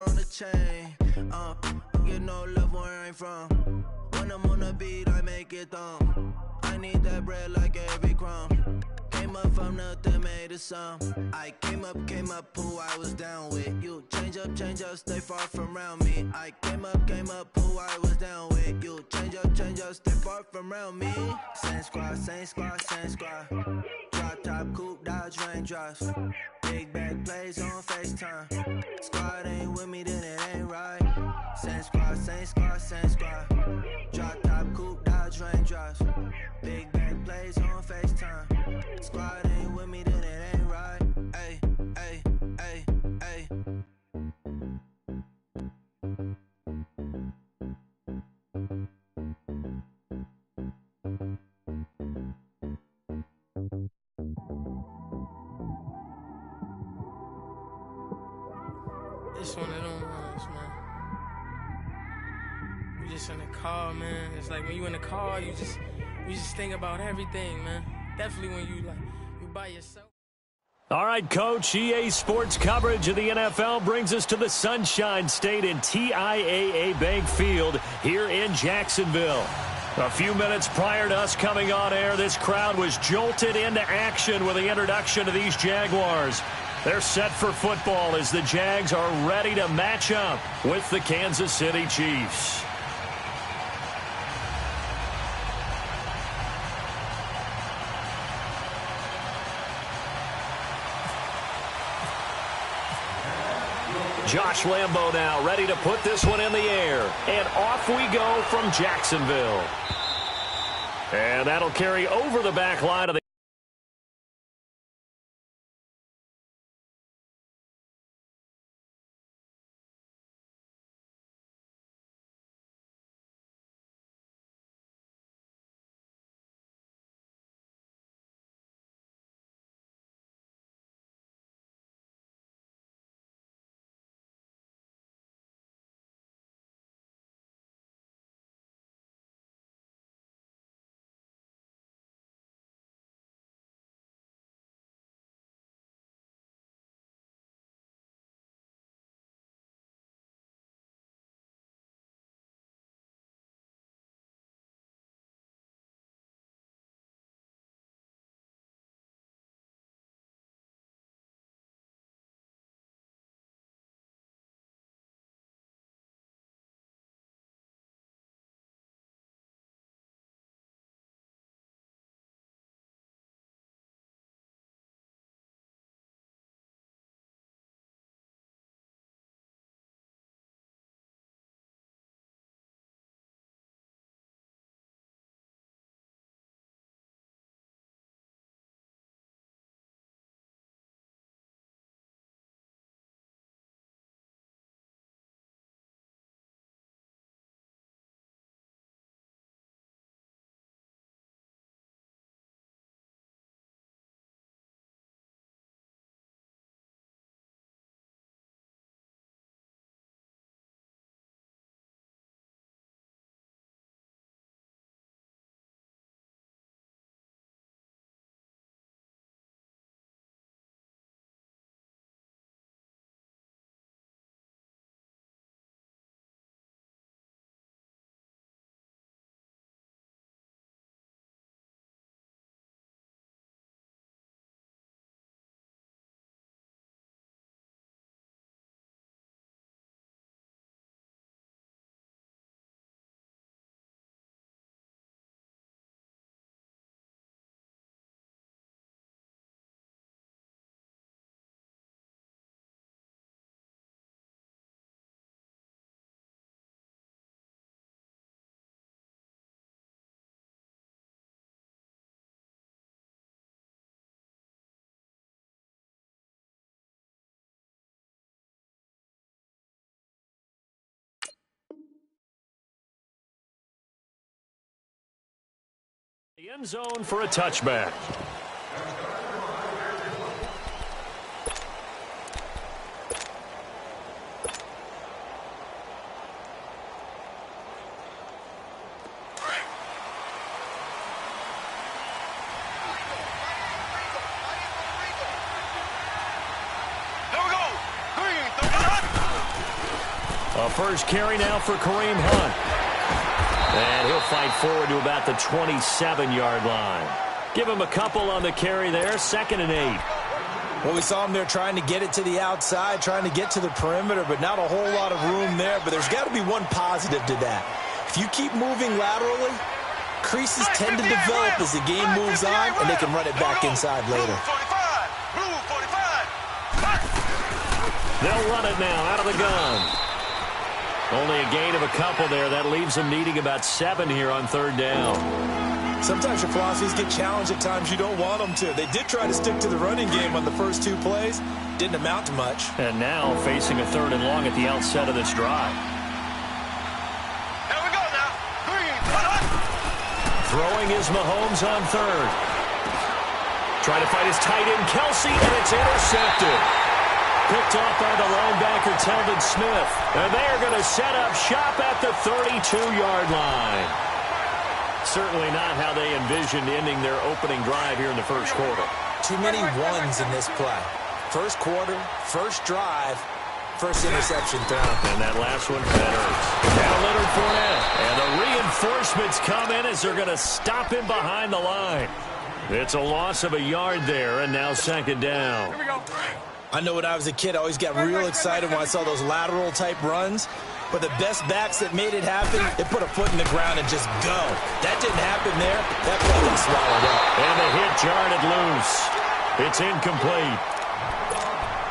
on the chain. Get no love where I'm from. When I'm on the beat, I make it thumb. I need that bread like every crumb. Came up from nothing, made a sum. I came up, who I was down with. You change up, stay far from around me. I came up, who I was down with. You change up, stay far from around me. Same squad. Drop top, coupe, dodge, raindrops. Big bag plays on FaceTime. Squad ain't with me, then it ain't right. Same squad. Drop top, coupe, dodge, raindrops. Big bag plays on FaceTime. Squad ain't with me, then it ain't right. Ay. It's one of them ones, man. You just in the car, man. It's like when you in the car, you just think about everything, man. Definitely when you by yourself. All right, Coach, EA Sports coverage of the NFL brings us to the Sunshine State in TIAA Bank Field here in Jacksonville. A few minutes prior to us coming on air, this crowd was jolted into action with the introduction of these Jaguars. They're set for football as the Jags are ready to match up with the Kansas City Chiefs. Josh Lambo now ready to put this one in the air. And off we go from Jacksonville. And that'll carry over the back line of the end zone for a touchback. A first carry now for Kareem Hunt. And he'll fight forward to about the 27-yard line. Give him a couple on the carry there, 2nd and 8. Well, we saw him there trying to get it to the outside, trying to get to the perimeter, but not a whole lot of room there. But there's got to be one positive to that. If you keep moving laterally, creases tend to develop as the game moves on, and they can run it back inside later. They'll run it now out of the gun. Only a gain of a couple there. That leaves them needing about 7 here on 3rd down. Sometimes your philosophies get challenged at times you don't want them to. They did try to stick to the running game on the first 2 plays. Didn't amount to much. And now facing a 3rd and long at the outset of this drive. Here we go now. Throwing is Mahomes on 3rd. Trying to fight his tight end, Kelsey, and it's intercepted. Picked off by the linebacker, Telvin Smith. And they are going to set up shop at the 32-yard line. Certainly not how they envisioned ending their opening drive here in the first quarter. Too many ones in this play. First quarter, first drive, first interception thrown. And that last one, that hurts. Now Leonard Fournette. And the reinforcements come in as they're going to stop him behind the line. It's a loss of a yard there, and now 2nd down. Here we go. I know when I was a kid, I always got real excited when I saw those lateral-type runs. But the best backs that made it happen, they put a foot in the ground and just go. That didn't happen there. That play got swallowed up. And the hit jarred it loose. It's incomplete.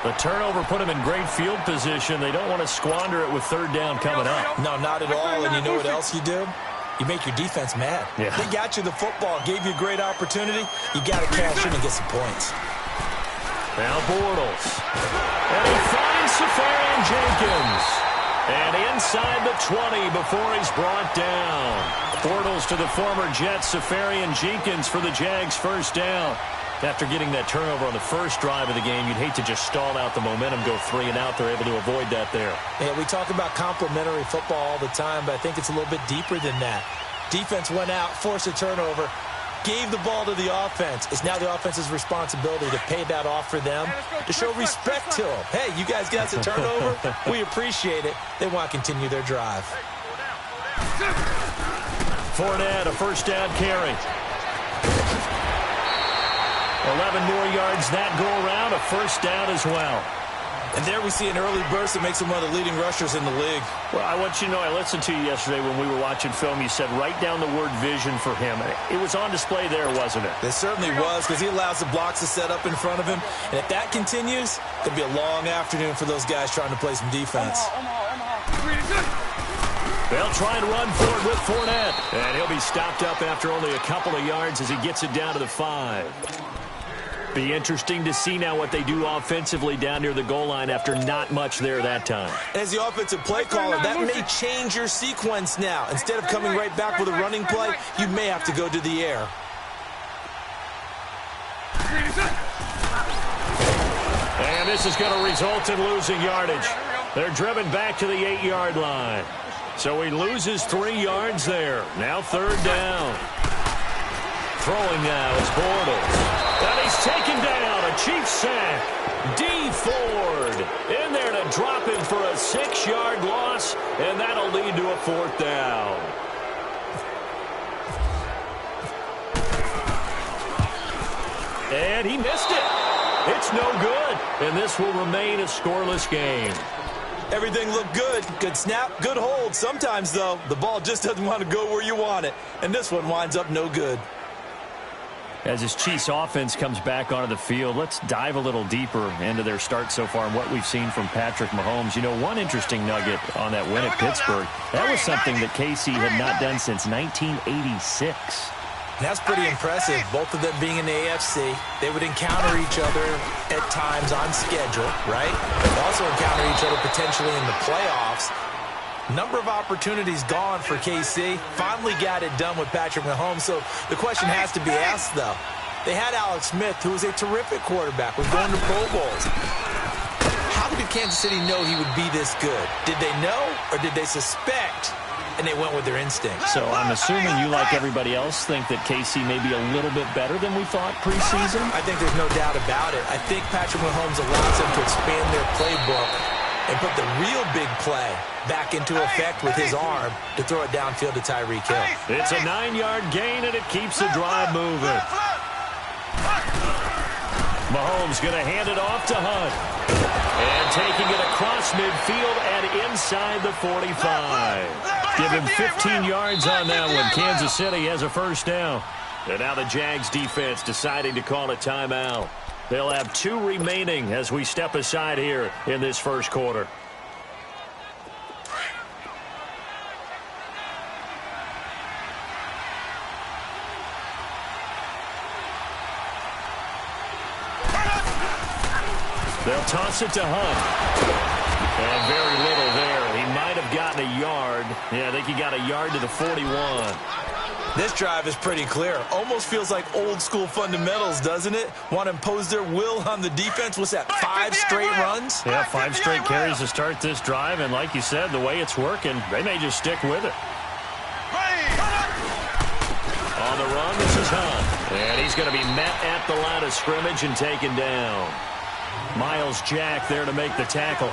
The turnover put him in great field position. They don't want to squander it with 3rd down coming up. No, not at all. And you know what else you do? You make your defense mad. Yeah. They got you the football, gave you a great opportunity. You got to cash in and get some points. Now Bortles. And he finds Safarian Jenkins. And inside the 20 before he's brought down. Bortles to the former Jets, Safarian Jenkins for the Jags' first down. After getting that turnover on the first drive of the game, you'd hate to just stall out the momentum, go 3 and out. They're able to avoid that there. Yeah, we talk about complementary football all the time, but I think it's a little bit deeper than that. Defense went out, forced a turnover, gave the ball to the offense. It's now the offense's responsibility to pay that off for them, to show respect to them. Hey, you guys got the turnover. We appreciate it. They want to continue their drive. Fournette, a first down carry. 11 more yards that go around, a first down as well. And there we see an early burst that makes him one of the leading rushers in the league. Well, I want you to know, I listened to you yesterday when we were watching film. You said write down the word vision for him. It was on display there, wasn't it? It certainly was, because he allows the blocks to set up in front of him. And if that continues, it'll be a long afternoon for those guys trying to play some defense. They'll try and run forward with Fournette. And he'll be stopped up after only a couple of yards as he gets it down to the 5. Be interesting to see now what they do offensively down near the goal line after not much there that time. As the offensive play caller, that may change your sequence now. Instead of coming right back with a running play, you may have to go to the air. And this is going to result in losing yardage. They're driven back to the 8-yard line. So he loses 3 yards there. Now 3rd down. Throwing now is Bortles. And he's taken down, a Chiefs sack. D. Ford in there to drop him for a 6-yard loss, and that'll lead to a 4th down. And he missed it. It's no good, and this will remain a scoreless game. Everything looked good. Good snap, good hold. Sometimes, though, the ball just doesn't want to go where you want it, and this one winds up no good. As this Chiefs offense comes back onto the field, let's dive a little deeper into their start so far and what we've seen from Patrick Mahomes. You know, one interesting nugget on that win at Pittsburgh, that was something that KC had not done since 1986. That's pretty impressive, both of them being in the AFC. They would encounter each other at times on schedule, right? They'd also encounter each other potentially in the playoffs. Number of opportunities gone for KC. Finally got it done with Patrick Mahomes. So the question has to be asked, though. They had Alex Smith, who was a terrific quarterback, was going to Pro Bowls. How did Kansas City know he would be this good? Did they know, or did they suspect, and they went with their instinct? So I'm assuming you, like everybody else, think that KC may be a little bit better than we thought preseason? I think there's no doubt about it. I think Patrick Mahomes allows them to expand their playbook and put the real big play back into effect with his arm to throw it downfield to Tyreek Hill. It's a 9-yard gain, and it keeps the drive moving. Mahomes going to hand it off to Hunt. And taking it across midfield and inside the 45. Give him 15 yards on that one. Kansas City has a first down. And now the Jags defense deciding to call a timeout. They'll have 2 remaining as we step aside here in this first quarter. They'll toss it to Hunt. And very little there. He might have gotten a yard. Yeah, I think he got a yard to the 41. This drive is pretty clear. Almost feels like old school fundamentals, doesn't it? Want to impose their will on the defense. What's that, 5 straight runs? Yeah, 5 straight carries to start this drive. And like you said, the way it's working, they may just stick with it. On the run, this is Hunt. And he's going to be met at the line of scrimmage and taken down. Miles Jack there to make the tackle.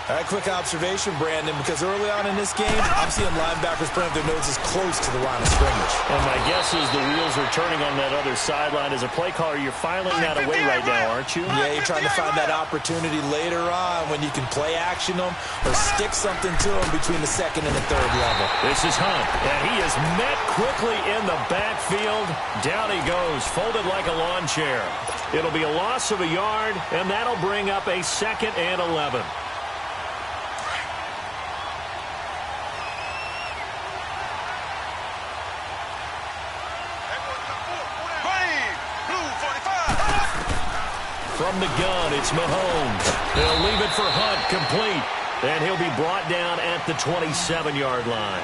All right, quick observation, Brandon, because early on in this game, I'm seeing linebackers putting up their noses close to the line of scrimmage. And my guess is the wheels are turning on that other sideline. As a play caller, you're filing that away right now, aren't you? Yeah, you're trying to find that opportunity later on when you can play action them or stick something to them between the second and the third level. This is Hunt, and he is met quickly in the backfield. Down he goes, folded like a lawn chair. It'll be a loss of a yard, and that'll bring up a 2nd and 11. From the gun, it's Mahomes. They'll leave it for Hunt, complete. And he'll be brought down at the 27-yard line.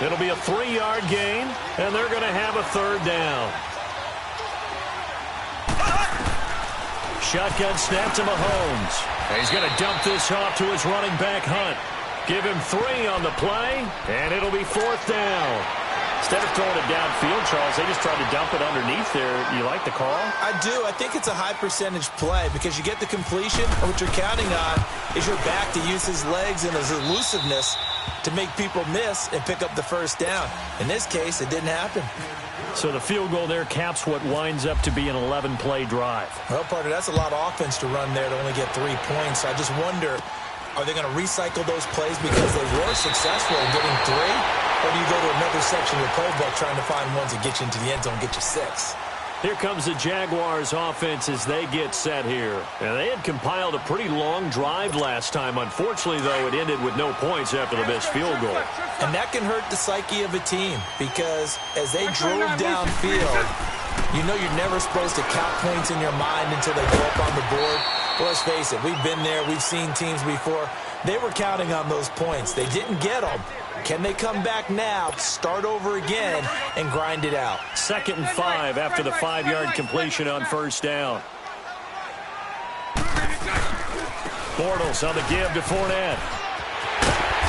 It'll be a 3-yard gain, and they're going to have a 3rd down. Shotgun snap to Mahomes. And he's going to dump this off to his running back, Hunt. Give him 3 on the play, and it'll be 4th down. Instead of throwing it downfield, Charles, they just tried to dump it underneath there. You like the call? I do. I think it's a high-percentage play because you get the completion, and what you're counting on is your back to use his legs and his elusiveness to make people miss and pick up the first down. In this case, it didn't happen. So the field goal there caps what winds up to be an 11-play drive. Well, partner, that's a lot of offense to run there to only get 3 points. I just wonder, are they going to recycle those plays because they were successful in getting 3? Or do you go to another section of the playbook trying to find ones that get you into the end zone and get you 6? Here comes the Jaguars offense as they get set here. And they had compiled a pretty long drive last time. Unfortunately, though, it ended with no points after the missed field goal. And that can hurt the psyche of a team because as they drove downfield, you know you're never supposed to count points in your mind until they go up on the board. Well, let's face it, we've been there. We've seen teams before. They were counting on those points. They didn't get them. Can they come back now, start over again, and grind it out? 2nd and 5 after the 5-yard completion on 1st down. Bortles on the give to Fournette.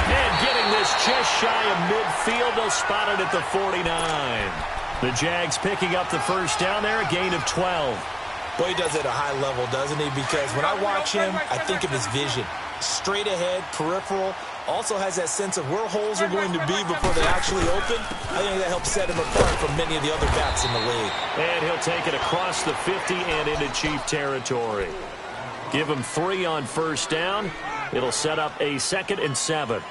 And getting this just shy of midfield, they'll spot it at the 49. The Jags picking up the first down there, a gain of 12. Boy, he does it at a high level, doesn't he? Because when I watch him, I think of his vision. Straight ahead, peripheral. Also has that sense of where holes are going to be before they actually open. I think that helps set him apart from many of the other backs in the league. And he'll take it across the 50 and into Chief territory. Give him 3 on 1st down. It'll set up a 2nd and 7.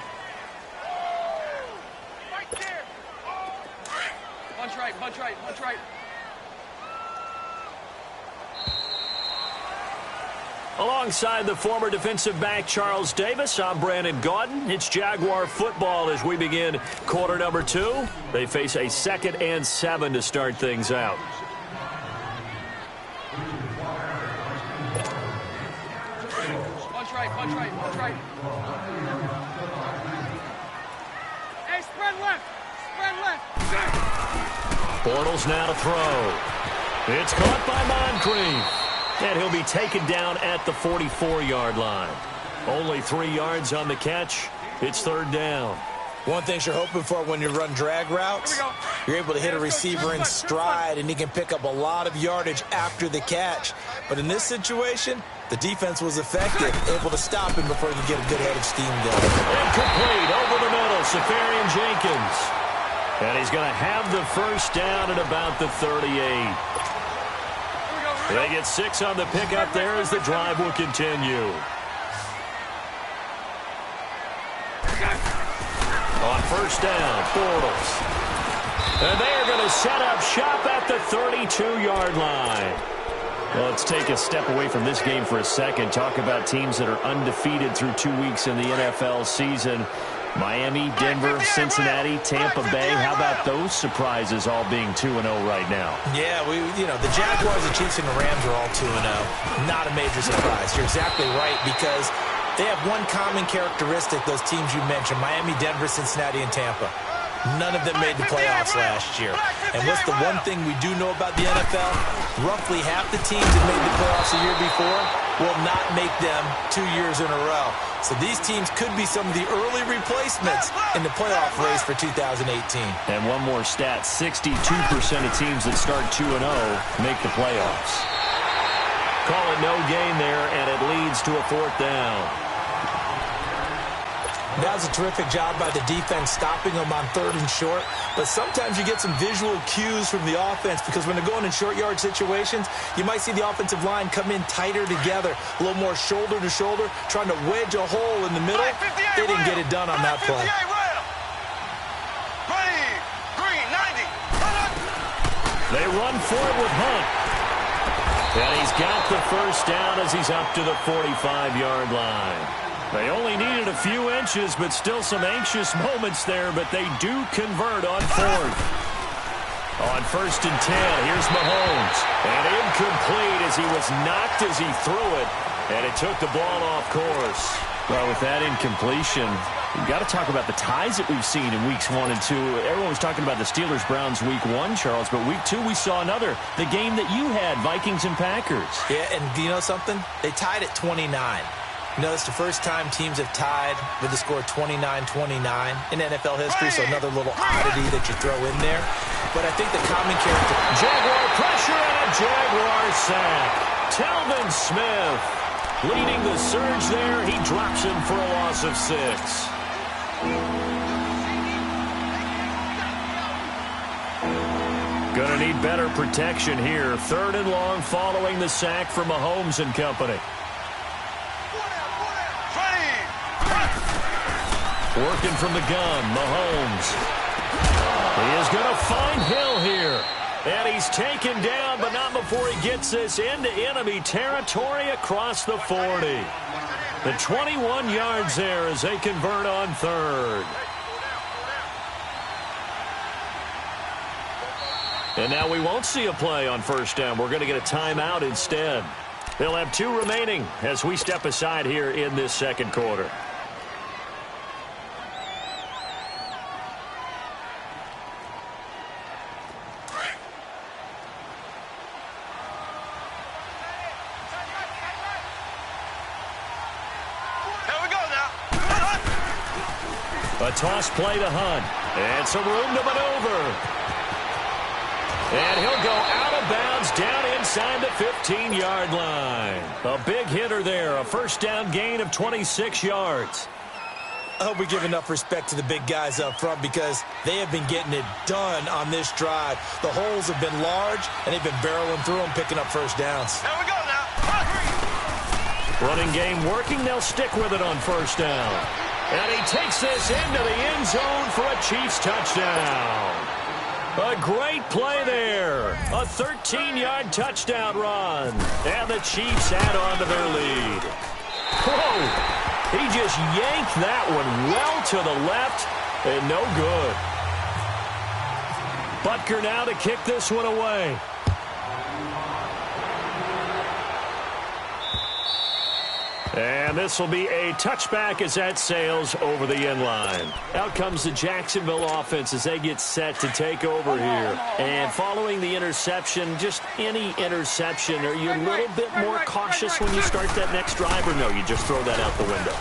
Punch right, punch right, punch right. Alongside the former defensive back Charles Davis, I'm Brandon Gaudin. It's Jaguar football as we begin quarter number 2. They face a 2nd and 7 to start things out. Punch right, punch right, punch right. Hey, spread left, spread left. Bortles now to throw. It's caught by Moncrief. And he'll be taken down at the 44-yard line. Only 3 yards on the catch. It's 3rd down. One thing you're hoping for when you run drag routes, you're able to hit a receiver in stride, and he can pick up a lot of yardage after the catch. But in this situation, The defense was effective, able to stop him before he could get a good head of steam going. Incomplete over the middle, Safarian Jenkins. And he's going to have the first down at about the 38. They get 6 on the pickup there as the drive will continue. On first down, Bortles. And they are going to set up shop at the 32-yard line. Well, let's take a step away from this game for a second. Talk about teams that are undefeated through 2 weeks in the NFL season. Miami, Denver, Cincinnati, Tampa Bay. How about those surprises all being 2-0 right now? Yeah, the Jaguars, the Chiefs, and the Rams are all 2-0. Not a major surprise. You're exactly right, because they have one common characteristic, those teams you mentioned, Miami, Denver, Cincinnati, and Tampa. None of them made the playoffs last year. And what's the one thing we do know about the NFL? Roughly half the teams that made the playoffs a year before will not make them 2 years in a row. So these teams could be some of the early replacements in the playoff race for 2018. And one more stat, 62% of teams that start 2-0 make the playoffs. Call it no gain there, and it leads to a 4th down. That was a terrific job by the defense stopping them on 3rd and short. But sometimes you get some visual cues from the offense, because when they're going in short yard situations, you might see the offensive line come in tighter together, a little more shoulder to shoulder, trying to wedge a hole in the middle. They didn't get it done on that play. They run for it with Hunt. And he's got the first down as he's up to the 45-yard line. They only needed a few inches, but still some anxious moments there, but they do convert on 4th. On 1st and 10, here's Mahomes. And incomplete as he was knocked as he threw it, and it took the ball off course. Well, with that incompletion, we've got to talk about the ties that we've seen in weeks 1 and 2. Everyone was talking about the Steelers-Browns week 1, Charles, but week 2 we saw another, the game that you had, Vikings and Packers. Yeah, and do you know something? They tied at 29. You know, it's the first time teams have tied with the score 29-29 in NFL history, so another little oddity that you throw in there. But I think the common character... Jaguar pressure and a Jaguar sack. Telvin Smith leading the surge there. He drops him for a loss of 6. Gonna need better protection here. 3rd and long following the sack from Mahomes and company. Working from the gun, Mahomes. He is going to find Hill here. And he's taken down, but not before he gets this into enemy territory across the 40. The 21 yards there as they convert on 3rd. And now we won't see a play on 1st down. We're going to get a timeout instead. They'll have 2 remaining as we step aside here in this 2nd quarter. A toss play to Hunt. And some room to maneuver. And he'll go out of bounds down inside the 15-yard line. A big hitter there. A 1st down gain of 26 yards. I hope we give enough respect to the big guys up front, because they have been getting it done on this drive. The holes have been large, and they've been barreling through them, picking up 1st downs. There we go now. Running game working. They'll stick with it on 1st down. And he takes this into the end zone for a Chiefs touchdown. A great play there. A 13-yard touchdown run. And the Chiefs add on to their lead. Whoa! He just yanked that one well to the left, and no good. Butker now to kick this one away. And this will be a touchback as that sails over the end line. Out comes the Jacksonville offense as they get set to take over here. And following the interception, just any interception, are you a little bit more cautious when you start that next drive, or no, you just throw that out the window?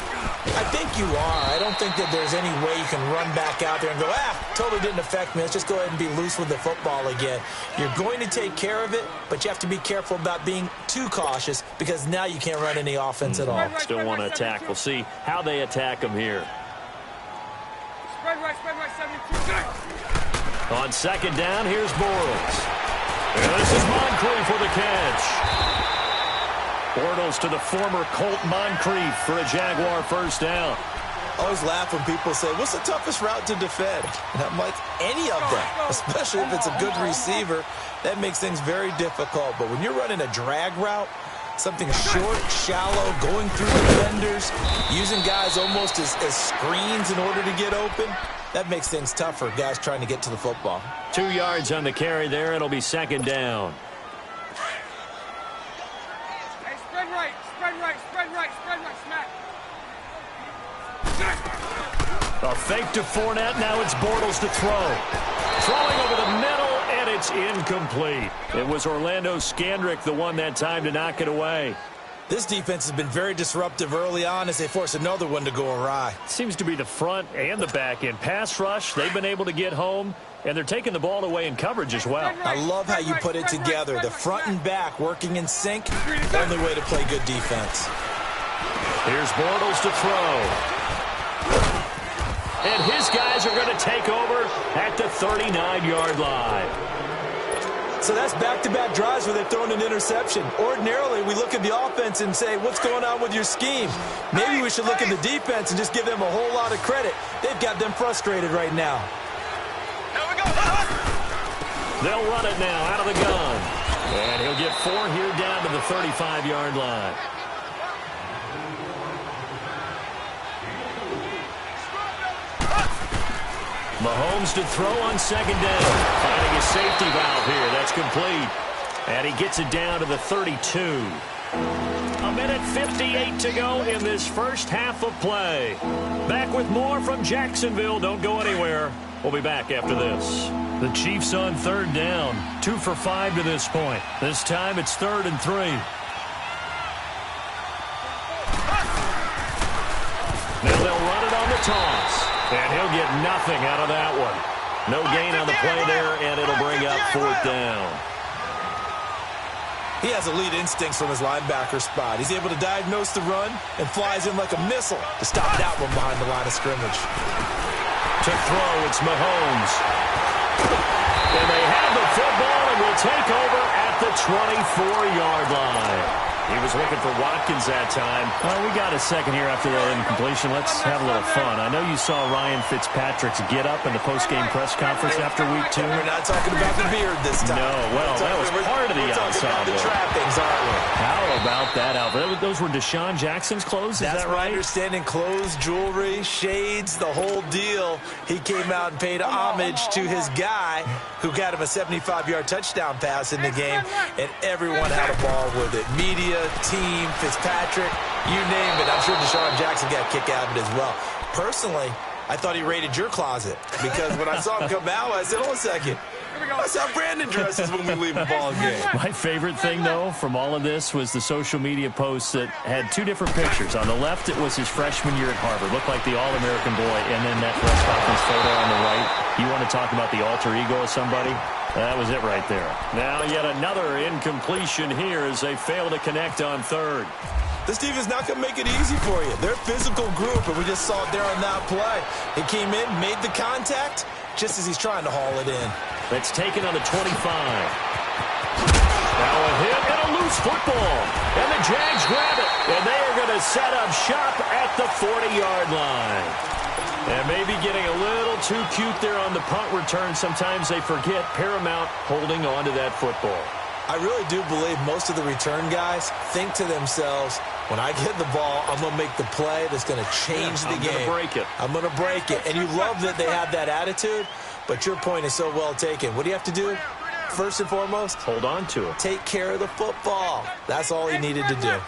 I think you are. I don't think that there's any way you can run back out there and go, totally didn't affect me. Let's just go ahead and be loose with the football again. You're going to take care of it, but you have to be careful about being too cautious because now you can't run any offense at all. Still want to attack. We'll see how they attack him here. Spread right, 72. On second down, here's Bortles. And this is Moncrief for the catch. Bortles to the former Colt Moncrief for a Jaguar first down. I always laugh when people say, what's the toughest route to defend? And I'm like, any of them, especially if it's a good receiver. That makes things very difficult. But when you're running a drag route, something short, shallow, going through defenders, using guys almost as screens in order to get open, that makes things tough for guys trying to get to the football. 2 yards on the carry there. It'll be second down. A fake to Fournette. Now it's Bortles to throw. Throwing over the middle, and it's incomplete. It was Orlando Scandrick, the one that time to knock it away. This defense has been very disruptive early on as they force another one to go awry. Seems to be the front and the back end. Pass rush, they've been able to get home, and they're taking the ball away in coverage as well. I love how you put it together. The front and back working in sync, only way to play good defense. Here's Bortles to throw. And his guys are going to take over at the 39-yard line. So that's back-to-back drives where they're throwing an interception. Ordinarily, we look at the offense and say, what's going on with your scheme? Maybe we should look at the defense and just give them a whole lot of credit. They've got them frustrated right now. They'll run it now out of the gun. And he'll get 4 here down to the 35-yard line. Mahomes to throw on second down. Finding a safety valve here. That's complete. And he gets it down to the 32. A minute 58 to go in this first half of play. Back with more from Jacksonville. Don't go anywhere. We'll be back after this. The Chiefs on third down. 2 for 5 to this point. This time it's 3rd and 3. Now they'll run it on the toss. And he'll get nothing out of that one. No gain on the play there, and it'll bring up 4th down. He has elite instincts from his linebacker spot. He's able to diagnose the run and flies in like a missile to stop that one behind the line of scrimmage. To throw, it's Mahomes. And they have the football and will take over at the 24-yard line. He was looking for Watkins that time. Well, we got a second here after that incompletion. Let's have a little fun. I know you saw Ryan Fitzpatrick's get up in the post-game press conference after week 2. We're not talking about the beard this time. No, well, that was part of the ensemble. The trappings, aren't we? How about that outfit? Those were Deshaun Jackson's clothes, is that right? That's my understanding. Clothes, jewelry, shades, the whole deal. He came out and paid homage to his guy who got him a 75-yard touchdown pass in the game, and everyone had a ball with it. Media, team, Fitzpatrick, you name it. I'm sure Deshaun Jackson got a kick out of it as well. Personally, I thought he raided your closet because when I saw him come out, I said, hold on a second. That's how Brandon dresses when we leave the ball game. My favorite thing, though, from all of this was the social media posts that had 2 different pictures. On the left, it was his freshman year at Harvard. Looked like the All-American boy. And then that press conference photo on the right. You want to talk about the alter ego of somebody? That was it right there. Now yet another incompletion here as they fail to connect on 3rd. This team is not going to make it easy for you. They're a physical group, and we just saw it there on that play. He came in, made the contact, just as he's trying to haul it in. That's taken on the 25. Now a hit and a loose football. And the Jags grab it. And they are going to set up shop at the 40-yard line. And maybe getting a little too cute there on the punt return. Sometimes they forget paramount holding on to that football. I really do believe most of the return guys think to themselves, when I get the ball, I'm going to make the play that's going to change the game. I'm going to break it. I'm going to break it. And you love that they have that attitude, but your point is so well taken. What do you have to do? First and foremost, hold on to it. Take care of the football. That's all he needed to do.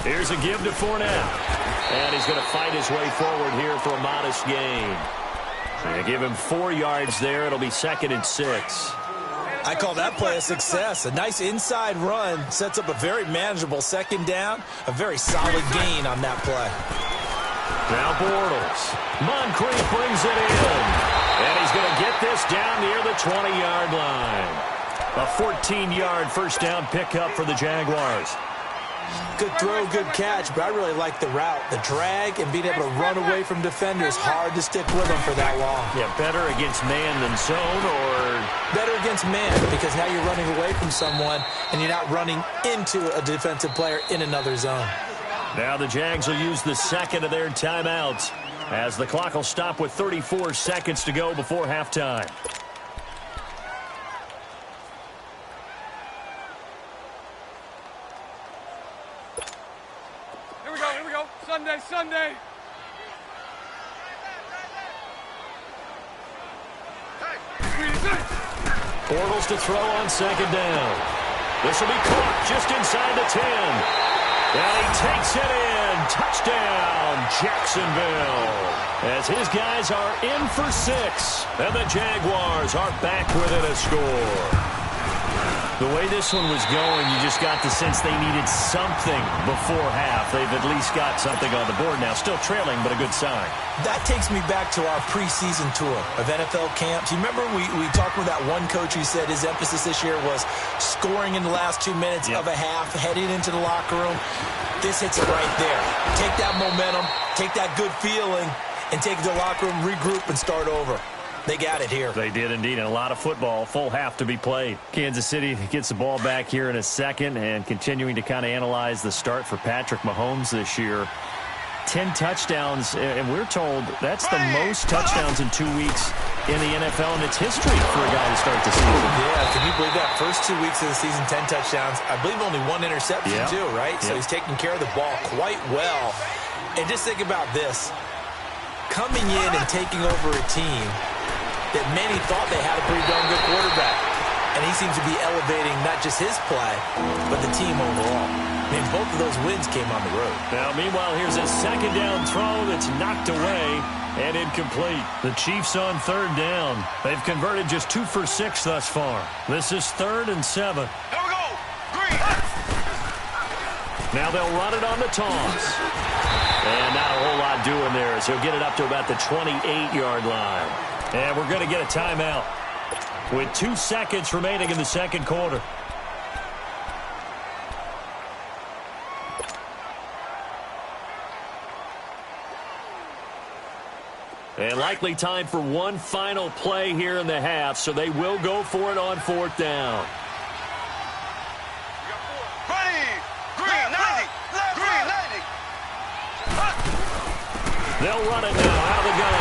Here's a give to Fournette. And he's going to fight his way forward here for a modest gain. They give him 4 yards there. It'll be 2nd and 6. I call that play a success. A nice inside run sets up a very manageable second down, a very solid gain on that play. Now Bortles. Moncrief brings it in. And he's going to get this down near the 20-yard line. A 14-yard first down pickup for the Jaguars. Good throw, good catch, but I really like the route. The drag and being able to run away from defenders, hard to stick with them for that long. Yeah, better against man than zone, or? Better against man, because now you're running away from someone and you're not running into a defensive player in another zone. Now the Jags will use the second of their timeouts as the clock will stop with 34 seconds to go before halftime. Here we go. Sunday. Bortles to throw on second down. This will be caught just inside the 10. And he takes it in. Touchdown, Jacksonville. As his guys are in for 6. And the Jaguars are back within a score. The way this one was going, you just got the sense they needed something before half. They've at least got something on the board now. Still trailing, but a good sign. That takes me back to our preseason tour of NFL camps. You remember we talked with that one coach who said his emphasis this year was scoring in the last 2 minutes of a half, heading into the locker room. This hits it right there. Take that momentum, take that good feeling, and take it to the locker room, regroup, and start over. They got it here. They did indeed, and a lot of football, full half to be played. Kansas City gets the ball back here in a second and continuing to kind of analyze the start for Patrick Mahomes this year. 10 touchdowns, and we're told that's the most touchdowns in 2 weeks in the NFL in its history for a guy to start the season. Yeah, can you believe that? First 2 weeks of the season, 10 touchdowns. I believe only 1 interception too, right? So he's taking care of the ball quite well. And just think about this. Coming in and taking over a team that many thought they had a pretty darn good quarterback. And he seems to be elevating not just his play, but the team overall. I mean, both of those wins came on the road. Now, meanwhile, here's a second down throw that's knocked away and incomplete. The Chiefs on third down. They've converted just 2 for 6 thus far. This is 3rd and 7. Here we go. Green. Now they'll run it on the toss. And not a whole lot doing there as he'll get it up to about the 28-yard line. And we're going to get a timeout with 2 seconds remaining in the second quarter. And likely time for one final play here in the half, so they will go for it on 4th down. They'll run it now out of the gun.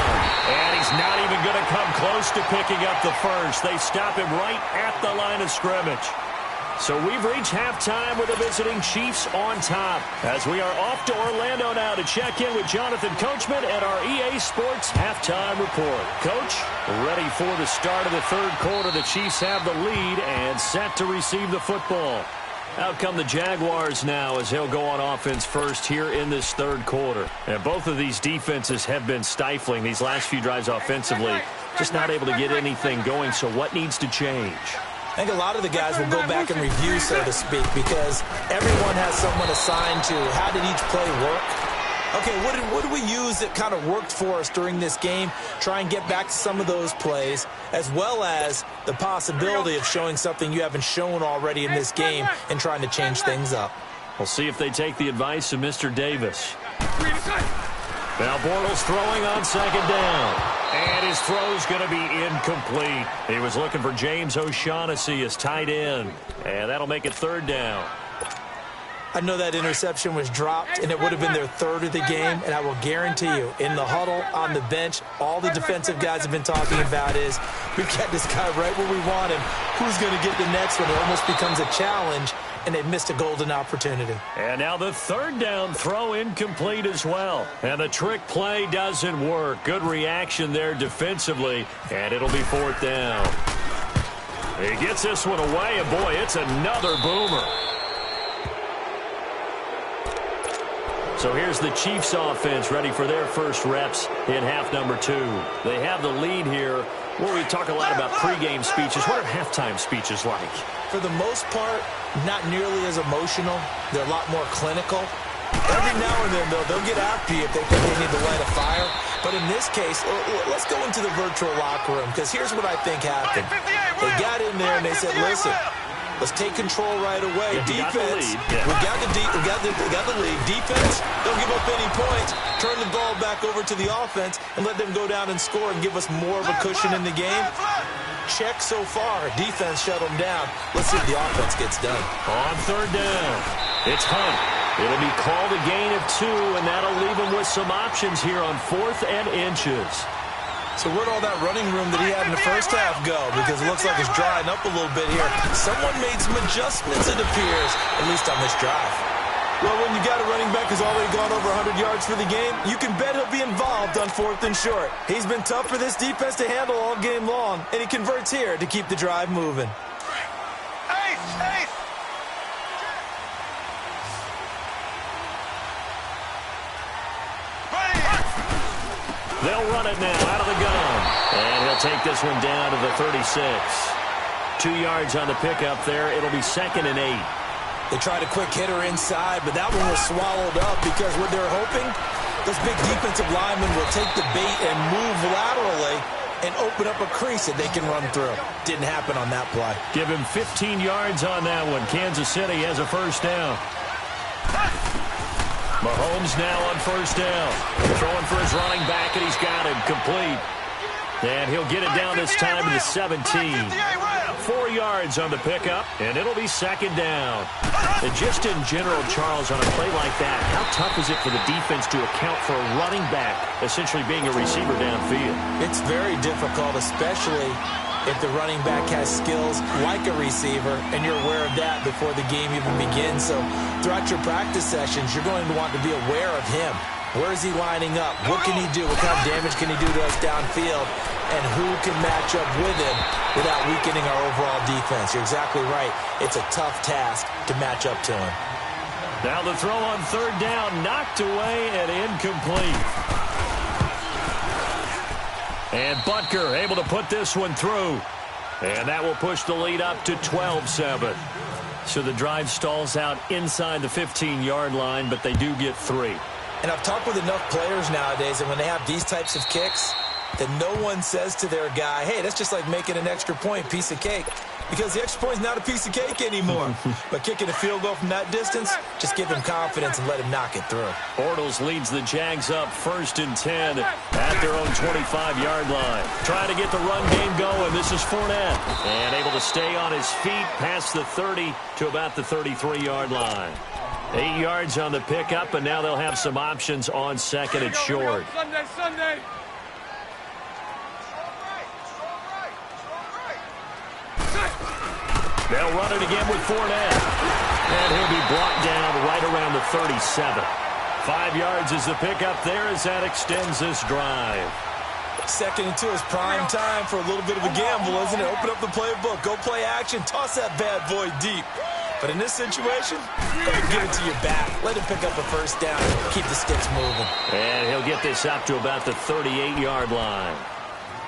And he's not even going to come close to picking up the first. They stop him right at the line of scrimmage. So we've reached halftime with the visiting Chiefs on top. As we are off to Orlando now to check in with Jonathan Coachman at our EA Sports Halftime Report. Coach, ready for the start of the third quarter. The Chiefs have the lead and set to receive the football. Out come the Jaguars now as he'll go on offense first here in this third quarter. And both of these defenses have been stifling these last few drives offensively. Just not able to get anything going, so what needs to change? I think a lot of the guys will go back and review, so to speak, because everyone has someone assigned to how did each play work. Okay, what did we use that kind of worked for us during this game? Try and get back to some of those plays, as well as the possibility of showing something you haven't shown already in this game and trying to change things up. We'll see if they take the advice of Mr. Davis. Now Bortles throwing on second down. And his throw's going to be incomplete. He was looking for James O'Shaughnessy as tight end. And that'll make it 3rd down. I know that interception was dropped, and it would have been their 3rd of the game, and I will guarantee you, in the huddle, on the bench, all the defensive guys have been talking about is, we've got this guy right where we want him. Who's going to get the next one? It almost becomes a challenge, and they've missed a golden opportunity. And now the 3rd down throw incomplete as well. And the trick play doesn't work. Good reaction there defensively, and it'll be 4th down. He gets this one away, and boy, it's another boomer. So here's the Chiefs offense ready for their first reps in half number 2. They have the lead here Well, we talk a lot about pregame speeches. What are halftime speeches like? For the most part, not nearly as emotional. They're a lot more clinical. Every now and then, though, they'll get after you if they think they need to light a fire. But in this case, let's go into the virtual locker room, because here's what I think happened. They got in there and they said, listen, let's take control right away. Defense, we got the lead. Defense, don't give up any points. Turn the ball back over to the offense and let them go down and score and give us more of a cushion in the game. Check so far. Defense shut them down. Let's see if the offense gets done. On third down, it's Hunt. It'll be called a gain of 2, and that'll leave him with some options here on 4th and inches. So where'd all that running room that he had in the first half go? Because it looks like it's drying up a little bit here. Someone made some adjustments, it appears, at least on this drive. Well, when you got a running back who's already gone over 100 yards for the game, you can bet he'll be involved on 4th and short. He's been tough for this defense to handle all game long, and he converts here to keep the drive moving. They'll run it now out of the gun. And he'll take this one down to the 36. 2 yards on the pickup there. It'll be 2nd and 8. They tried a quick hitter inside, but that one was swallowed up because what they're hoping, those big defensive linemen will take the bait and move laterally and open up a crease that they can run through. Didn't happen on that play. Give him 15 yards on that one. Kansas City has a first down. Mahomes now on first down. Throwing for his running back, and he's got him complete. And he'll get it down this time to the 17. 4 yards on the pickup, and it'll be 2nd down. And just in general, Charles, on a play like that, how tough is it for the defense to account for a running back essentially being a receiver downfield? It's very difficult, especially if the running back has skills like a receiver, and you're aware of that before the game even begins. So throughout your practice sessions, you're going to want to be aware of him. Where is he lining up? What can he do? What kind of damage can he do to us downfield? And who can match up with him without weakening our overall defense? You're exactly right. It's a tough task to match up to him. Now the throw on third down, knocked away and incomplete. And Butker able to put this one through. And that will push the lead up to 12-7. So the drive stalls out inside the 15-yard line, but they do get 3. And I've talked with enough players nowadays, and when they have these types of kicks, that no one says to their guy, hey, that's just like making an extra point, piece of cake. Because the extra point is not a piece of cake anymore. But kicking a field goal from that distance, just give him confidence and let him knock it through. Bortles leads the Jags up 1st and 10 at their own 25-yard line. Trying to get the run game going. This is Fournette. And able to stay on his feet past the 30 to about the 33-yard line. 8 yards on the pickup, and now they'll have some options on 2nd and short. Sunday. They'll run it again with Fournette. And he'll be brought down right around the 37. 5 yards is the pickup there as that extends this drive. 2nd and 2 is prime time for a little bit of a gamble, isn't it? Open up the playbook, go play action, toss that bad boy deep. But in this situation, go ahead and give it to your back. Let him pick up a first down and keep the sticks moving. And he'll get this up to about the 38-yard line.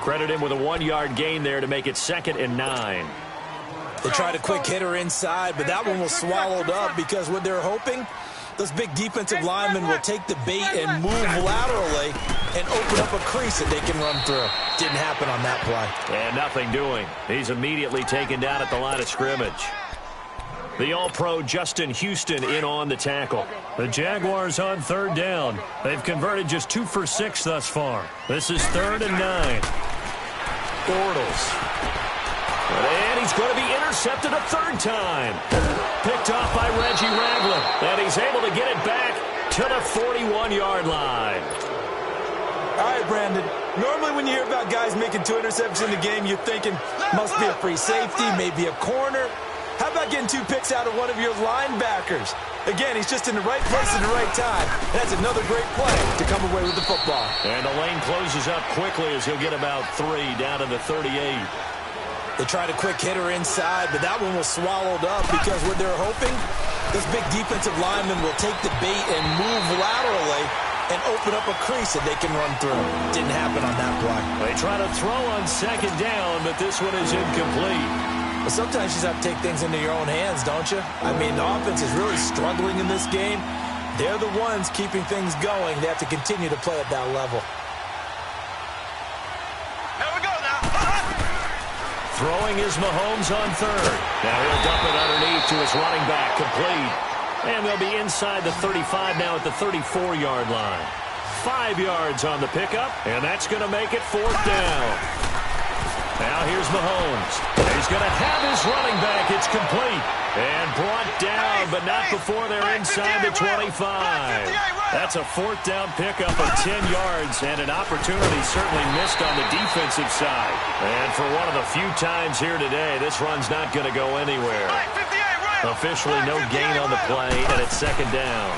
Credit him with a 1-yard gain there to make it 2nd and 9. They tried a quick hitter inside, but that one was swallowed up because what they're hoping, those big defensive linemen will take the bait and move laterally and open up a crease that they can run through. Didn't happen on that play. And nothing doing. He's immediately taken down at the line of scrimmage. The All-Pro Justin Houston in on the tackle. The Jaguars on third down. They've converted just 2 for 6 thus far. This is 3rd and 9. Bortles. And he's going to be intercepted a 3rd time. Picked off by Reggie Ragland. And he's able to get it back to the 41-yard line. All right, Brandon. Normally when you hear about guys making 2 interceptions in the game, you're thinking must be a free safety, maybe a corner. How about getting 2 picks out of one of your linebackers? Again, he's just in the right place at the right time. That's another great play to come away with the football. And the lane closes up quickly as he'll get about 3 down to the 38. They tried a quick hitter inside, but that one was swallowed up because what they're hoping, this big defensive lineman will take the bait and move laterally and open up a crease that they can run through. Didn't happen on that play. They try to throw on second down, but this one is incomplete. But sometimes you just have to take things into your own hands, don't you? I mean, the offense is really struggling in this game. They're the ones keeping things going. They have to continue to play at that level. Here we go now. Throwing is Mahomes on third. Now he'll dump it underneath to his running back, complete. And they'll be inside the 35 now at the 34-yard line. 5 yards on the pickup, and that's going to make it fourth down. Now here's Mahomes. He's going to have his running back. It's complete. And brought down, but not before they're inside the 25. That's a fourth down pickup of 10 yards, and an opportunity certainly missed on the defensive side. And for one of the few times here today, this run's not going to go anywhere. Officially no gain on the play, and it's second down.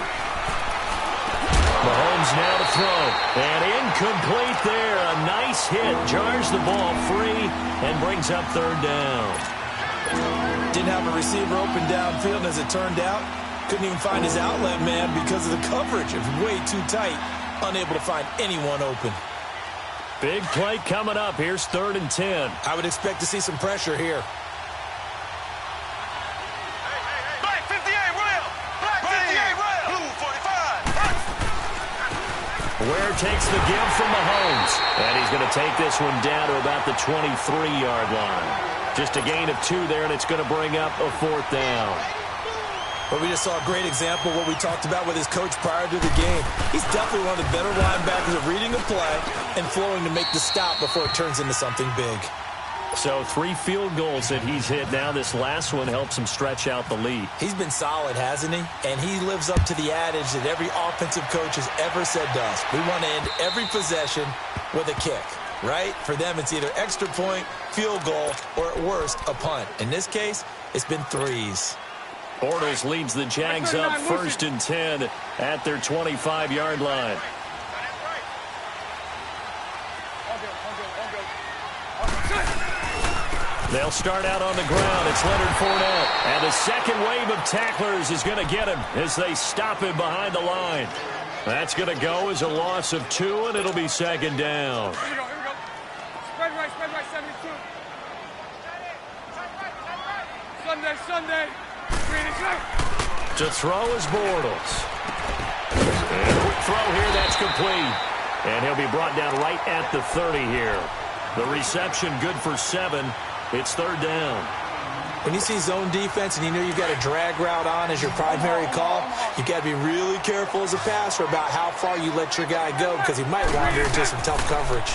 Mahomes now to throw, and incomplete there. A nice hit, jars the ball free, and brings up third down. Didn't have a receiver open downfield, as it turned out. Couldn't even find his outlet man because of the coverage. It was way too tight. Unable to find anyone open. Big play coming up. Here's 3rd and 10. I would expect to see some pressure here. Black 58 rail. Black 58 rail. Blue 45. Ware takes the give from Mahomes. And he's going to take this one down to about the 23-yard line. Just a gain of 2 there, and it's going to bring up a fourth down. But we just saw a great example of what we talked about with his coach prior to the game. He's definitely one of the better linebackers of reading a play and flowing to make the stop before it turns into something big. So 3 field goals that he's hit now. This last one helps him stretch out the lead. He's been solid, hasn't he? And he lives up to the adage that every offensive coach has ever said to us. We want to end every possession with a kick, right? For them, it's either extra point, field goal, or at worst, a punt. In this case, it's been 3s. Bortles leads the Jags up 1st and 10 at their 25-yard line. They'll start out on the ground. It's Leonard Fournette. And the second wave of tacklers is going to get him as they stop him behind the line. That's going to go as a loss of 2, and it'll be second down. Here we go. Spread right, 72. Sunday. To throw is Bortles. And a quick throw here, that's complete. And he'll be brought down right at the 30 here. The reception good for 7. It's third down. When you see zone defense and you know you've got a drag route on as your primary call, you've got to be really careful as a passer about how far you let your guy go because he might wander into some tough coverage.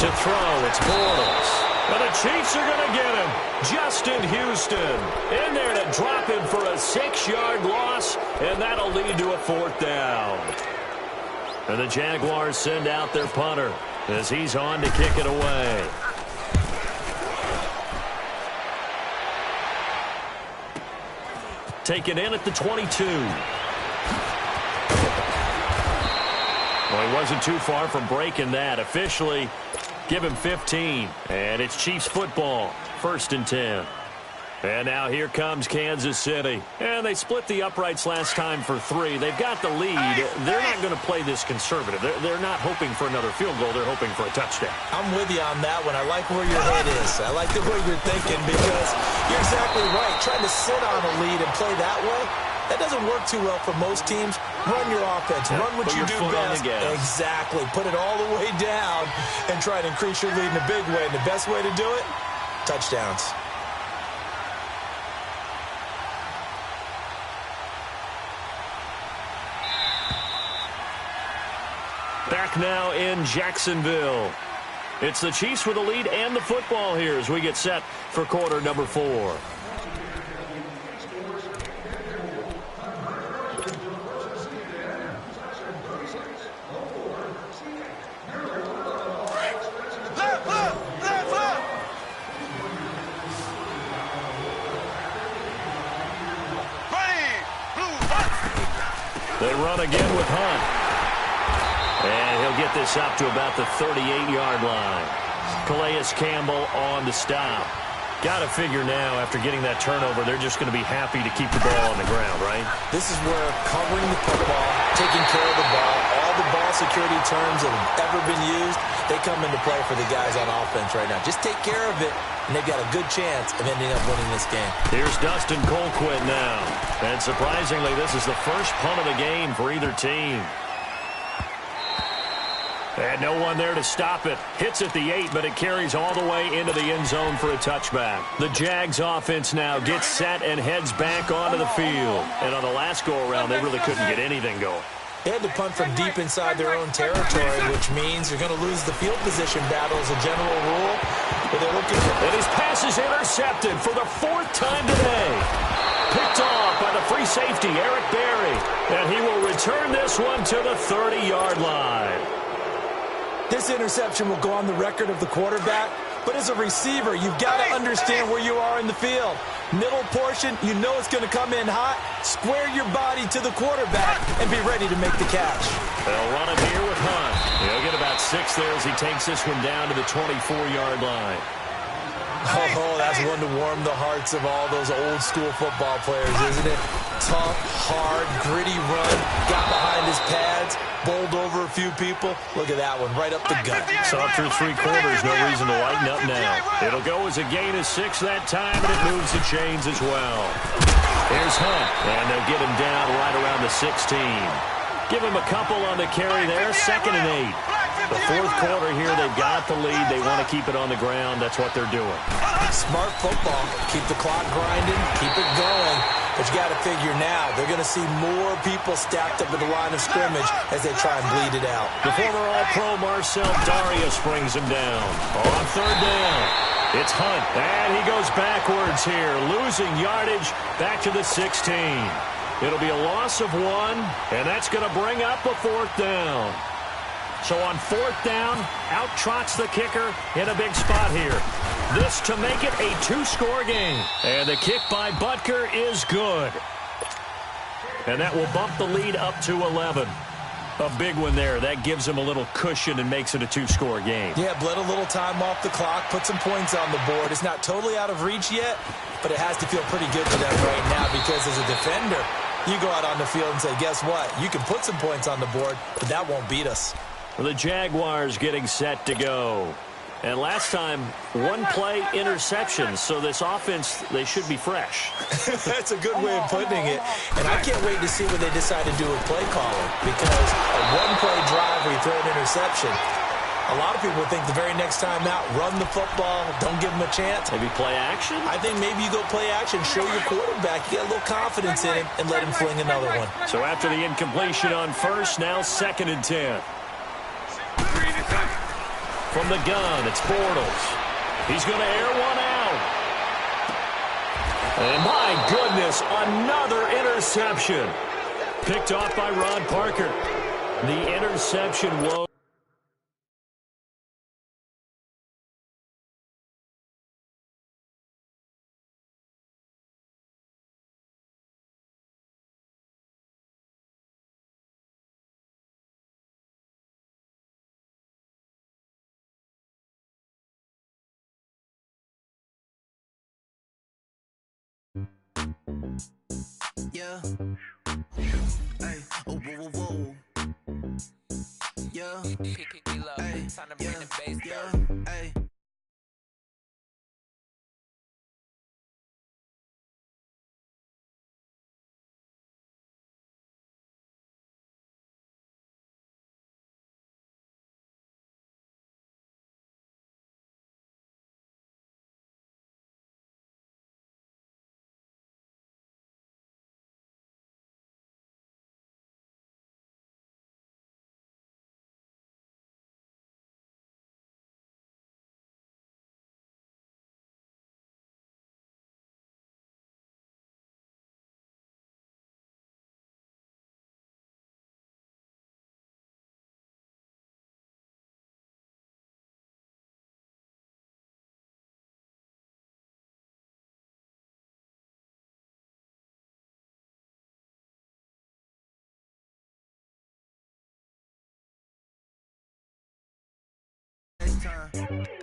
To throw, it's Bortles. But the Chiefs are going to get him. Justin Houston in there to drop him for a 6-yard loss, and that'll lead to a fourth down. And the Jaguars send out their punter as he's on to kick it away. Taken in at the 22. Well, he wasn't too far from breaking that. Officially, give him 15. And it's Chiefs football, 1st and 10. And now here comes Kansas City. And they split the uprights last time for 3. They've got the lead. They're not going to play this conservative. They're not hoping for another field goal. They're hoping for a touchdown. I'm with you on that one. I like where your head is. I like the way you're thinking because you're exactly right. Trying to sit on a lead and play that way, that doesn't work too well for most teams. Run your offense. Run what you do best. Exactly. Put it all the way down and try to increase your lead in a big way. And the best way to do it, touchdowns. Back now in Jacksonville. It's the Chiefs with the lead and the football here as we get set for quarter number 4. They run again with Hunt. And he'll get this up to about the 38-yard line. Calais Campbell on the stop. Got to figure now, after getting that turnover, they're just going to be happy to keep the ball on the ground, right? This is where covering the football taking care of the ball. All the ball security terms that have ever been used, they come into play for the guys on offense right now. Just take care of it, and they've got a good chance of ending up winning this game. Here's Dustin Colquitt now. And surprisingly, this is the first punt of the game for either team. And no one there to stop it. Hits at the 8, but it carries all the way into the end zone for a touchback. The Jags offense now gets set and heads back onto the field. And on the last go-around, they really couldn't get anything going. They had to punt from deep inside their own territory, which means you're going to lose the field position battle as a general rule. But they're looking for... And his pass is intercepted for the 4th time today. Picked off by the free safety, Eric Berry. And he will return this one to the 30-yard line. This interception will go on the record of the quarterback, but as a receiver, you've got to understand where you are in the field. Middle portion, you know it's going to come in hot. Square your body to the quarterback and be ready to make the catch. They'll run it here with Hunt. He'll get about 6 there as he takes this one down to the 24-yard line. Oh, that's one to warm the hearts of all those old-school football players, isn't it? Tough, hard, gritty run, got behind his pads, bowled over a few people. Look at that one, right up the gut. So through 3 quarters, no reason to lighten up now. It'll go as a gain of 6 that time, and it moves the chains as well. Here's Hunt, and they'll get him down right around the 16. Give him a couple on the carry there, 2nd and 8. The 4th quarter here, they've got the lead. They want to keep it on the ground. That's what they're doing. Smart football. Keep the clock grinding. Keep it going. But you got to figure now, they're going to see more people stacked up at the line of scrimmage as they try and bleed it out. The former All-Pro Marcel Darius brings him down. On 3rd down, it's Hunt. And he goes backwards here, losing yardage back to the 16. It'll be a loss of 1, and that's going to bring up a 4th down. So on 4th down, out trots the kicker in a big spot here. This to make it a 2-score game. And the kick by Butker is good. And that will bump the lead up to 11. A big one there. That gives them a little cushion and makes it a 2-score game. Yeah, bled a little time off the clock, put some points on the board. It's not totally out of reach yet, but it has to feel pretty good to them right now because as a defender, you go out on the field and say, guess what? You can put some points on the board, but that won't beat us. The Jaguars getting set to go. And last time, 1-play interception. So this offense, they should be fresh. That's a good way of putting it. And I can't wait to see what they decide to do with play calling. Because a 1-play drive where you throw an interception, a lot of people think the very next time out, run the football, don't give them a chance. Maybe play action? I think maybe you go play action, show your quarterback, you get a little confidence in him, and let him fling another one. So after the incompletion on 1st, now 2nd and 10. From the gun, it's Bortles. He's going to air one out. And my goodness, another interception. Picked off by Rod Parker. The interception was... Yeah. Hey. Oh, whoa, whoa, whoa. Yeah. Hey. Yeah. Hey.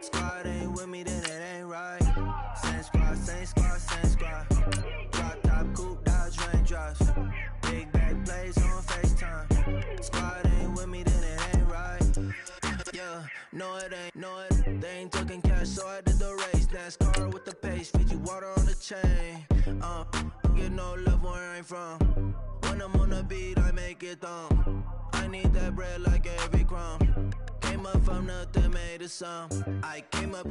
Squad ain't with me, then it ain't right. Same squad, same squad, same squad. Drop top, coupe, Dodge Raindrops. Big back plays on FaceTime. No, it ain't, no, it. They ain't talking cash, so I did the race. NASCAR with the pace, feed you water on the chain. Get no love where I ain't from. When I'm on the beat, I make it thumb. I need that bread like every crumb. Came up from nothing, made a sum. I came up,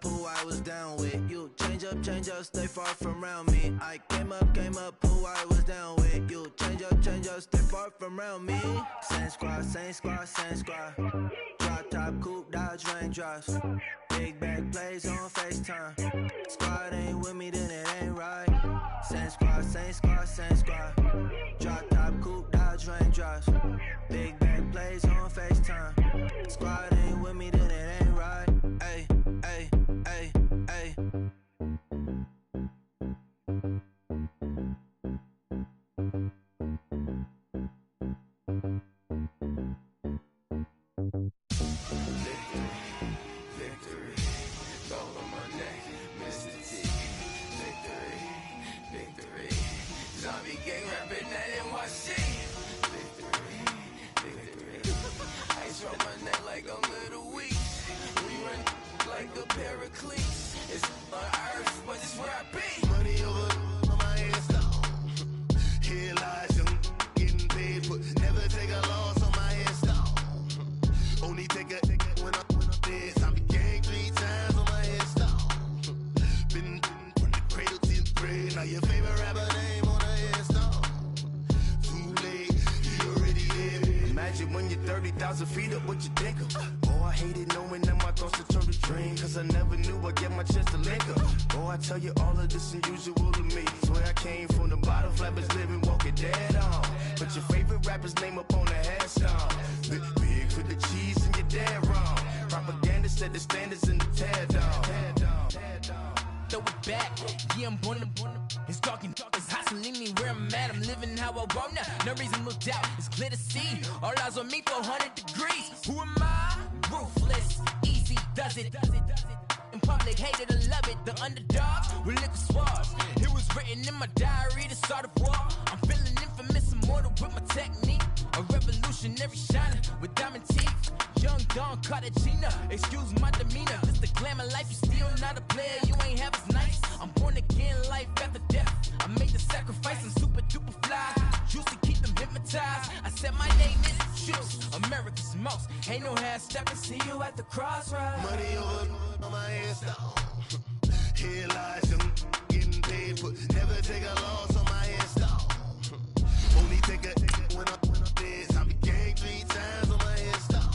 who I was down with. You change up, stay far from around me. I came up, who I was down with. You change up, stay far from around me. Same squad. Drop top, coupe, Dodge Raindrops. Big bag plays on FaceTime. Squad ain't with me, then it ain't right. Same squad. Drop top, coupe, Dodge Raindrops. Big bag plays on FaceTime. Squad ain't with me, then it ain't right. Ay. Victory, gold on my neck, Mr. T. Victory, zombie gang rapping that NYC. Victory, ice on my neck like I'm Little Weeks. We run like a paraclete. It's on earth, but it's where I be. Money over on my head stone. Here lies young, getting paid for. Never take a loss on my head stone. Only take a when I'm dead. Zombie gang 3 times on my head stone. Been from the cradle to the grave. Now your favorite rapper name on a headstone. Too late, you already dead. Imagine when you're 30,000 feet up, what you think of? Oh, I hated knowing that my thoughts would turn to dream. Cause I never knew I'd get my chance to link up. Oh, I tell you all of this unusual to me. Swear I came from the bottom, flappers living, walking dead on. Put your favorite rapper's name up on the headstone. Big for the cheese and you're dead wrong. Propaganda set the standards in the tear down. Throw it back, yeah, I'm born to. It's talking, it's hustling me where I'm at. I'm living how I want now. No reason to look out, it's clear to see. All eyes on me, 400 degrees. Who am I? Ruthless, easy does it. In public, hated or love it. The underdogs with liquor swabs. It was written in my diary to start a war. I'm feeling infamous, immortal with my technique. A revolutionary shining with diamond teeth. Young Don Cartagena, excuse my demeanor. This the glamour life, you still not a player. You ain't half as nice. I'm born again, life after death. I made the sacrifice, I'm super duper fly. Used to keep them hypnotized. I said my name is Juice, America's most. Ain't no half stepping, see you at the crossroads. Money over on my head stone. Here lies young, getting paid for. Never take a loss on my head stone. Only take a when I'm dead. Zombie gang 3 times on my head stone.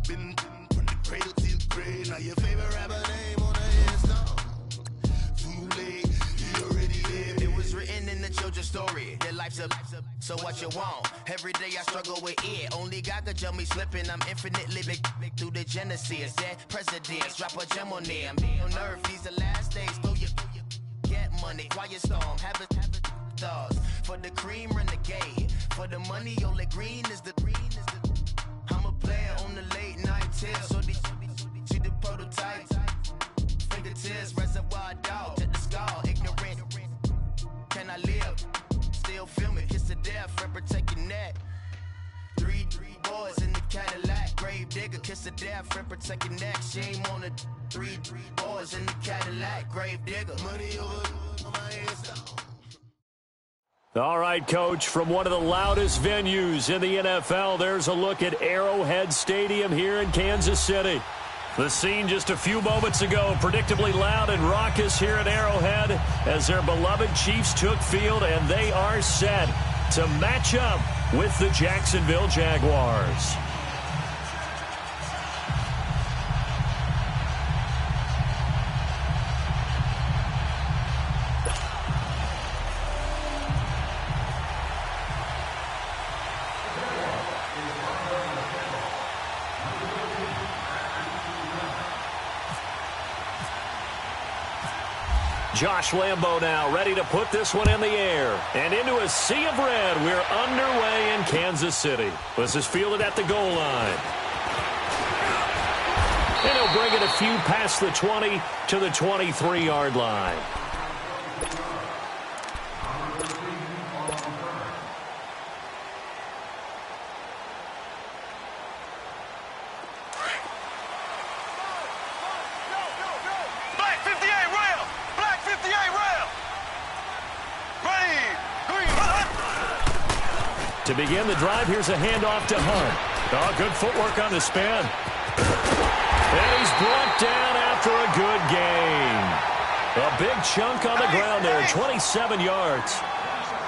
Been from the cradle to the grave. Now your favorite rapper name on a headstone. Too late, you already dead. It was written in the children's story. Their life's a so what you want. Every day I struggle with it. Only God could jump me slipping. I'm infinitely big through the genesis. Dead presidents, drop a gem on them. On earth, these the last days. Throw your get money, quiet storm. Have it thoughts. For the cream, renegade. For the money, only green is the. I'm a player on the late night tips. So these see the prototype. Fingertips, reservoir dog. To the skull, ignorant. Can I live? Still film it, kiss to death, friend, protect your neck. Three boys in the Cadillac, grave digger, kiss to death, friend, protect your neck. Shame on the three boys in the Cadillac, grave digger. Money over on my head stone. All right, Coach, from one of the loudest venues in the NFL, there's a look at Arrowhead Stadium here in Kansas City. The scene just a few moments ago, predictably loud and raucous here at Arrowhead as their beloved Chiefs took field, and they are set to match up with the Jacksonville Jaguars. Josh Lambo now ready to put this one in the air. And into a sea of red, we're underway in Kansas City. This is fielded at the goal line. And he'll bring it a few past the 20 to the 23-yard line. To begin the drive, here's a handoff to Hunt. Oh, good footwork on the spin. And he's brought down after a good gain. A big chunk on the ground there, 27 yards.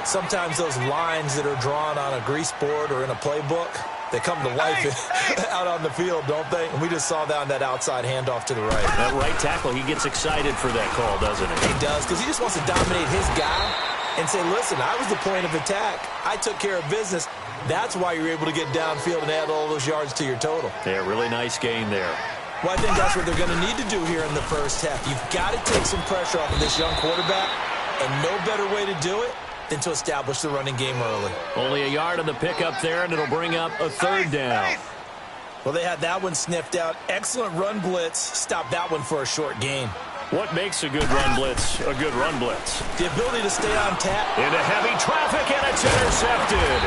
Sometimes those lines that are drawn on a grease board or in a playbook, they come to life out on the field, don't they? And we just saw that on that outside handoff to the right. That right tackle, he gets excited for that call, doesn't he? He does, because he just wants to dominate his guy and say, listen, I was the point of attack. I took care of business. That's why you're able to get downfield and add all those yards to your total. Yeah, really nice game there. Well, I think that's what they're going to need to do here in the first half. You've got to take some pressure off of this young quarterback, and no better way to do it than to establish the running game early. Only a yard on the pickup there, and it'll bring up a third down. Well, they had that one sniffed out. Excellent run blitz. Stop that one for a short gain. What makes a good run blitz a good run blitz? The ability to stay on tap. Into heavy traffic, and it's intercepted.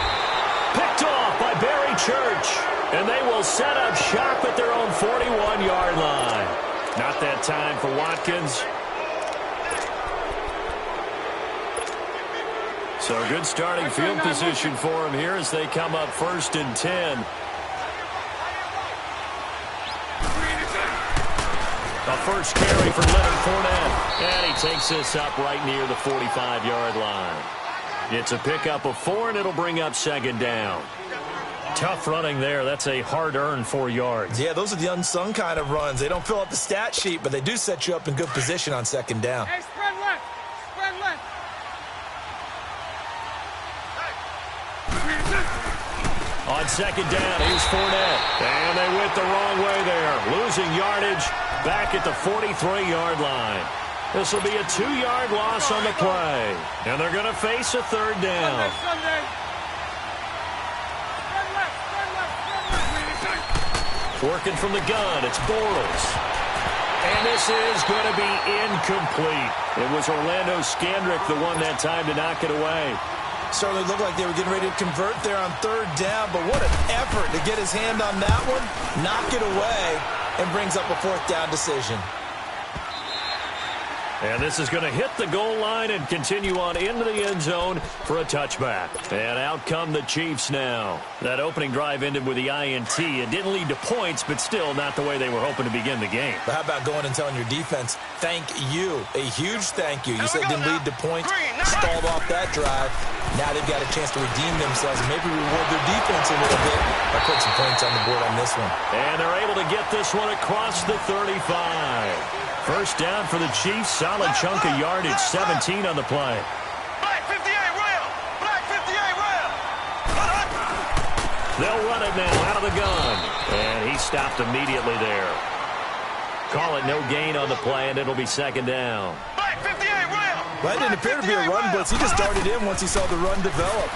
Picked off by Barry Church. And they will set up shop at their own 41-yard line. Not that time for Watkins. So good starting field position for him here as they come up 1st and 10. A first carry for Leonard Fournette. And he takes this up right near the 45-yard line. It's a pickup of 4, and it'll bring up 2nd down. Tough running there. That's a hard-earned 4 yards. Yeah, those are the unsung kind of runs. They don't fill out the stat sheet, but they do set you up in good position on 2nd down. Hey, spread left. Spread left. On 2nd down, here's Fournette. And they went the wrong way there. Losing yardage back at the 43-yard line. This will be a 2-yard loss on the play. And they're going to face a 3rd down. Working from the gun, it's Bortles. And this is going to be incomplete. It was Orlando Scandrick the one that time to knock it away. Certainly looked like they were getting ready to convert there on 3rd down, but what an effort to get his hand on that one, knock it away, and brings up a 4th down decision. And this is going to hit the goal line and continue on into the end zone for a touchback. And out come the Chiefs now. That opening drive ended with the INT. It didn't lead to points, but still not the way they were hoping to begin the game. But how about going and telling your defense, thank you, a huge thank you. You said it didn't lead to points, stalled off that drive. Now they've got a chance to redeem themselves and maybe reward their defense a little bit by putting some points on the board on this one. And they're able to get this one across the 35. First down for the Chiefs. Solid chunk of yardage. 17 on the play. Black 58 rail. Black 58 rail. They'll run it now out of the gun. And he stopped immediately there. Call it no gain on the play, and it'll be 2nd down. Black 58 rail. Well, that didn't appear to be a run blitz. He just darted in once he saw the run develop.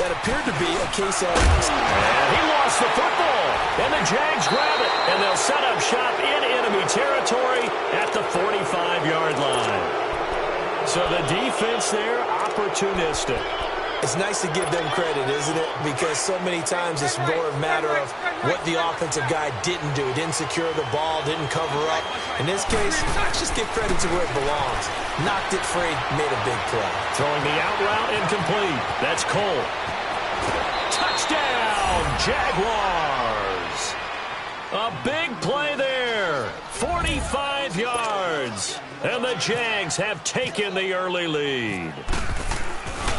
That appeared to be a case of... And he lost the football. And the Jags grab it. And they'll set up shop in enemy territory at the 45-yard line. So the defense there, opportunistic. It's nice to give them credit, isn't it? Because so many times it's more a matter of what the offensive guy didn't do. Didn't secure the ball, didn't cover up. In this case, let's just give credit to where it belongs. Knocked it free, made a big play. Throwing the out route incomplete. That's Cole. Touchdown, Jaguars. A big play there. 45 yards. And the Jags have taken the early lead.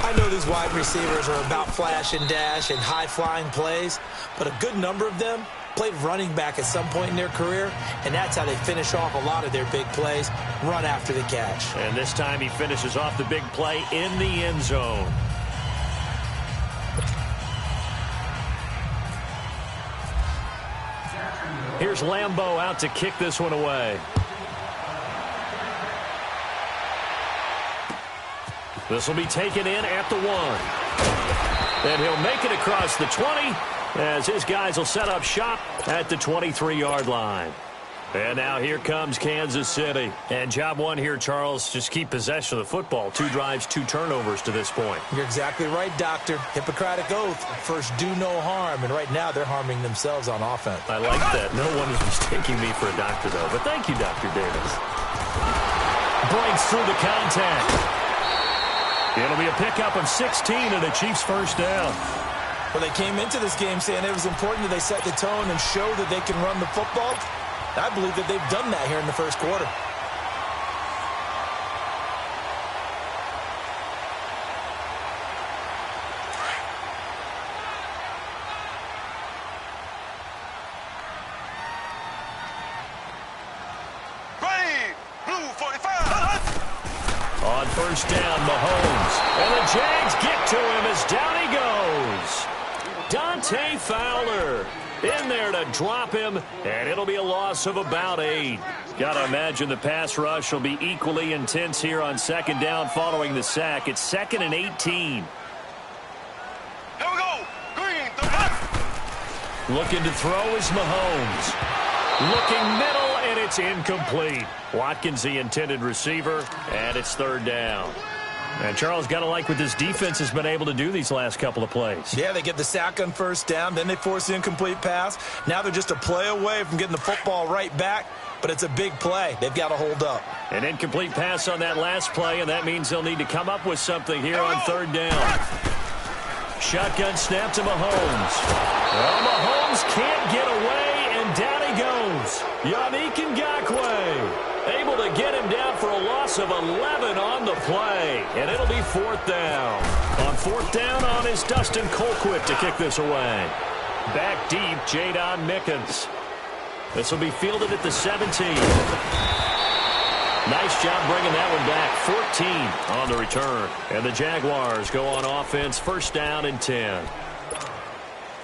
I know these wide receivers are about flash and dash and high-flying plays, but a good number of them played running back at some point in their career, and that's how they finish off a lot of their big plays, run after the catch. And this time he finishes off the big play in the end zone. Here's Lambeau out to kick this one away. This will be taken in at the 1. And he'll make it across the 20 as his guys will set up shop at the 23-yard line. And now here comes Kansas City. And job one here, Charles, just keep possession of the football. 2 drives, 2 turnovers to this point. You're exactly right, Doctor. Hippocratic oath. First, do no harm. And right now, they're harming themselves on offense. I like that. No one is mistaking me for a doctor, though. But thank you, Dr. Davis. Breaks through the contact. It'll be a pickup of 16 and a Chiefs first down. Well, they came into this game saying it was important that they set the tone and show that they can run the football. I believe that they've done that here in the first quarter. On first down, Mahomes. And the Jags get to him as down he goes. Dante Fowler in there to drop him, and it'll be a loss of about 8. Got to imagine the pass rush will be equally intense here on second down following the sack. It's 2nd and 18. Here we go. Green, the left. Looking to throw is Mahomes. Looking middle, and it's incomplete. Watkins, the intended receiver, and it's 3rd down. And Charles, got to like what this defense has been able to do these last couple of plays. Yeah, they get the sack on first down, then they force the incomplete pass. Now they're just a play away from getting the football right back, but it's a big play. They've got to hold up. An incomplete pass on that last play, and that means they'll need to come up with something here on 3rd down. Shotgun snap to Mahomes. Well, Mahomes can't get away, and down he goes. Yannick Ngakoue able to get him down for a loss of 11 on the play, and it'll be 4th down. On 4th down is Dustin Colquitt to kick this away. Back deep, Jadon Mickens. This will be fielded at the 17. Nice job bringing that one back. 14 on the return. And the Jaguars go on offense, 1st down and 10.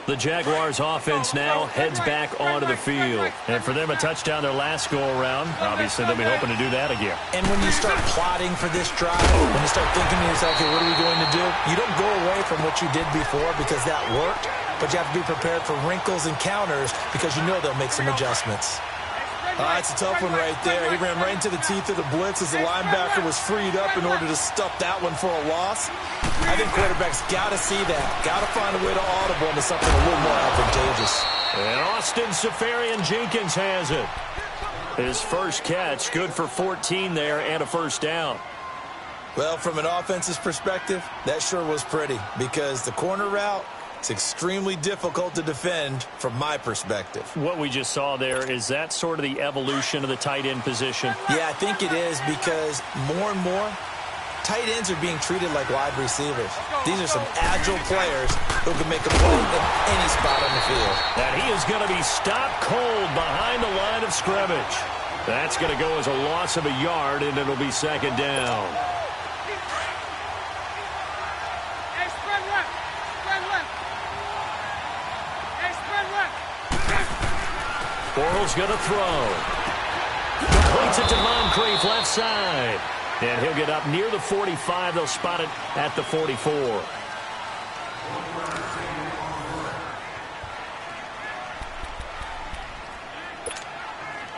The Jaguars offense now heads back onto the field. And for them, a touchdown their last go-around. Obviously, they'll be hoping to do that again. And when you start plotting for this drive, when you start thinking to yourself, okay, what are we going to do? You don't go away from what you did before because that worked, but you have to be prepared for wrinkles and counters because you know they'll make some adjustments. It's a tough one right there. He ran right into the teeth of the blitz as the linebacker was freed up in order to stuff that one for a loss. I think quarterbacks got to see that. Got to find a way to audible into something a little more advantageous. And Austin Seferian-Jenkins has it. His first catch, good for 14 there and a 1st down. Well, from an offensive perspective, that sure was pretty because the corner route, it's extremely difficult to defend from my perspective. What we just saw there, is that sort of the evolution of the tight end position? Yeah, I think it is because more and more, tight ends are being treated like wide receivers. These are some agile players who can make a play in any spot on the field. And he is going to be stopped cold behind the line of scrimmage. That's going to go as a loss of a yard, and it'll be 2nd down. Bortles going to throw. Completes it to Moncrief, left side. And he'll get up near the 45. They'll spot it at the 44.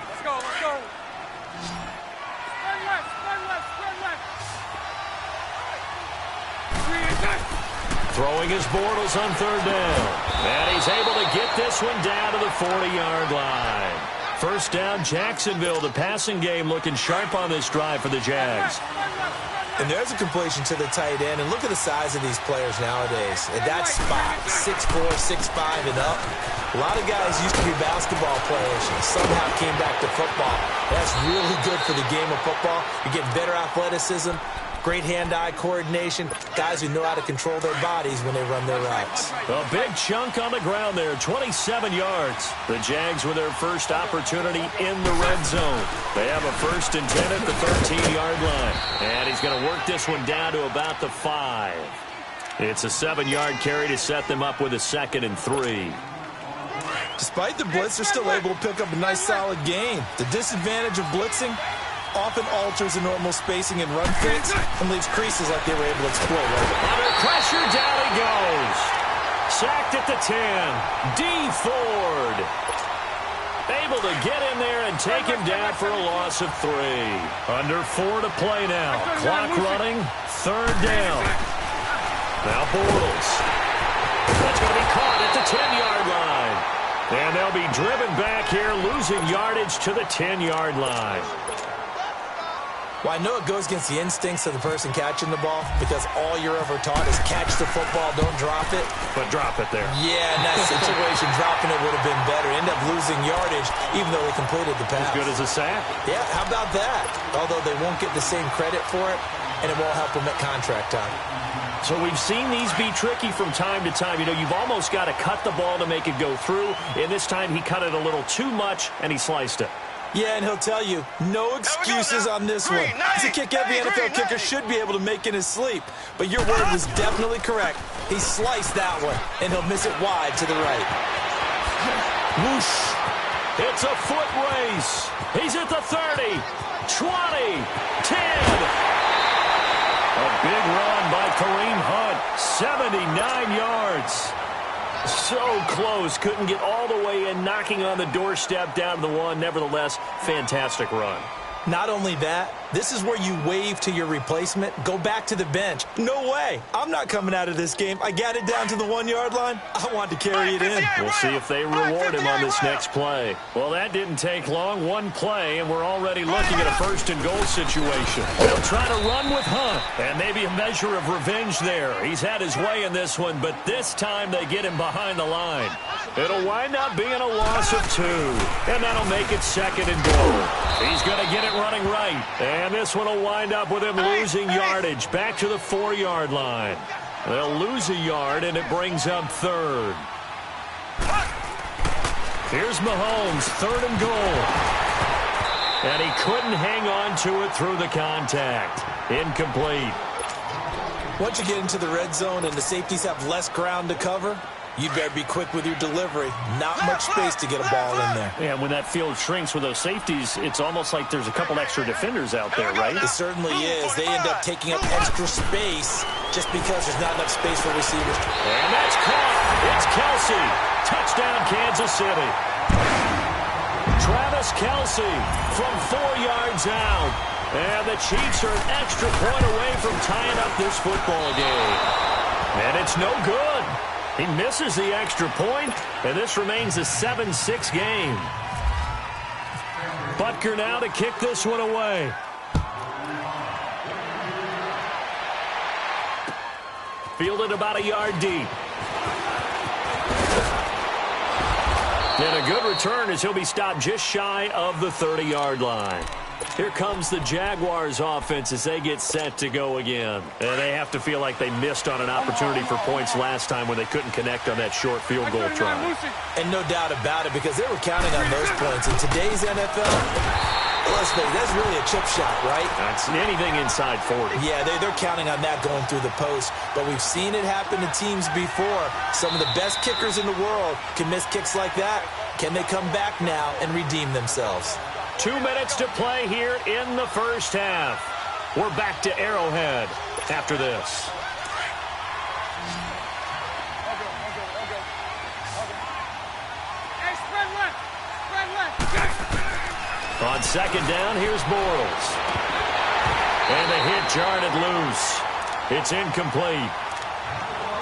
Let's go, let's go. Spread left, spread left, spread left. Throwing his Bortles on 3rd down. And he's able to get this one down to the 40-yard line. 1st down, Jacksonville. The passing game looking sharp on this drive for the Jags. And there's a completion to the tight end. And look at the size of these players nowadays. At that spot, 6'4", 6'5", and up. A lot of guys used to be basketball players and somehow came back to football. That's really good for the game of football. You get better athleticism, great hand-eye coordination, guys who know how to control their bodies when they run their routes. A big chunk on the ground there, 27 yards. The Jags with their first opportunity in the red zone. They have a 1st and 10 at the 13-yard line. And he's going to work this one down to about the 5. It's a 7-yard carry to set them up with a 2nd and 3. Despite the blitz, they're still able to pick up a nice solid gain. The disadvantage of blitzing often alters the normal spacing and run fits and leaves creases like they were able to exploit. Under pressure, down he goes. Sacked at the 10. D. Ford. Able to get in there and take him down for a loss of 3. Under 4 to play now. Clock running. 3rd down. Now Bortles. That's going to be caught at the 10-yard line. And they'll be driven back here, losing yardage to the 10-yard line. Well, I know it goes against the instincts of the person catching the ball because all you're ever taught is catch the football, don't drop it. But drop it there. Yeah, in that situation, dropping it would have been better. End up losing yardage, even though they completed the pass. As good as a sack. Yeah, how about that? Although they won't get the same credit for it, and it won't help them at contract time. So we've seen these be tricky from time to time. You know, you've almost got to cut the ball to make it go through. And this time he cut it a little too much, and he sliced it. Yeah, and he'll tell you, no excuses on this one. It's a kick every NFL kicker should be able to make in his sleep. But your word was definitely correct. He sliced that one, and he'll miss it wide to the right. Whoosh. It's a foot race. He's at the 30, 20, 10. A big run by Kareem Hunt, 79 yards. So close, couldn't get all the way in, knocking on the doorstep down to the one. Nevertheless, fantastic run. Not only that, this is where you wave to your replacement, go back to the bench. No way. I'm not coming out of this game. I got it down to the 1-yard line. I want to carry it in. We'll see if they reward him on this next play. Well, that didn't take long. One play, and we're already looking at a first-and-goal situation. They'll try to run with Hunt, and maybe a measure of revenge there. He's had his way in this one, but this time they get him behind the line. It'll wind up being a loss of 2, and that'll make it second and goal. He's going to get it running right, and this one will wind up with him losing yardage back to the 4-yard line. They'll lose a yard, and it brings up third. Here's Mahomes, third and goal. And he couldn't hang on to it through the contact. Incomplete. Once you get into the red zone and the safeties have less ground to cover, you better be quick with your delivery. Not much space to get a ball in there. Yeah, when that field shrinks with those safeties, it's almost like there's a couple extra defenders out there, right? It certainly is. They end up taking up extra space just because there's not enough space for receivers. And that's caught. It's Kelsey. Touchdown, Kansas City. Travis Kelsey from 4 yards out. And the Chiefs are an extra point away from tying up this football game. And it's no good. He misses the extra point, and this remains a 7-6 game. Butker now to kick this one away. Fielded about a yard deep. And a good return as he'll be stopped just shy of the 30-yard line. Here comes the Jaguars offense as they get set to go again. And they have to feel like they missed on an opportunity for points last time when they couldn't connect on that short field goal try. And no doubt about it, because they were counting on those points. In today's NFL, let's face it, that's really a chip shot, right? That's anything inside 40. Yeah, they're counting on that going through the post. But we've seen it happen to teams before. Some of the best kickers in the world can miss kicks like that. Can they come back now and redeem themselves? 2 minutes to play here in the first half. We're back to Arrowhead after this. On second down, here's Bortles. And the hit jarred it loose. It's incomplete.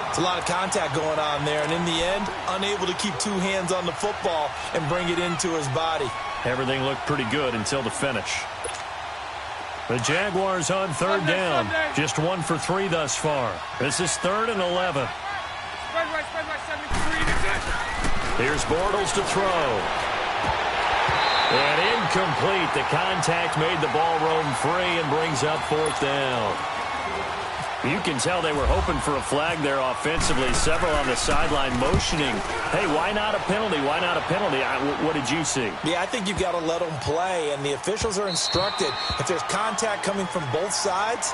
It's a lot of contact going on there, and in the end, unable to keep two hands on the football and bring it into his body. Everything looked pretty good until the finish. The Jaguars on third down. Just 1 for 3 thus far. This is 3rd and 11. Here's Bortles to throw. And incomplete. The contact made the ball roam free and brings up 4th down. You can tell they were hoping for a flag there offensively. Several on the sideline motioning. Hey, why not a penalty? Why not a penalty? What did you see? Yeah, I think you've got to let them play, and the officials are instructed. If there's contact coming from both sides,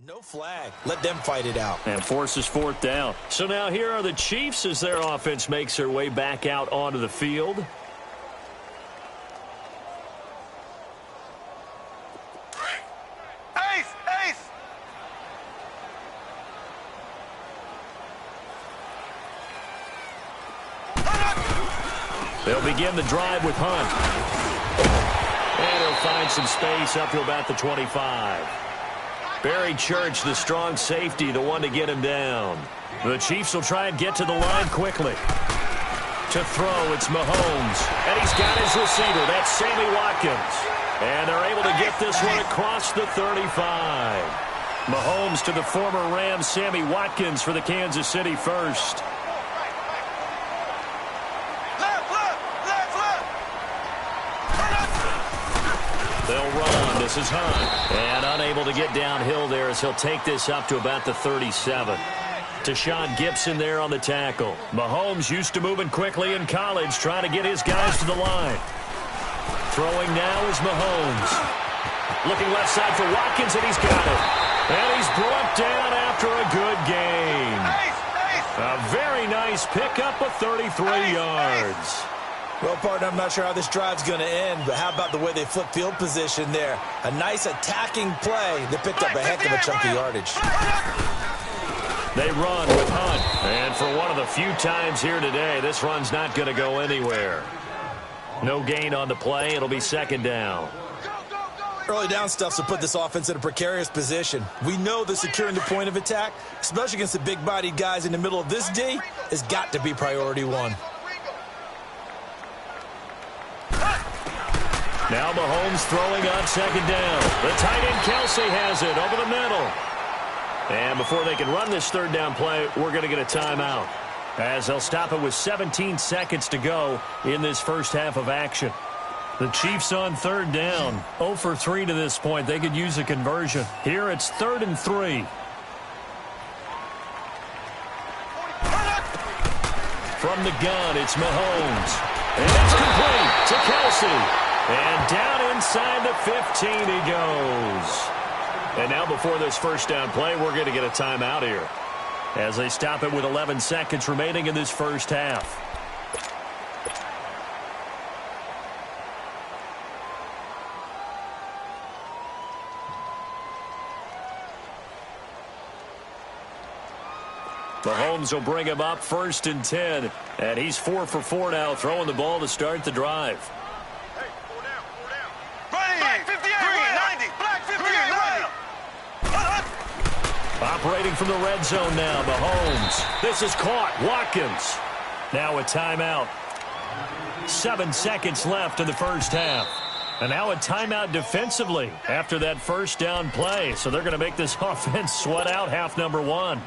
No flag. Let them fight it out. And forces fourth down. So now here are the Chiefs as their offense makes their way back out onto the field. Ace! Ace! They'll begin the drive with Hunt. And he'll find some space up to about the 25. Barry Church, the strong safety, the one to get him down. The Chiefs will try and get to the line quickly. To throw, it's Mahomes. And he's got his receiver. That's Sammy Watkins. And they're able to get this one across the 35. Mahomes to the former Rams, Sammy Watkins for the Kansas City first. They'll run. This is Hunt. And unable to get downhill there as he'll take this up to about the 37. Tashawn Gibson there on the tackle. Mahomes used to moving quickly in college, trying to get his guys to the line. Throwing now is Mahomes. Looking left side for Watkins, and he's got it. And he's brought down after a good gain. A very nice pickup of 33 yards. Well, partner, I'm not sure how this drive's going to end, but how about the way they flip field position there? A nice attacking play. They picked up a heck of a chunk of yardage. They run with Hunt. And for one of the few times here today, this run's not going to go anywhere. No gain on the play. It'll be second down. Early down stuff will put this offense in a precarious position. We know that securing the point of attack, especially against the big-bodied guys in the middle of this D, has got to be priority one. Now Mahomes throwing on second down. The tight end Kelsey has it over the middle. And before they can run this third down play, we're going to get a timeout, as they'll stop it with 17 seconds to go in this first half of action. The Chiefs on third down. 0 for 3 to this point. They could use a conversion. Here it's 3rd and 3. From the gun, it's Mahomes. And it's complete to Kelsey. And down inside the 15 he goes. And now before this first down play, we're going to get a timeout here, as they stop it with 11 seconds remaining in this first half. Mahomes will bring him up 1st and 10. And he's 4 for 4 now, throwing the ball to start the drive. Hey, 4 down, 4 down. Black 58, green 90. Black 58, Operating from the red zone now, Mahomes. This is caught. Watkins. Now a timeout. 7 seconds left in the first half. And now a timeout defensively after that first down play. So they're going to make this offense sweat out half number 1.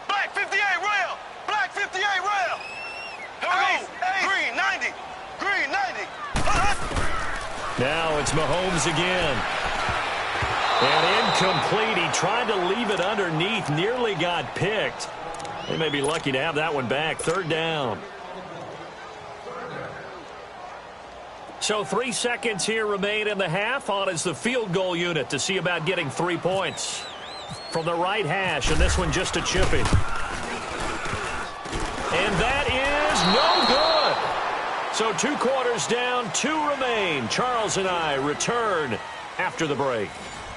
Black 58, rail. Black 58, rail. Here we go. Green 90. Green 90. Now it's Mahomes again. And incomplete. He tried to leave it underneath. Nearly got picked. They may be lucky to have that one back. 3rd down. So 3 seconds here remain in the half. On is the field goal unit to see about getting 3 points. From the right hash, and this one just a chipping. And that is no good. So 2 quarters down, 2 remain. Charles and I return after the break.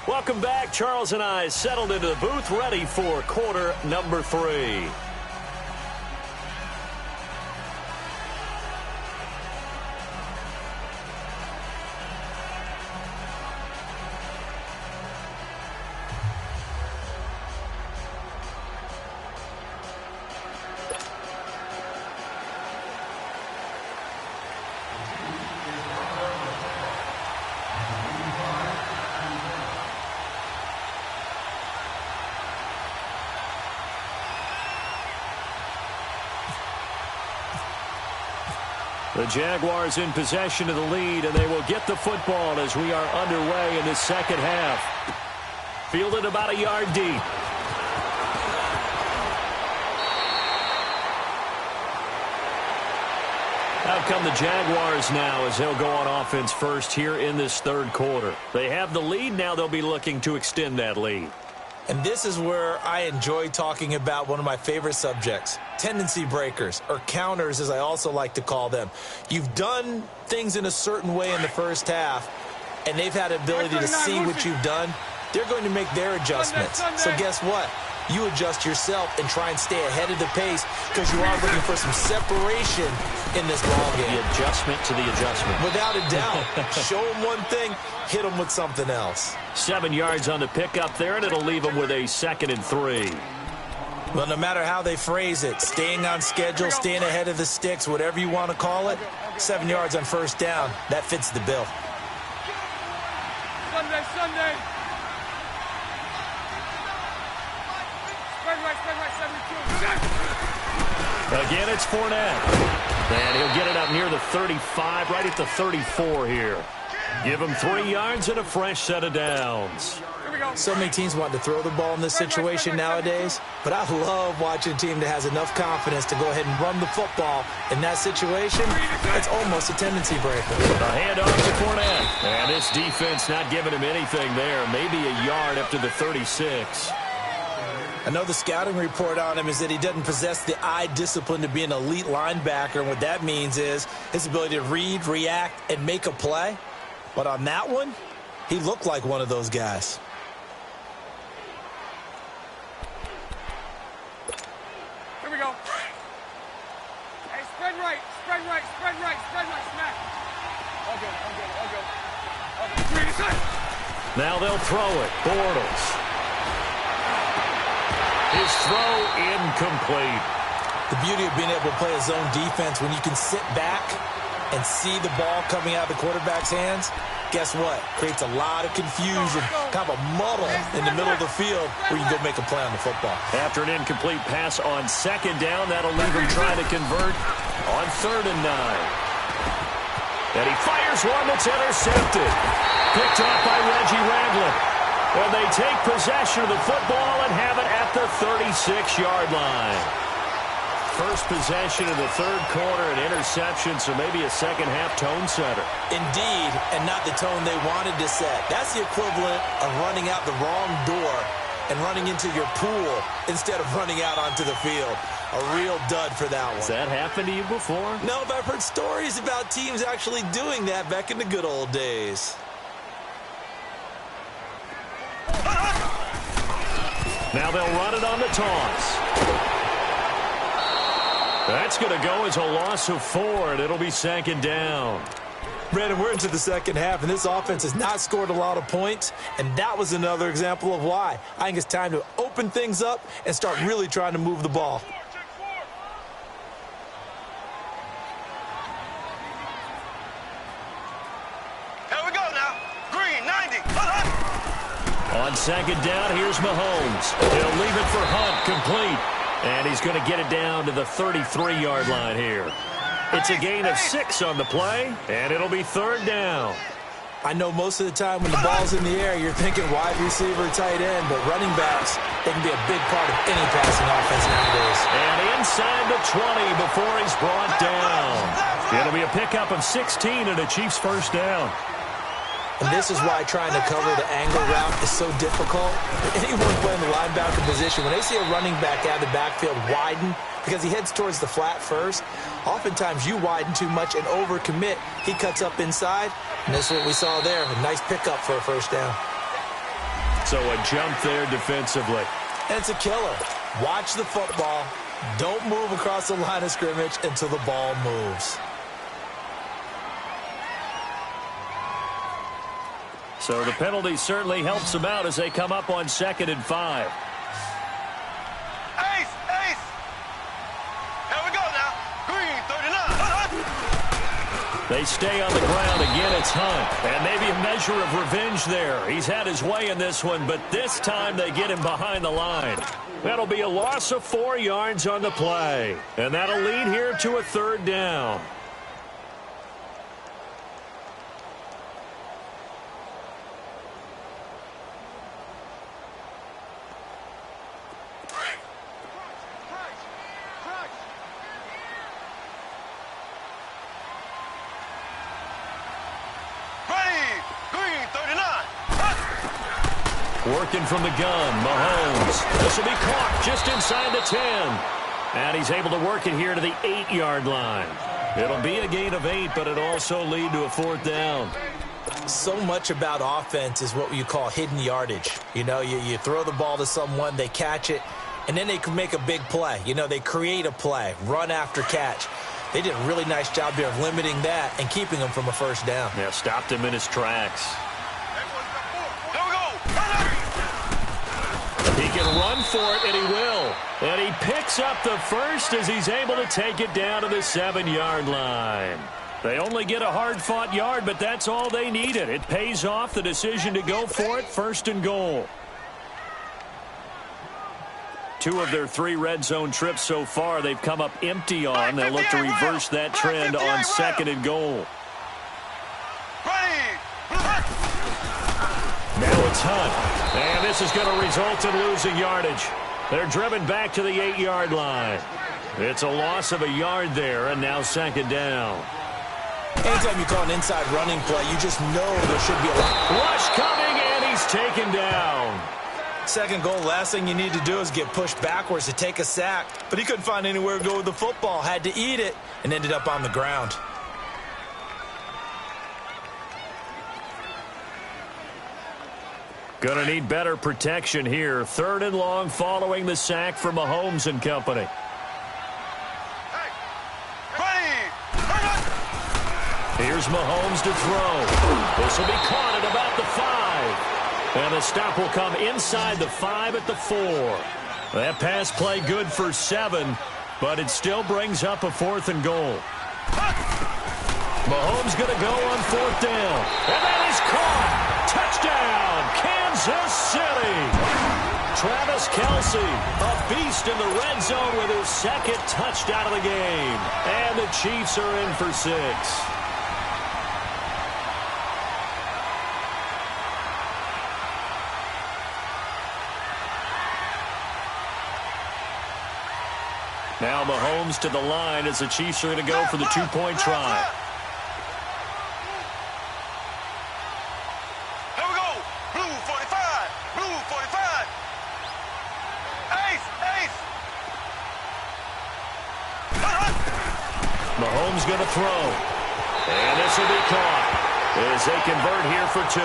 Welcome back. Charles and I settled into the booth, ready for quarter number 3. The Jaguars in possession of the lead, and they will get the football as we are underway in the second half. Fielded about a yard deep. Out come the Jaguars now as they'll go on offense first here in this third quarter. They have the lead. Now they'll be looking to extend that lead. And this is where I enjoy talking about one of my favorite subjects, tendency breakers, or counters as I also like to call them. You've done things in a certain way in the first half, and they've had the ability to see what you've done. They're going to make their adjustments. So guess what? You adjust yourself and try and stay ahead of the pace because you are looking for some separation in this ball game. The adjustment to the adjustment. Without a doubt. Show them one thing, hit them with something else. 7 yards on the pickup there, and it'll leave them with a 2nd and 3. Well, no matter how they phrase it, staying on schedule, staying ahead of the sticks, whatever you want to call it, 7 yards on first down, that fits the bill. Sunday. Again, it's Fournette. And he'll get it up near the 35, right at the 34 here. Give him 3 yards and a fresh set of downs. So many teams want to throw the ball in this situation nowadays, but I love watching a team that has enough confidence to go ahead and run the football. In that situation, it's almost a tendency breaker. A handoff to Fournette. And this defense not giving him anything there. Maybe a yard up to the 36. I know the scouting report on him is that he doesn't possess the eye discipline to be an elite linebacker. And what that means is his ability to read, react, and make a play. But on that one, he looked like one of those guys. Here we go. Hey, spread right, smack. All good. Now they'll throw it. Bortles. His throw incomplete. The beauty of being able to play a zone defense when you can sit back and see the ball coming out of the quarterback's hands, guess what? Creates a lot of confusion, kind of a muddle in the middle of the field where you can go make a play on the football. After an incomplete pass on 2nd down, that'll leave him trying to convert on 3rd and 9. And he fires one that's intercepted. Picked off by Reggie Ragland. And they take possession of the football and have it at the 36-yard line. First possession of the third quarter, an interception, so maybe a second-half tone setter. Indeed, and not the tone they wanted to set. That's the equivalent of running out the wrong door and running into your pool instead of running out onto the field. A real dud for that one. Has that happened to you before? No, but I've heard stories about teams actually doing that back in the good old days. Now they'll run it on the toss. That's going to go as a loss of 4, and it'll be 2nd down. Brandon, we're into the second half, and this offense has not scored a lot of points, and that was another example of why. I think it's time to open things up and start really trying to move the ball. Here we go now. Green, 90. On 2nd down, here's Mahomes. He'll leave it for Hunt, complete. And he's going to get it down to the 33-yard line here. It's a gain of 6 on the play, and it'll be 3rd down. I know most of the time when the ball's in the air, you're thinking wide receiver, tight end, but running backs, they can be a big part of any passing offense nowadays. And inside the 20 before he's brought down. It'll be a pickup of 16 and a Chiefs first down. And this is why trying to cover the angle route is so difficult. Anyone playing the linebacker position, when they see a running back out of the backfield widen because he heads towards the flat first, oftentimes you widen too much and overcommit. He cuts up inside, and this is what we saw there. A nice pickup for a first down. So a jump there defensively. And it's a killer. Watch the football. Don't move across the line of scrimmage until the ball moves. So the penalty certainly helps them out as they come up on 2nd and 5. Ace! Here we go now. Green, 39. They stay on the ground. Again, it's Hunt. And maybe a measure of revenge there. He's had his way in this one, but this time they get him behind the line. That'll be a loss of 4 yards on the play. And that'll lead here to a 3rd down. Working from the gun, Mahomes. This will be caught just inside the 10. And he's able to work it here to the 8-yard line. It'll be a gain of 8, but it'll also lead to a 4th down. So much about offense is what you call hidden yardage. You know, you throw the ball to someone, they catch it, and then they can make a big play. You know, they create a play, run after catch. They did a really nice job there of limiting that and keeping him from a 1st down. Yeah, stopped him in his tracks. He can run for it, and he will. And he picks up the 1st as he's able to take it down to the 7-yard line. They only get a hard-fought yard, but that's all they needed. It pays off the decision to go for it, 1st and goal. 2 of their 3 red zone trips so far, they've come up empty on. They'll look to reverse that trend on 2nd and goal. Now it's Hunt. And this is going to result in losing yardage. They're driven back to the 8-yard line. It's a loss of a yard there, and now 2nd down. Anytime you call an inside running play, you just know there should be a rush coming, and he's taken down. 2nd goal, last thing you need to do is get pushed backwards to take a sack. But he couldn't find anywhere to go with the football, had to eat it, and ended up on the ground. Gonna need better protection here. 3rd and long following the sack from Mahomes and company. Here's Mahomes to throw. This will be caught at about the 5. And the stop will come inside the 5 at the 4. That pass play good for 7, but it still brings up a 4th and goal. Mahomes going to go on 4th down. And that is caught. Touchdown, Kansas City. Travis Kelce, a beast in the red zone with his 2nd touchdown of the game. And the Chiefs are in for 6. Now Mahomes to the line as the Chiefs are going to go for the 2-point try. Here we go. Blue 45. Blue 45. Ace. Ace. Mahomes going to throw. And this will be caught as they convert here for 2.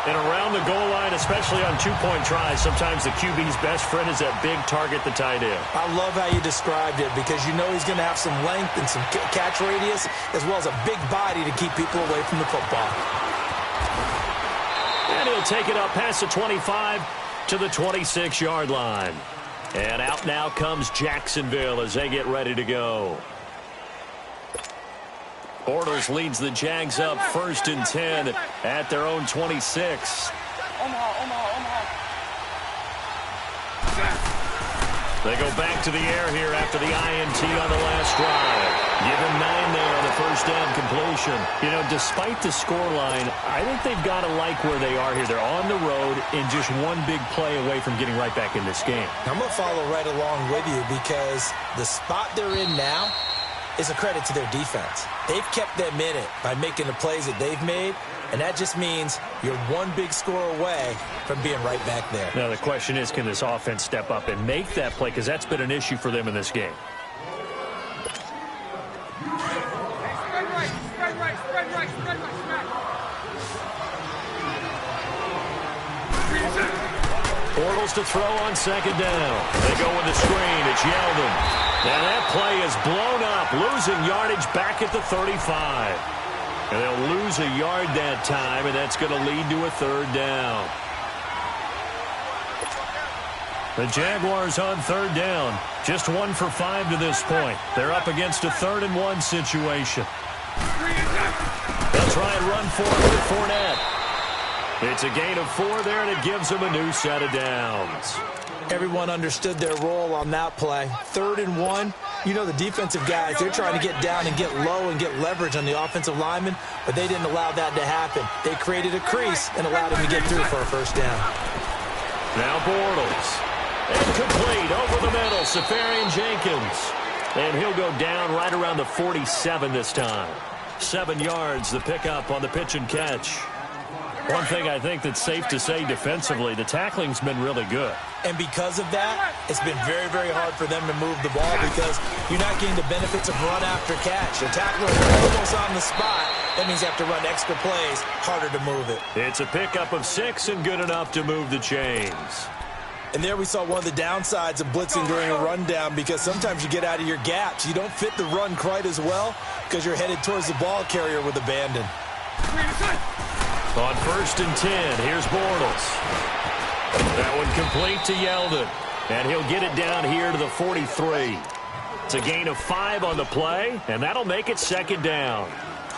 And around the goal line, especially on 2-point tries, sometimes the QB's best friend is that big target, the tight end. I love how you described it because you know he's going to have some length and some catch radius as well as a big body to keep people away from the football. And he'll take it up past the 25 to the 26-yard line. And out now comes Jacksonville as they get ready to go. Bortles leads the Jags up 1st and 10 at their own 26. They go back to the air here after the INT on the last drive. Give him 9 there on the 1st down completion. You know, despite the scoreline, I think they've got to like where they are here. They're on the road and just one big play away from getting right back in this game. I'm going to follow right along with you because the spot they're in now is a credit to their defense. They've kept them in it by making the plays that they've made, and that just means you're one big score away from being right back there. Now the question is, can this offense step up and make that play? Because that's been an issue for them in this game. Spread right, spread right, spread right, spread right, smack. Bortles to throw on 2nd down. They go with the screen. It's Yeldon. And that play is blown up, losing yardage back at the 35. And they'll lose a yard that time, and that's going to lead to a 3rd down. The Jaguars on 3rd down. Just 1 for 5 to this point. They're up against a 3rd and 1 situation. They'll try and run for it with Fournette. It's a gain of 4 there, and it gives them a new set of downs. Everyone understood their role on that play. 3rd and 1. You know the defensive guys, they're trying to get down and get low and get leverage on the offensive lineman, but they didn't allow that to happen. They created a crease and allowed him to get through for a 1st down. Now Bortles. Incomplete over the middle, Safarian Jenkins. And he'll go down right around the 47 this time. 7 yards, the pickup on the pitch and catch. One thing I think that's safe to say defensively, the tackling's been really good. And because of that, it's been very, very hard for them to move the ball because you're not getting the benefits of run after catch. The tackler is almost on the spot. That means you have to run extra plays, harder to move it. It's a pickup of 6 and good enough to move the chains. And there we saw one of the downsides of blitzing during a rundown because sometimes you get out of your gaps. You don't fit the run quite as well because you're headed towards the ball carrier with abandon. On 1st and 10, here's Bortles. That one complete to Yeldon. And he'll get it down here to the 43. It's a gain of 5 on the play, and that'll make it 2nd down.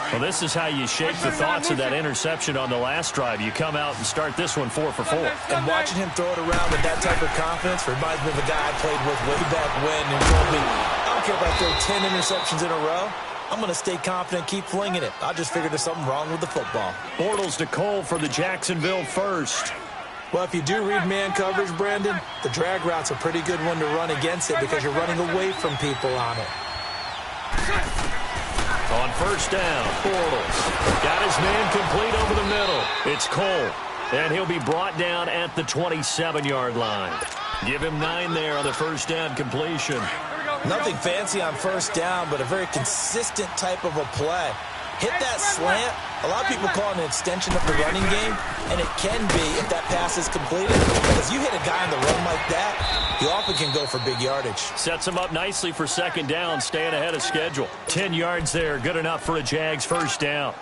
Well, this is how you shake the thoughts of that interception on the last drive. You come out and start this one 4 for 4. And watching him throw it around with that type of confidence reminds me of a guy I played with way back when who told me, I don't care if I throw 10 interceptions in a row. I'm going to stay confident, keep flinging it. I just figured there's something wrong with the football. Bortles to Cole for the Jacksonville first. Well, if you do read man coverage, Brandon, the drag route's a pretty good one to run against it because you're running away from people on it. On 1st down, Bortles got his man complete over the middle. It's Cole, and he'll be brought down at the 27-yard line. Give him 9 there on the 1st down completion. Nothing fancy on 1st down, but a very consistent type of a play. Hit that slant. A lot of people call it an extension of the running game, and it can be if that pass is completed. Because you hit a guy on the run like that, you often can go for big yardage. Sets him up nicely for 2nd down, staying ahead of schedule. 10 yards there, good enough for a Jags 1st down.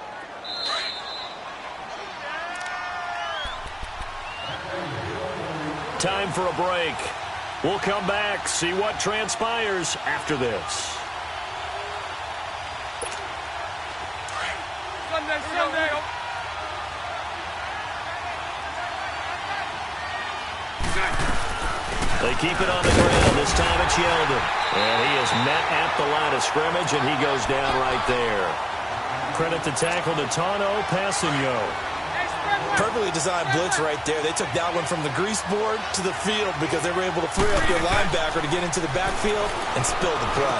Time for a break. We'll come back, see what transpires after this. Sunday. They keep it on the ground. This time it's Yeldon. And he is met at the line of scrimmage, and he goes down right there. Credit to tackle to Tano Passigno. Perfectly designed blitz right there. They took that one from the grease board to the field because they were able to free up their linebacker to get into the backfield and spill the play.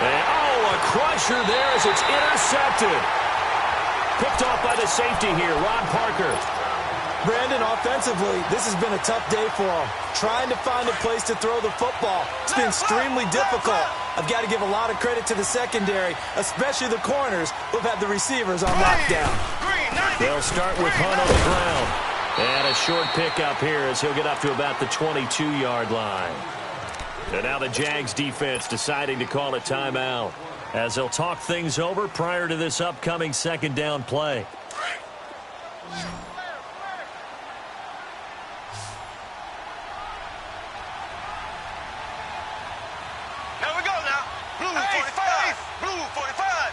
And, a crusher there as it's intercepted. Picked off by the safety here, Ron Parker. Brandon, offensively, this has been a tough day for him. Trying to find a place to throw the football. It's been extremely difficult. I've got to give a lot of credit to the secondary, especially the corners who've had the receivers on lockdown. They'll start with Hunt on the ground. And a short pickup here as he'll get up to about the 22-yard line. And now the Jags defense deciding to call a timeout as they'll talk things over prior to this upcoming 2nd down play. Here we go now. Blue 45. Blue 45.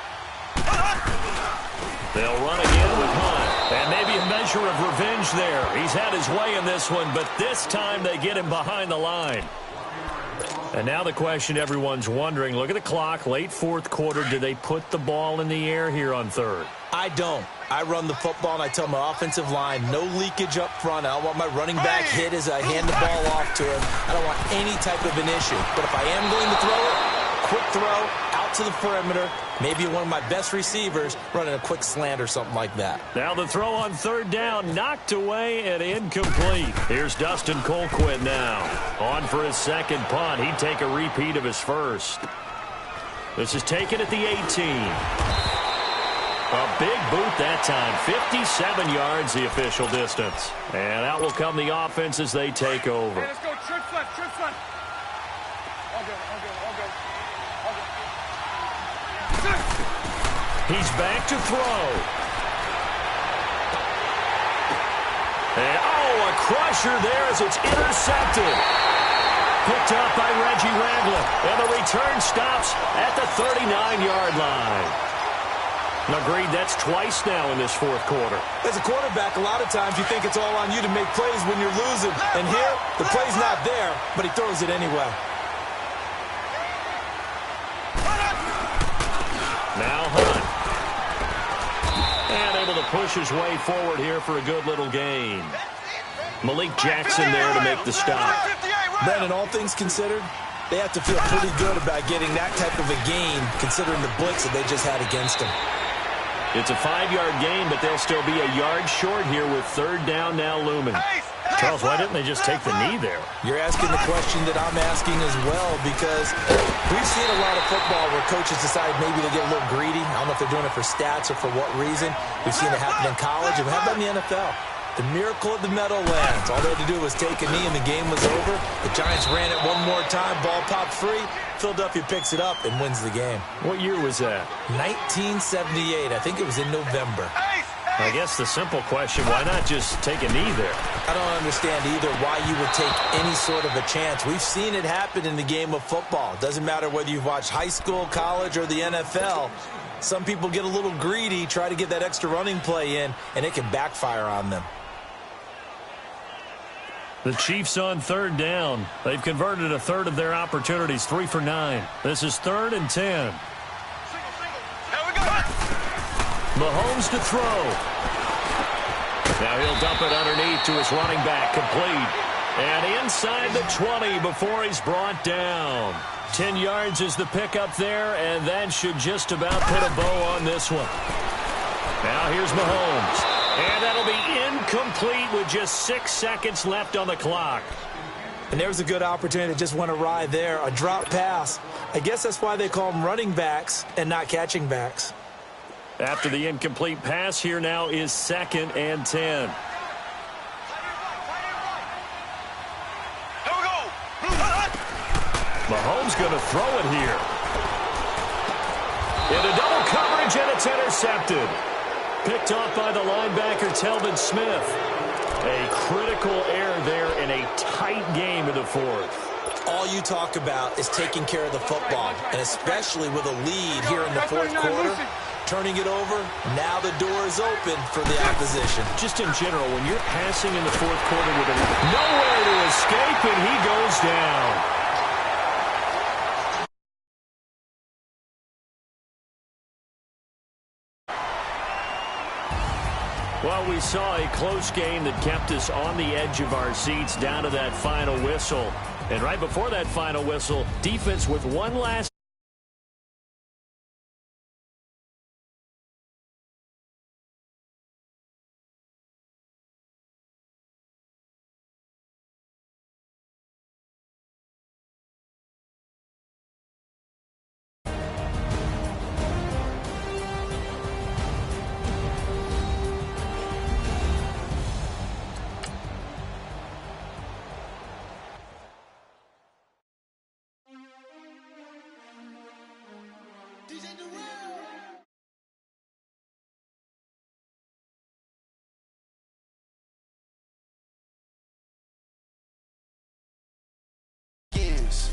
They'll run again with Hunt. And maybe a measure of revenge there. He's had his way in this one, but this time they get him behind the line. And now the question everyone's wondering, look at the clock, late 4th quarter. Do they put the ball in the air here on 3rd? I don't. I run the football, and I tell my offensive line, no leakage up front. I don't want my running back hit as I hand the ball off to him. I don't want any type of an issue. But if I am going to throw it, quick throw, out to the perimeter, maybe one of my best receivers running a quick slant or something like that. Now the throw on 3rd down, knocked away and incomplete. Here's Dustin Colquitt now. On for his 2nd punt. He'd take a repeat of his 1st. This is taken at the 18. A big boot that time. 57 yards the official distance. And out will come the offense as they take over. Hey, let's go. Trips left. All good. He's back to throw. And, a crusher there as it's intercepted. Picked up by Reggie Ragland. And the return stops at the 39-yard line. Agreed, that's twice now in this 4th quarter. As a quarterback, a lot of times you think it's all on you to make plays when you're losing. And here, the play's not there, but he throws it anyway. Now Hunt. And able to push his way forward here for a good little gain. Malik Jackson there to make the stop. Brandon, all things considered, they have to feel pretty good about getting that type of a gain, considering the blitz that they just had against them. It's a 5-yard gain, but they'll still be a yard short here with third down now looming. Charles, why didn't they just take the knee there? You're asking the question that I'm asking as well, because we've seen a lot of football where coaches decide maybe to get a little greedy. I don't know if they're doing it for stats or for what reason. We've seen it happen in college, and we have done in the NFL. The miracle of the Meadowlands. All they had to do was take a knee, and the game was over. The Giants ran it one more time. Ball popped free. Philadelphia picks it up and wins the game. What year was that? 1978. I think it was in November. I guess the simple question, why not just take a knee there? I don't understand either why you would take any sort of a chance. We've seen it happen in the game of football. It doesn't matter whether you've watched high school, college, or the NFL. Some people get a little greedy, try to get that extra running play in, and it can backfire on them. The Chiefs on third down. They've converted a third of their opportunities, 3 for 9. This is 3rd and 10. Mahomes to throw. Now he'll dump it underneath to his running back, complete. And inside the 20 before he's brought down. 10 yards is the pickup there, and that should just about put a bow on this one. Now here's Mahomes. And that'll be incomplete with just 6 seconds left on the clock. And there's a good opportunity that just went awry there. A drop pass. I guess that's why they call them running backs and not catching backs. After the incomplete pass, here now is 2nd and 10. Here we go. Mahomes going to throw it here. Into double coverage, and it's intercepted. Picked off by the linebacker, Telvin Smith. A critical error there in a tight game in the 4th. All you talk about is taking care of the football, and especially with a lead here in the 4th quarter. Turning it over, now the door is open for the opposition. Just in general, when you're passing in the 4th quarter with nowhere to escape, and he goes down. Well, we saw a close game that kept us on the edge of our seats down to that final whistle. And right before that final whistle, defense with one last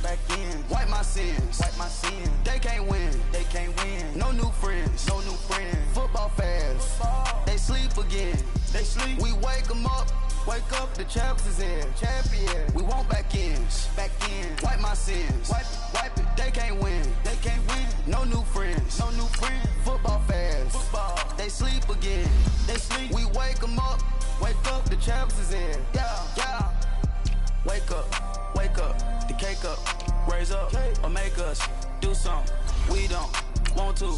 back in, wipe my sins, they can't win, no new friends, football fans, they sleep again, we wake them up, the champs is in, we want back ins, wipe my sins, wipe it, they can't win, no new friends, football fans, they sleep again, we wake them up, the champs is in, yeah, wake up, the cake up, raise up, or make us do something we don't want to,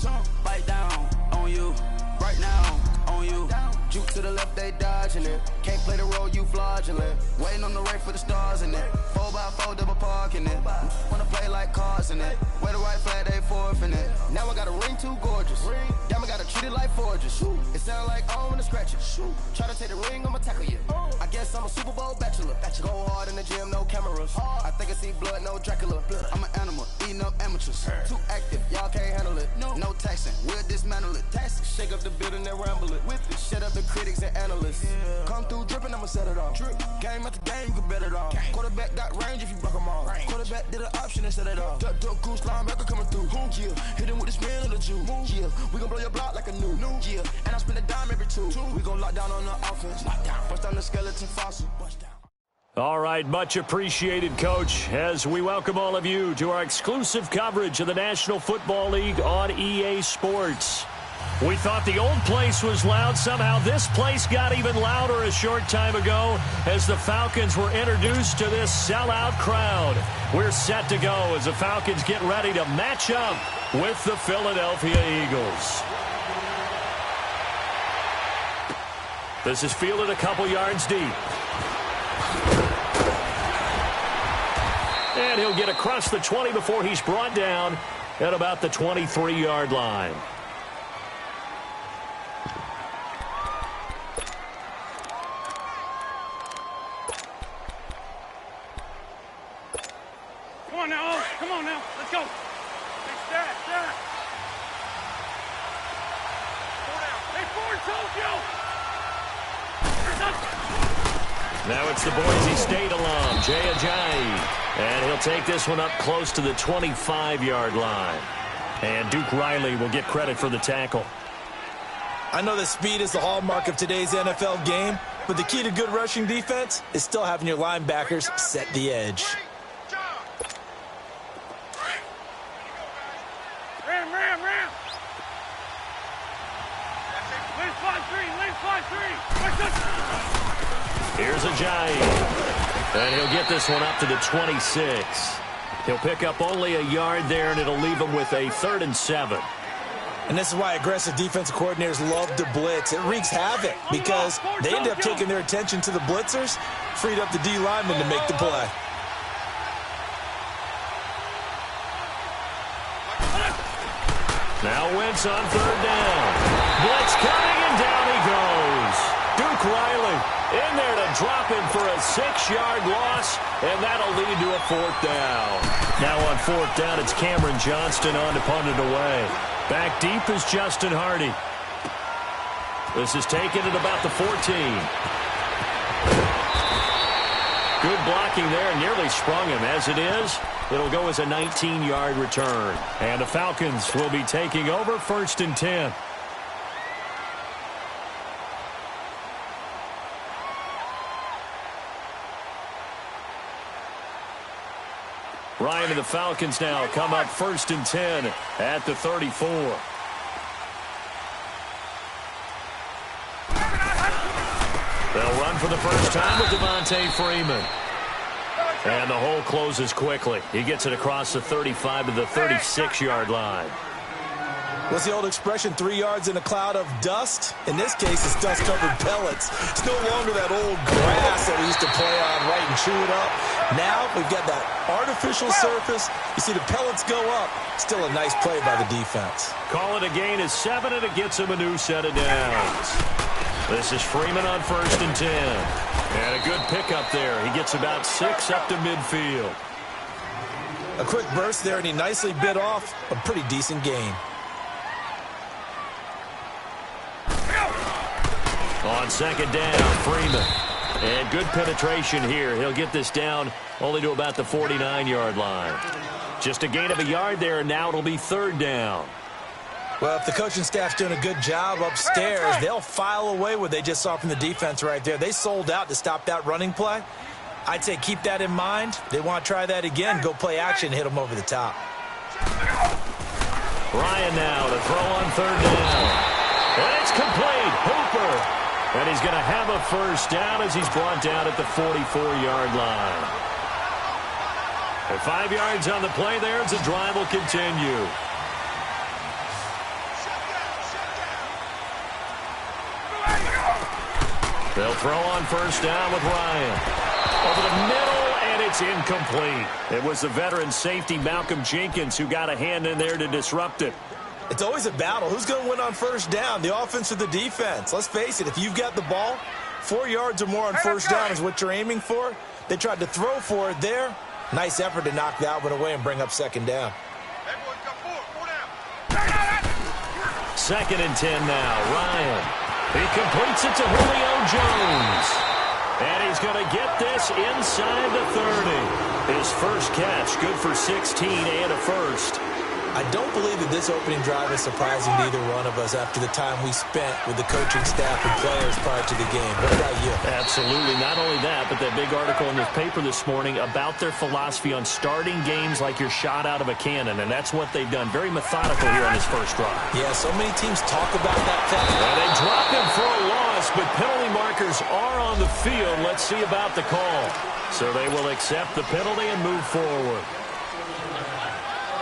bite down on you, right now on you, juke to the left, they dodging it, can't play the role, you fraudulent, waiting on the race for the stars in it, 4x4 double parking it, wanna play like cars in it, wear the white flag, they forfeit it, now I got a ring too gorgeous, damn I gotta treat it like forges, it sound like oh when I scratch it, try to take the ring, I'ma tackle you, I guess I'm a Super Bowl bachelor, go hard in the gym, no cameras, I think I see blood, no Dracula, I'm an animal, eating up amateurs, too active, y'all can't handle it, no taxing, we'll dismantle it, shake up the building and ramble it, whip it, shut up the critics and analysts, come through dripping, I'ma set it off, game after game, you can bet it off, quarterback got range if you block them all, quarterback did an option and set it off, duck goose linebacker coming through, hit him with the spin of the Jew, we gon' blow your block like a new, and I spend a dime every 2, we gon' lock down on the offense, bust down the skeleton fossil, All right, much appreciated, Coach, as we welcome all of you to our exclusive coverage of the National Football League on EA Sports. We thought the old place was loud. Somehow this place got even louder a short time ago as the Falcons were introduced to this sellout crowd. We're set to go as the Falcons get ready to match up with the Philadelphia Eagles. This is fielded a couple yards deep. And he'll get across the 20 before he's brought down at about the 23-yard line. Come on now, come on now, let's go. Hey, Hey, forward, Tokyo. Now it's the Boise State alum, Jay Ajayi. And he'll take this one up close to the 25-yard line. And Duke Riley will get credit for the tackle. I know that speed is the hallmark of today's NFL game, but the key to good rushing defense is still having your linebackers set the edge. Ram. Lane 5-3. Here's Ajayi. And he'll get this one up to the 26. He'll pick up only a yard there, and it'll leave him with a 3rd and 7. And this is why aggressive defensive coordinators love to blitz. It wreaks havoc because they end up taking their attention to the blitzers, freed up the D lineman to make the play. Now Wentz on 3rd down. Blitz coming, and down he goes. Duke Riley in there to drop him for a 6-yard loss, and that'll lead to a 4th down. Now on 4th down, it's Cameron Johnston on to punt it away. Back deep is Justin Hardy. This is taken at about the 14. Good blocking there, nearly sprung him. As it is, it'll go as a 19-yard return. And the Falcons will be taking over 1st and 10. Ryan and the Falcons now come up 1st and 10 at the 34. They'll run for the first time with Devontae Freeman. And the hole closes quickly. He gets it across the 35 to the 36-yard line. What's the old expression, 3 yards in a cloud of dust? In this case, it's dust-covered pellets. It's no longer that old grass that we used to play on, right, and chew it up. Now we've got that artificial surface. You see the pellets go up. Still a nice play by the defense. Call it a gain of 7, and it gets him a new set of downs. This is Freeman on 1st and 10. And a good pickup there. He gets about 6 up to midfield. A quick burst there, and he nicely bit off a pretty decent gain. On 2nd down, Freeman. And good penetration here. He'll get this down only to about the 49-yard line. Just a gain of a yard there, and now it'll be 3rd down. Well, if the coaching staff's doing a good job upstairs, they'll file away what they just saw from the defense right there. They sold out to stop that running play. I'd say keep that in mind. They want to try that again, go play action, hit them over the top. Ryan now to throw on 3rd down. And it's complete. Hooper. And he's going to have a 1st down as he's brought down at the 44-yard line. And 5 yards on the play there as the drive will continue. They'll throw on 1st down with Ryan. Over the middle, and it's incomplete. It was the veteran safety Malcolm Jenkins who got a hand in there to disrupt it. It's always a battle. Who's going to win on 1st down, the offense or the defense? Let's face it, if you've got the ball, 4 yards or more on 1st down is what you're aiming for. They tried to throw for it there. Nice effort to knock that one away and bring up 2nd down. 2nd and 10 now. Ryan. He completes it to Julio Jones. And he's going to get this inside the 30. His first catch, good for 16 and a 1st. I don't believe that this opening drive is surprising to either one of us after the time we spent with the coaching staff and players prior to the game. What about you? Absolutely. Not only that, but that big article in the paper this morning about their philosophy on starting games like you're shot out of a cannon, and that's what they've done. Very methodical here on this first drive. Yeah, so many teams talk about that fact. And they drop him for a loss, but penalty markers are on the field. Let's see about the call. So they will accept the penalty and move forward.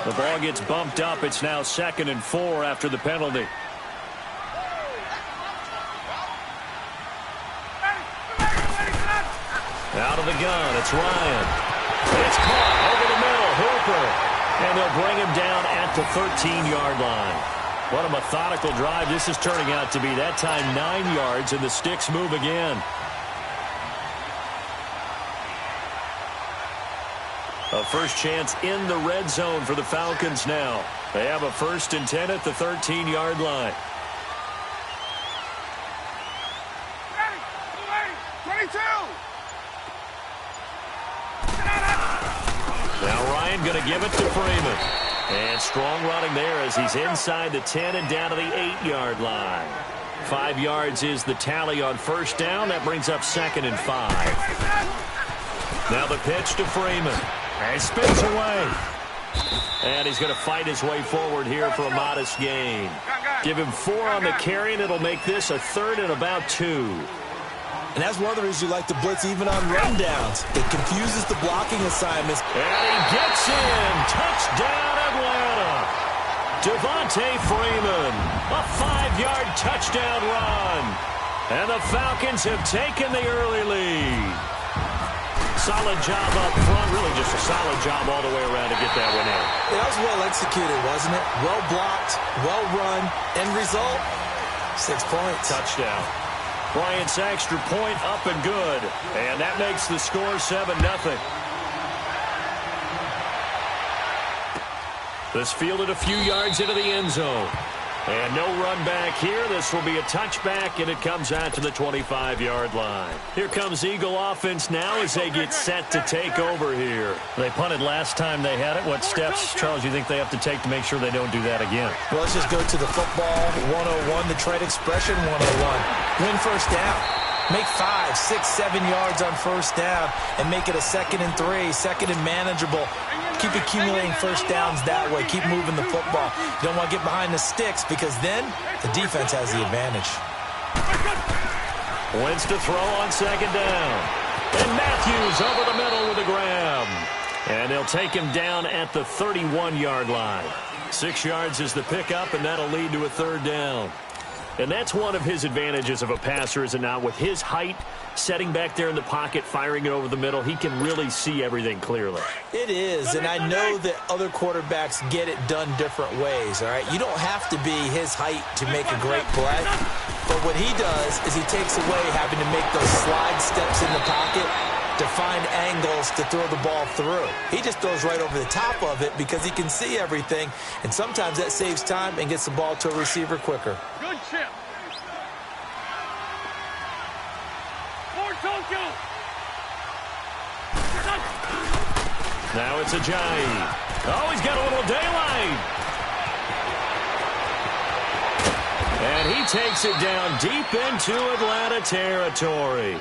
The ball gets bumped up. It's now 2nd and 4 after the penalty. Out of the gun, it's Ryan. It's caught over the middle, Hooper. And they'll bring him down at the 13-yard line. What a methodical drive this is turning out to be. That time 9 yards, and the sticks move again. A first chance in the red zone for the Falcons now. They have a 1st and 10 at the 13-yard line. 22! Now Ryan going to give it to Freeman. And strong running there as he's inside the 10 and down to the 8-yard line. 5 yards is the tally on first down. That brings up 2nd and 5. Now the pitch to Freeman. And spins away. And he's going to fight his way forward here for a modest gain. Give him 4 on the carry, and it'll make this a 3rd and about 2. And that's one of the reasons you like to blitz even on rundowns. It confuses the blocking assignments. And he gets in. Touchdown, Atlanta. Devontae Freeman. A 5-yard touchdown run. And the Falcons have taken the early lead. Solid job up front. Really just a solid job all the way around to get that one in. That was well executed, wasn't it? Well blocked, well run. End result, 6 points. Touchdown. Bryant's extra point up and good. And that makes the score 7-0. This fielded a few yards into the end zone. And no run back here. This will be a touchback, and it comes out to the 25-yard line. Here comes Eagle offense now as they get set to take over here. They punted last time they had it. What steps, Charles, you think they have to take to make sure they don't do that again? Well, let's just go to the football 101, the trade expression 101. Win first down. Make 5, 6, 7 yards on first down and make it a 2nd and 3, 2nd and manageable. Keep accumulating first downs that way. Keep moving the football. You don't want to get behind the sticks because then the defense has the advantage. Wentz to throw on 2nd down. And Matthews over the middle with a grab. And they'll take him down at the 31-yard line. 6 yards is the pickup, and that'll lead to a 3rd down. And that's one of his advantages of a passer, is it not? With his height, setting back there in the pocket, firing it over the middle, he can really see everything clearly. It is, and I know that other quarterbacks get it done different ways, all right? You don't have to be his height to make a great play, but what he does is he takes away having to make those slide steps in the pocket to find angles to throw the ball through. He just throws right over the top of it because he can see everything, and sometimes that saves time and gets the ball to a receiver quicker. Good chip. More Tokyo. Now it's Ajayi. Oh, he's got a little daylight. And he takes it down deep into Atlanta territory.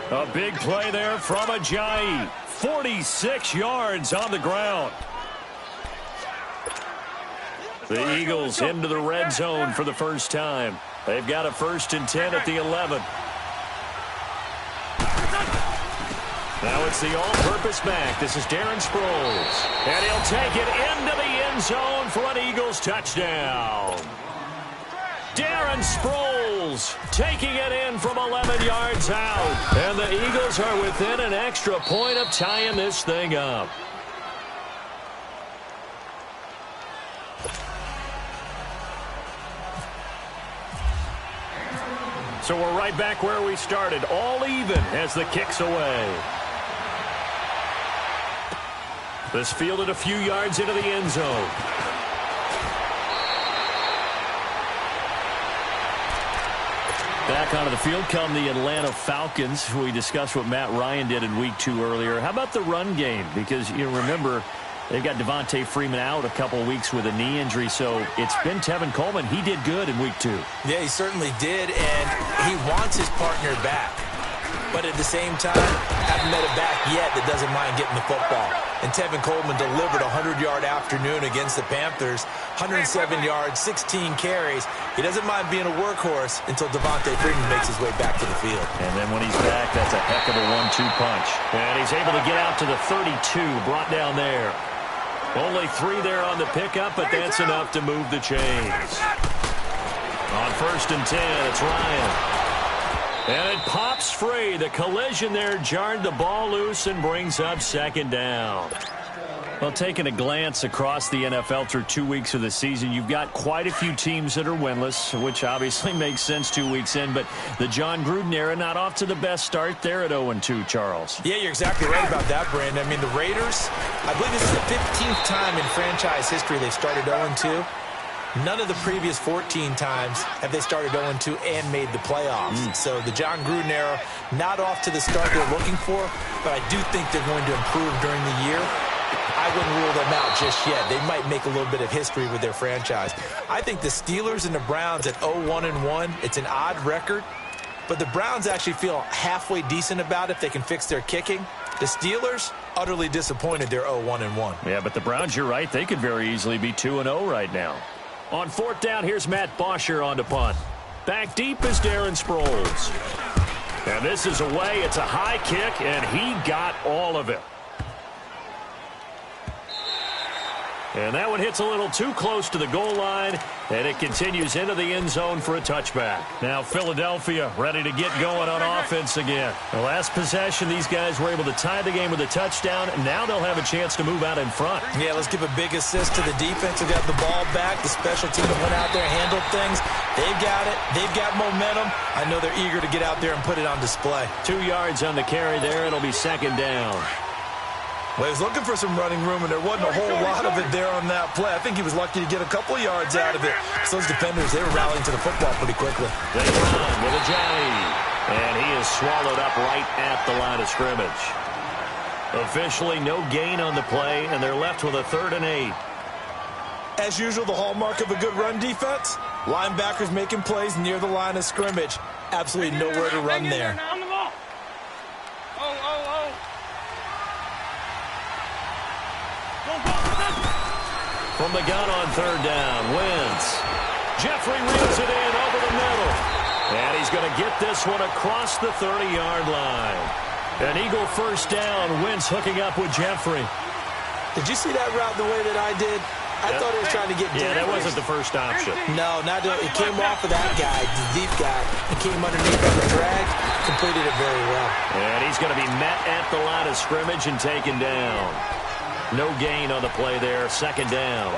A big play there from Ajayi. 46 yards on the ground. The Eagles into the red zone for the first time. They've got a 1st and 10 at the 11. Now it's the all-purpose back. This is Darren Sproles. And he'll take it into the end zone for an Eagles touchdown. Darren Sproles taking it in from 11 yards out. And the Eagles are within an extra point of tying this thing up. So we're right back where we started, all even as the kick's away. This fielded a few yards into the end zone. Back onto the field come the Atlanta Falcons. We discussed what Matt Ryan did in Week 2 earlier. How about the run game? Because you remember, they've got Devontae Freeman out a couple of weeks with a knee injury, so it's been Tevin Coleman. He did good in Week 2. Yeah, he certainly did, and he wants his partner back. But at the same time, haven't met a back yet that doesn't mind getting the football. And Tevin Coleman delivered a 100-yard afternoon against the Panthers. 107 yards, 16 carries. He doesn't mind being a workhorse until Devontae Freeman makes his way back to the field. And then when he's back, that's a heck of a 1-2 punch. And he's able to get out to the 32, brought down there. Only 3 there on the pickup, but that's enough to move the chains. On 1st and 10, it's Ryan. And it pops free. The collision there jarred the ball loose and brings up second down. Well, taking a glance across the NFL through 2 weeks of the season, you've got quite a few teams that are winless, which obviously makes sense 2 weeks in. But the John Gruden era not off to the best start there at 0-2, Charles. Yeah, you're exactly right about that, Brandon. I mean, the Raiders, I believe this is the 15th time in franchise history they've started 0-2. None of the previous 14 times have they started 0-2 and made the playoffs. So the John Gruden era, not off to the start they're looking for, but I do think they're going to improve during the year. I wouldn't rule them out just yet. They might make a little bit of history with their franchise. I think the Steelers and the Browns at 0-1-1, it's an odd record, but the Browns actually feel halfway decent about it if they can fix their kicking. The Steelers, utterly disappointed they're 0-1-1. Yeah, but the Browns, you're right, they could very easily be 2-0 right now. On fourth down, here's Matt Bosher on to punt. Back deep is Darren Sproles. And this is away. It's a high kick, and he got all of it. And that one hits a little too close to the goal line, and it continues into the end zone for a touchback. Now Philadelphia ready to get going on offense again. The last possession, these guys were able to tie the game with a touchdown, and now they'll have a chance to move out in front. Yeah, let's give a big assist to the defense who got the ball back. The special team that went out there, handled things. They've got it. They've got momentum. I know they're eager to get out there and put it on display. 2 yards on the carry there. It'll be second down. Well, he was looking for some running room, and there wasn't a whole lot of it there on that play. I think he was lucky to get a couple of yards out of it. So those defenders, they were rallying to the football pretty quickly. They run with a Johnny, and he is swallowed up right at the line of scrimmage. Officially, no gain on the play, and they're left with a 3rd and 8. As usual, the hallmark of a good run defense, linebackers making plays near the line of scrimmage. Absolutely nowhere to run there. On the ball. Oh. From the gun on 3rd down, Wentz. Jeffrey reels it in over the middle. And he's going to get this one across the 30-yard line. An Eagle first down, Wentz hooking up with Jeffrey. Did you see that route the way that I did? I thought he was trying to get deep. Yeah, that wasn't the first option. No, it came off of that guy, the deep guy. He came underneath on the drag, completed it very well. And he's going to be met at the line of scrimmage and taken down. No gain on the play there, second down.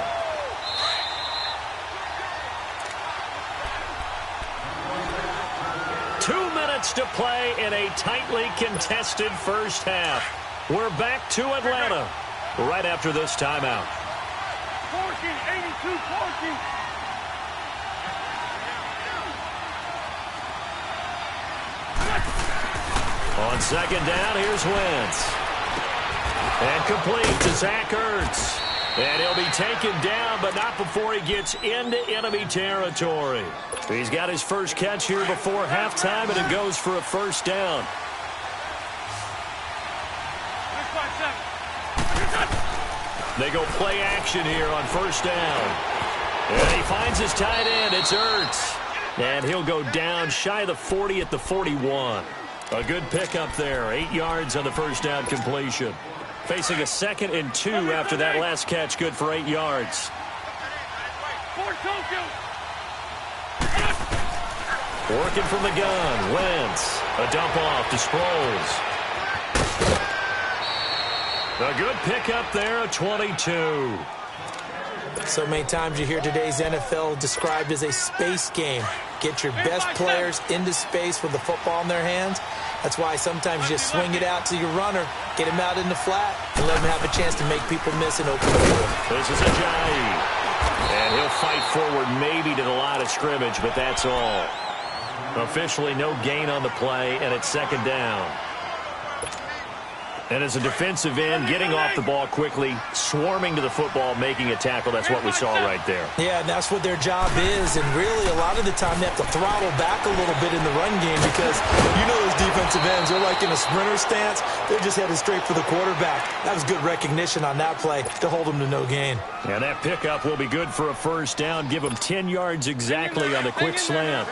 Two minutes to play in a tightly contested first half. We're back to Atlanta right after this timeout. 82-14. On second down, here's Wentz. And complete to Zach Ertz. And he'll be taken down, but not before he gets into enemy territory. He's got his first catch here before halftime, and it goes for a first down. They go play action here on first down. And he finds his tight end. It's Ertz. And he'll go down shy of the 40 at the 41. A good pickup there. 8 yards on the first down completion. Facing a 2nd and 2 after that last catch. Good for 8 yards. Working from the gun. Wentz. A dump off to Sproles. A good pickup there, a 22. So many times you hear today's NFL described as a space game. Get your best players into space with the football in their hands. That's why sometimes you just swing it out to your runner, get him out in the flat, and let him have a chance to make people miss and open the door. This is Ajayi. And he'll fight forward maybe to the line of scrimmage, but that's all. Officially no gain on the play, and it's second down. And as a defensive end, getting off the ball quickly, swarming to the football, making a tackle, that's what we saw right there. Yeah, and that's what their job is. And really, a lot of the time, they have to throttle back a little bit in the run game because you know those defensive ends, they're like in a sprinter stance. They're just headed straight for the quarterback. That was good recognition on that play to hold them to no gain. And that pickup will be good for a first down. Give them 10 yards exactly on the quick slant.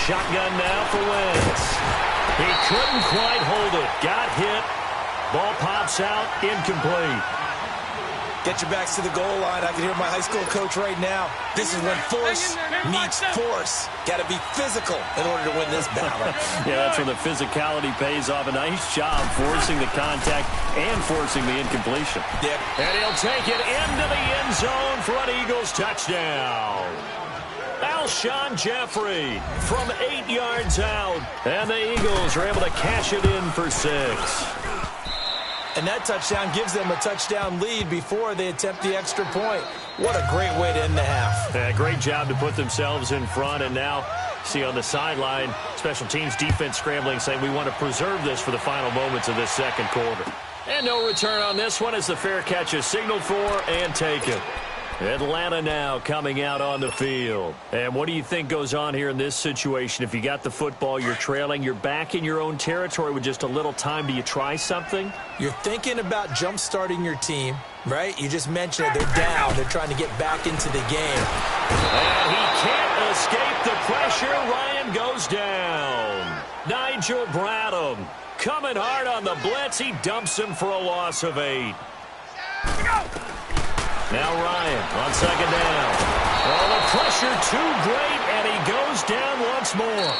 Shotgun now for Wentz. He couldn't quite hold it. Got hit. Ball pops out. Incomplete. Get your backs to the goal line. I can hear my high school coach right now. This is when force meets force. Got to be physical in order to win this battle. Yeah, that's when the physicality pays off. A nice job forcing the contact and forcing the incompletion. Yep. And he'll take it into the end zone for an Eagles touchdown. Alshon Jeffrey from 8 yards out. And the Eagles are able to cash it in for 6. And that touchdown gives them a touchdown lead before they attempt the extra point. What a great way to end the half. Yeah, great job to put themselves in front. And now, see on the sideline, special teams defense scrambling, saying we want to preserve this for the final moments of this second quarter. And no return on this one as the fair catch is signaled for and taken. Atlanta now coming out on the field. And what do you think goes on here in this situation? If you got the football, you're trailing, you're back in your own territory with just a little time. Do you try something? You're thinking about jump-starting your team, right? You just mentioned it. They're down. They're trying to get back into the game. And he can't escape the pressure. Ryan goes down. Nigel Bradham coming hard on the blitz. He dumps him for a loss of 8. Now Ryan on second down. Oh, the pressure too great, and he goes down once more.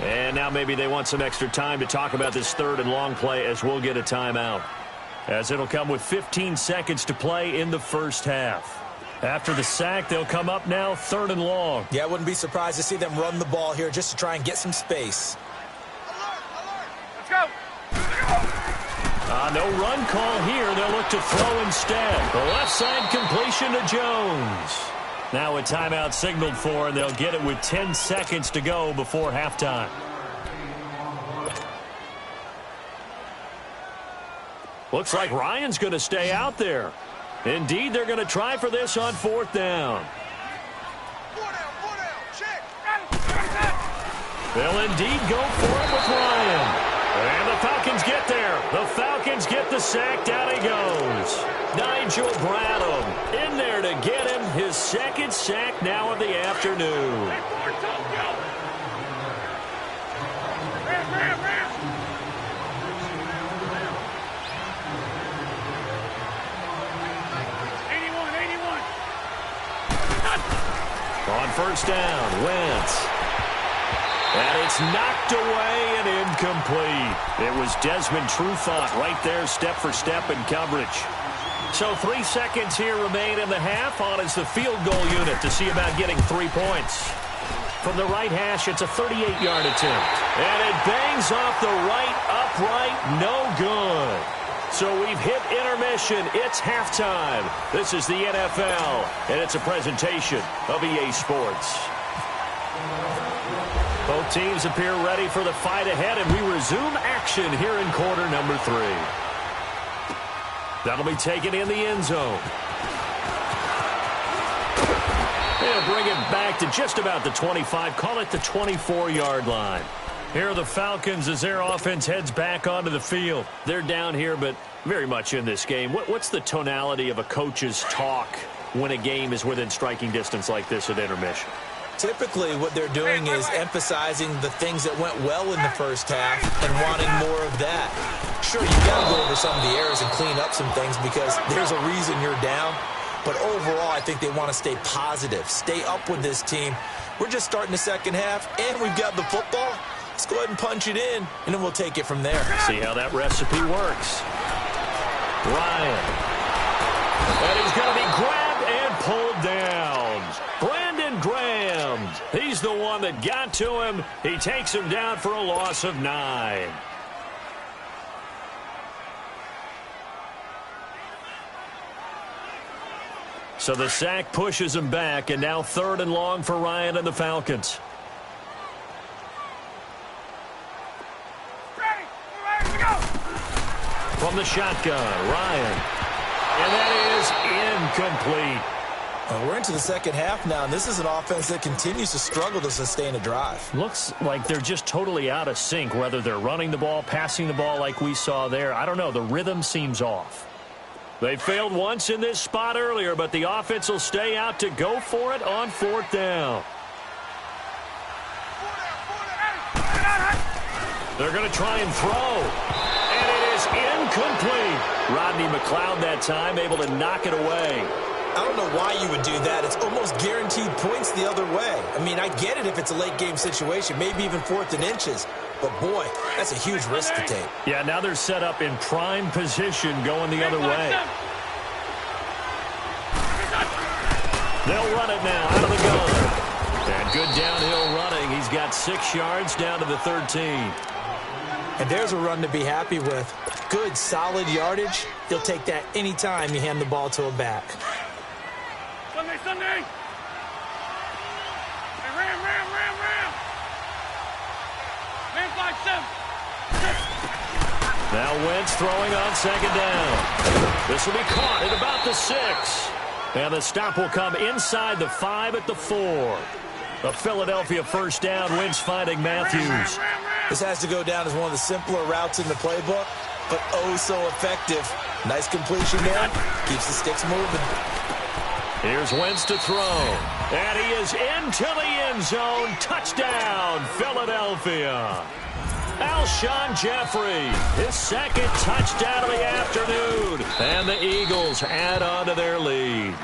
And now maybe they want some extra time to talk about this third and long play as we'll get a timeout. As it'll come with 15 seconds to play in the first half. After the sack, they'll come up now 3rd and long. Yeah, I wouldn't be surprised to see them run the ball here just to try and get some space. Let's go. No run call here. They'll look to throw instead. The left side completion to Jones. Now a timeout signaled for, and they'll get it with 10 seconds to go before halftime. Looks like Ryan's going to stay out there. Indeed, they're going to try for this on 4th down. 4 down, check. They'll indeed go for it with Ryan. And the Falcons get there. The Falcons get the sack. Down he goes. Nigel Bradham in there to get him his 2nd sack now of the afternoon. On 1st down, Wentz. And it's knocked away and incomplete. It was Desmond Trufant right there, step for step in coverage. So 3 seconds here remain in the half. On is the field goal unit to see about getting 3 points. From the right hash, it's a 38-yard attempt. And it bangs off the right upright, no good. So we've hit intermission. It's halftime. This is the NFL, and it's a presentation of EA Sports. Both teams appear ready for the fight ahead, and we resume action here in quarter number 3. That'll be taken in the end zone. They'll bring it back to just about the 25, call it the 24-yard line. Here are the Falcons as their offense heads back onto the field. They're down here, but very much in this game. What's the tonality of a coach's talk when a game is within striking distance like this at intermission? Typically, what they're doing is emphasizing the things that went well in the first half and wanting more of that. Sure, you've got to go over some of the errors and clean up some things because there's a reason you're down. But overall, I think they want to stay positive, stay up with this team. We're just starting the second half, and we've got the football. Let's go ahead and punch it in, and then we'll take it from there. See how that recipe works. Ryan. And he's going to be grabbed and pulled down. Brandon Graham. He's the one that got to him. He takes him down for a loss of 9. So the sack pushes him back, and now 3rd and long for Ryan and the Falcons. Ready to go. From the shotgun, Ryan. And that is incomplete. We're into the second half now, and this is an offense that continues to struggle to sustain a drive. Looks like they're just totally out of sync, whether they're running the ball, passing the ball like we saw there. I don't know. The rhythm seems off. They failed once in this spot earlier, but the offense will stay out to go for it on 4th down. They're going to try and throw. And it is incomplete. Rodney McLeod that time able to knock it away. I don't know why you would do that. It's almost guaranteed points the other way. I mean, I get it if it's a late-game situation, maybe even 4th and inches. But, boy, that's a huge risk to take. Yeah, now they're set up in prime position going the other way. They'll run it now out of the gun. And good downhill running. He's got 6 yards down to the 13. And there's a run to be happy with. Good, solid yardage. You'll take that anytime you hand the ball to a back. Sunday! Hey, ram! Man 5-7. Now Wentz throwing on 2nd down. This will be caught at about the 6. And the stop will come inside the 5 at the 4. A Philadelphia first down. Wentz finding Matthews. This has to go down as one of the simpler routes in the playbook, but oh so effective. Nice completion there. Keeps the sticks moving. Here's Wentz to throw. And he is into the end zone. Touchdown, Philadelphia. Alshon Jeffrey, his 2nd touchdown of the afternoon. And the Eagles add on to their lead.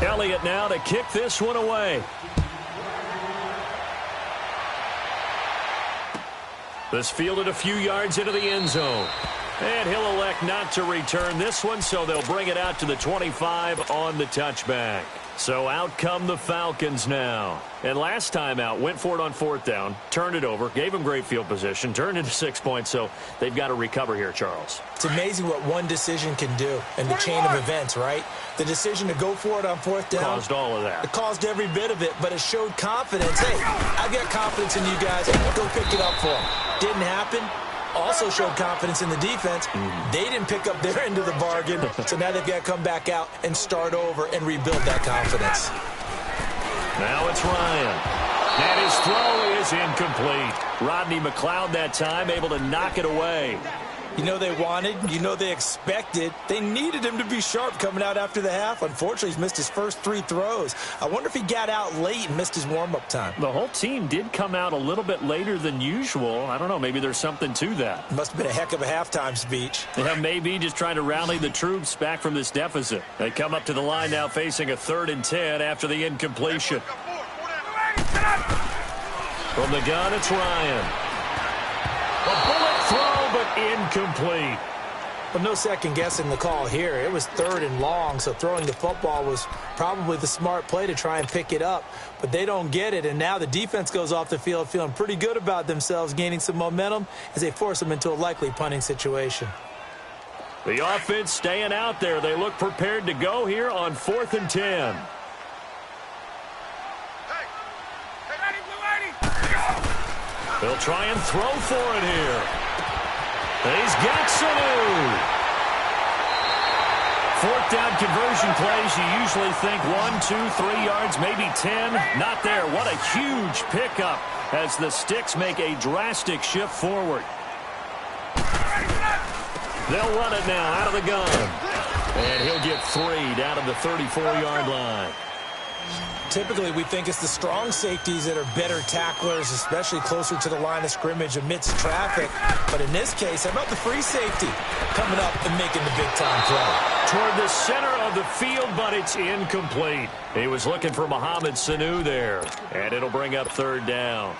Elliott now to kick this one away. This fielded a few yards into the end zone. And he'll elect not to return this one, so they'll bring it out to the 25 on the touchback. So out come the Falcons now. And last time out, went for it on 4th down, turned it over, gave them great field position, turned into 6 points, so they've got to recover here, Charles. It's amazing what one decision can do in the chain of events, right? The decision to go for it on 4th down. Caused all of that. It caused every bit of it, but it showed confidence. Hey, I've got confidence in you guys. Go pick it up for them. Didn't happen. Also showed confidence in the defense. They didn't pick up their end of the bargain, so now they've got to come back out and start over and rebuild that confidence. Now it's Ryan. And his throw is incomplete. Rodney McLeod that time able to knock it away. You know they wanted, you know they expected. They needed him to be sharp coming out after the half. Unfortunately, he's missed his first 3 throws. I wonder if he got out late and missed his warm-up time. The whole team did come out a little bit later than usual. I don't know, maybe there's something to that. Must have been a heck of a halftime speech. Yeah, maybe just trying to rally the troops back from this deficit. They come up to the line now facing a 3rd and 10 after the incompletion. From the gun, it's Ryan. A bullet throw, but incomplete. Well, no second guessing the call here. It was 3rd and long, so throwing the football was probably the smart play to try and pick it up. But they don't get it, and now the defense goes off the field feeling pretty good about themselves, gaining some momentum as they force them into a likely punting situation. The offense staying out there. They look prepared to go here on 4th and 10. They'll try and throw for it here. He's got Sanu. 4th down conversion plays, you usually think 1, 2, 3 yards, maybe 10. Not there. What a huge pickup as the Sticks make a drastic shift forward. They'll run it now out of the gun. And he'll get 3 down to the 34-yard line. Typically, we think it's the strong safeties that are better tacklers, especially closer to the line of scrimmage amidst traffic. But in this case, how about the free safety coming up and making the big-time play? Toward the center of the field, but it's incomplete. He was looking for Mohamed Sanu there, and it'll bring up 3rd down.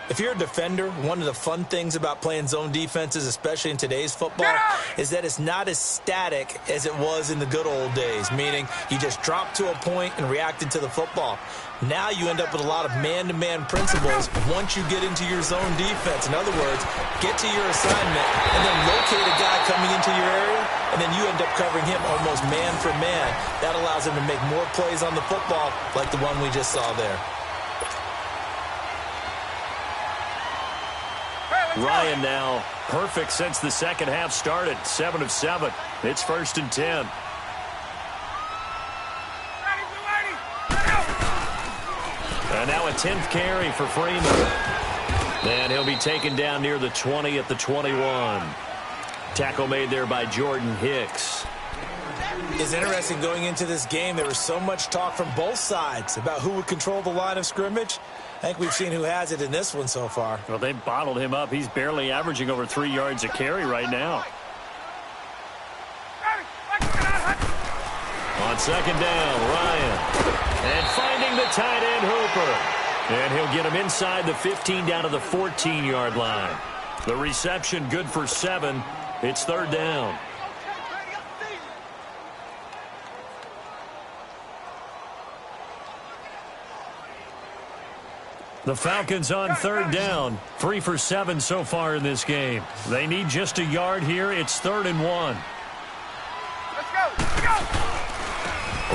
If you're a defender, one of the fun things about playing zone defenses, especially in today's football, is that it's not as static as it was in the good old days, meaning you just dropped to a point and reacted to the football. Now you end up with a lot of man-to-man principles once you get into your zone defense. In other words, get to your assignment and then locate a guy coming into your area, and then you end up covering him almost man for man. That allows him to make more plays on the football like the one we just saw there. Ryan now perfect since the second half started. 7 of 7. It's 1st and 10. And now a 10th carry for Freeman. And he'll be taken down near the 20 at the 21. Tackle made there by Jordan Hicks. It's interesting going into this game. There was so much talk from both sides about who would control the line of scrimmage. I think we've seen who has it in this one so far. Well, they bottled him up. He's barely averaging over 3 yards a carry right now. On second down, Ryan. And finding the tight end, Hooper. And he'll get him inside the 15 down to the 14-yard line. The reception good for 7. It's third down. The Falcons on third down. 3 for 7 so far in this game. They need just a yard here. It's 3rd and 1. Let's go. Let's go.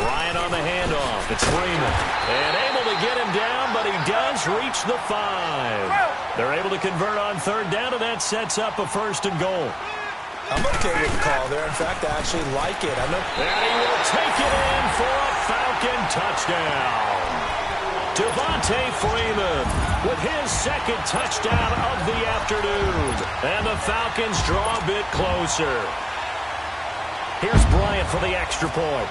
Ryan on the handoff. It's Freeman. And able to get him down, but he does reach the 5. They're able to convert on third down, and that sets up a 1st and goal. I'm okay with the call there. In fact, I actually like it. And he will take it in for a Falcon touchdown. Devontae Freeman with his 2nd touchdown of the afternoon. And the Falcons draw a bit closer. Here's Bryant for the extra point.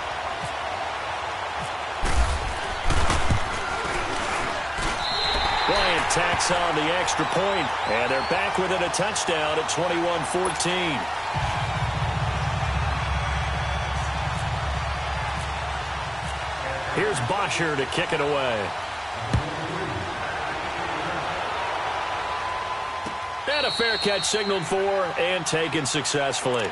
Bryant tacks on the extra point, and they're back within a touchdown at 21-14. Here's Bosher to kick it away. And a fair catch signaled for and taken successfully.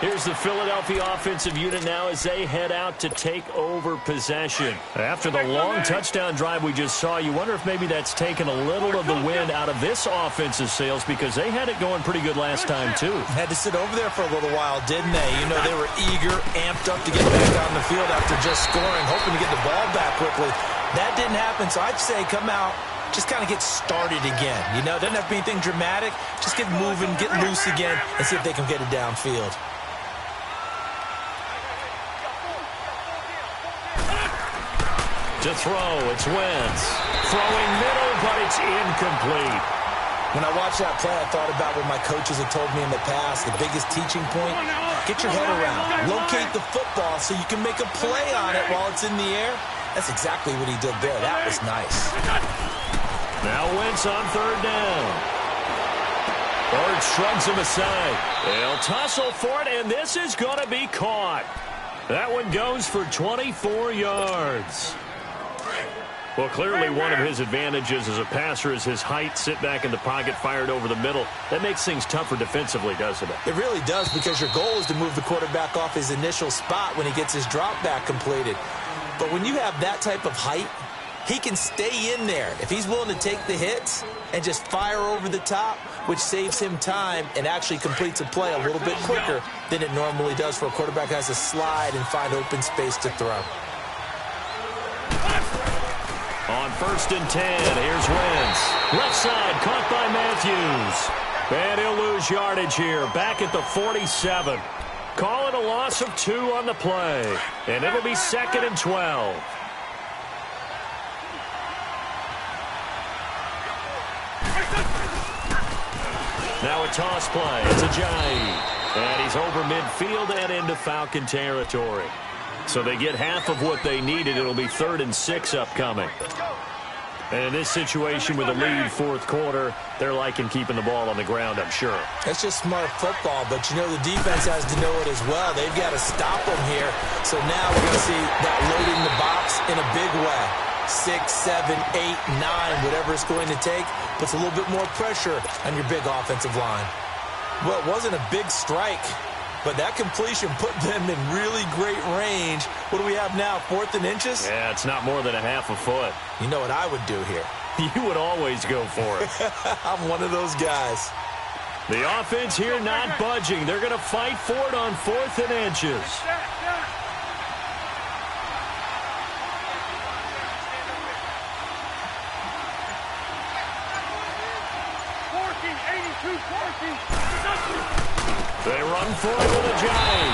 Here's the Philadelphia offensive unit now as they head out to take over possession. After the long touchdown drive we just saw, you wonder if maybe that's taken a little of the wind out of this offensive sails because they had it going pretty good last time, too. Had to sit over there for a little while, didn't they? You know, they were eager, amped up to get back on the field after just scoring, hoping to get the ball back quickly. That didn't happen, so I'd say come out, just kind of get started again. You know, it doesn't have to be anything dramatic. Just get moving, get loose again, and see if they can get it downfield. To throw, it's Wentz. Throwing middle, but it's incomplete. When I watched that play, I thought about what my coaches have told me in the past. The biggest teaching point, get your head around. Locate the football so you can make a play on it while it's in the air. That's exactly what he did there. That was nice. Now Wentz on third down. Bird shrugs him aside. They'll tussle for it, and this is going to be caught. That one goes for 24 yards. Well, clearly one of his advantages as a passer is his height. Sit back in the pocket, fired over the middle. That makes things tougher defensively, doesn't it? It really does, because your goal is to move the quarterback off his initial spot when he gets his drop back completed. But when you have that type of height, he can stay in there if he's willing to take the hits and just fire over the top, which saves him time and actually completes a play a little bit quicker than it normally does for a quarterback who has to slide and find open space to throw. On 1st and 10, here's Wentz. Left side, caught by Matthews. And he'll lose yardage here, back at the 47. Call it a loss of 2 on the play. And it'll be 2nd and 12. Now a toss play. It's Ajayi. And he's over midfield and into Falcon territory. So they get half of what they needed. It'll be 3rd and 6 upcoming. And in this situation with a lead 4th quarter, they're liking keeping the ball on the ground, I'm sure. That's just smart football, but you know the defense has to know it as well. They've got to stop them here. So now we're going to see that loading the box in a big way. 6, 7, 8, 9, whatever it's going to take, puts a little bit more pressure on your big offensive line. Well, it wasn't a big strike, but that completion put them in really great range. What do we have now, 4th and inches? Yeah, it's not more than a half a foot. You know what I would do here? You would always go for it. I'm one of those guys. The offense here not budging. They're going to fight for it on 4th and inches. They run for it with Ajayi.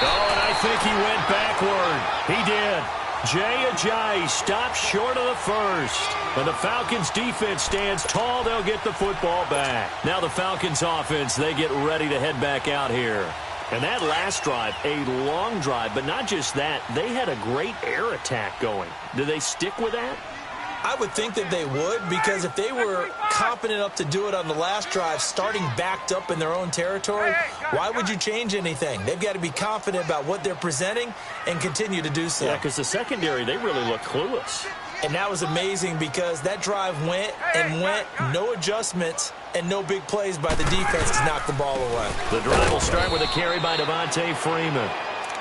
Oh, and I think he went backward. He did. Jay Ajayi stops short of the 1st. And the Falcons defense stands tall. They'll get the football back. Now the Falcons offense, they get ready to head back out here. And that last drive, a long drive, but not just that, they had a great air attack going. Do they stick with that? I would think that they would, because if they were confident enough to do it on the last drive, starting backed up in their own territory, why would you change anything? They've got to be confident about what they're presenting and continue to do so. Yeah, because the secondary, they really look clueless. And that was amazing because that drive went and went, no adjustments, and no big plays by the defense to knock the ball away. The drive will start with a carry by Devontae Freeman.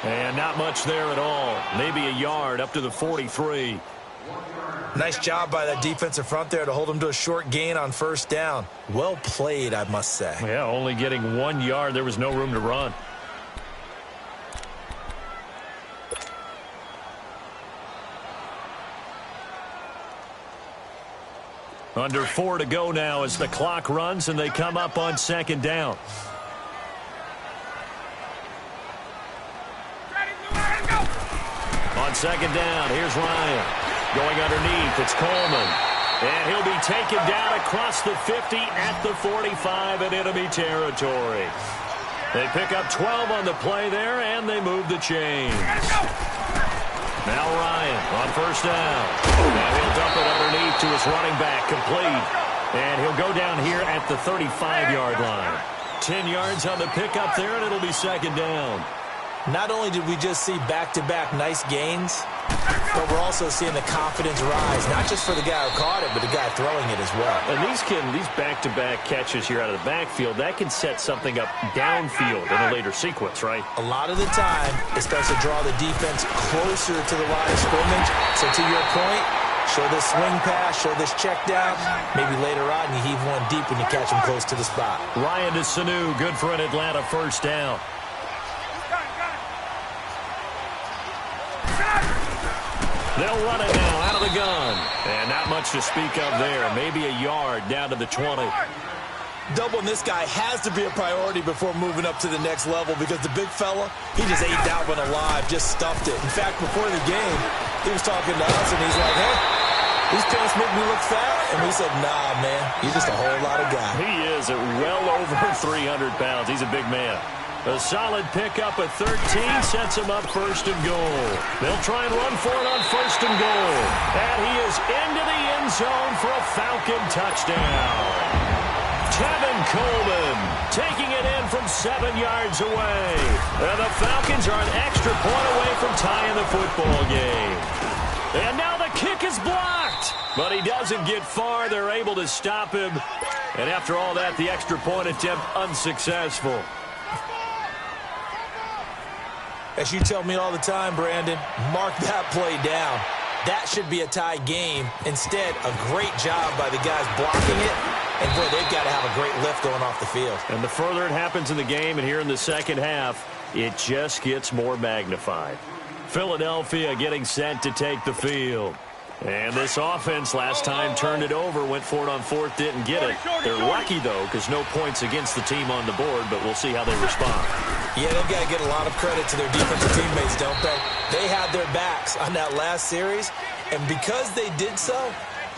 And not much there at all. Maybe a yard up to the 43. Nice job by that defensive front there to hold him to a short gain on first down. Well played, I must say. Yeah, only getting 1 yard. There was no room to run. Under 4 to go now as the clock runs and they come up on second down. On second down, here's Ryan. Going underneath, it's Coleman. And he'll be taken down across the 50 at the 45 in enemy territory. They pick up 12 on the play there, and they move the chains. Now Ryan on first down. And he'll dump it underneath to his running back, complete. And he'll go down here at the 35-yard line. 10 yards on the pickup there, and it'll be second down. Not only did we just see back-to-back nice gains, but we're also seeing the confidence rise, not just for the guy who caught it, but the guy throwing it as well. And these back-to-back catches here out of the backfield, that can set something up downfield in a later sequence, right? A lot of the time, it starts to draw the defense closer to the line of scrimmage. So to your point, show this swing pass, show this check down. Maybe later on you heave one deep when you catch him close to the spot. Ryan to Sanu, good for an Atlanta first down. They'll run it now out of the gun. And not much to speak of there. Maybe a yard down to the 20. Doubling this guy has to be a priority before moving up to the next level because the big fella, he just ate that one alive, just stuffed it. In fact, before the game, he was talking to us, and he's like, hey, these pants make me look fat. And we said, nah, man, you're just a whole lot of guy. He is at well over 300 pounds. He's a big man. A solid pickup at 13 sets him up first and goal. They'll try and run for it on first and goal. And he is into the end zone for a Falcon touchdown. Tevin Coleman taking it in from 7 yards away. And the Falcons are an extra point away from tying the football game. And now the kick is blocked. But he doesn't get far. They're able to stop him. And after all that, the extra point attempt unsuccessful. As you tell me all the time, Brandon, mark that play down. That should be a tie game. Instead, a great job by the guys blocking it. And, boy, they've got to have a great lift going off the field. And the further it happens in the game and here in the second half, it just gets more magnified. Philadelphia getting set to take the field. And this offense last time turned it over, went for it on fourth, didn't get it. They're lucky, though, because no points against the team on the board, but we'll see how they respond. Yeah, they've got to get a lot of credit to their defensive teammates, don't they? They had their backs on that last series, and because they did so,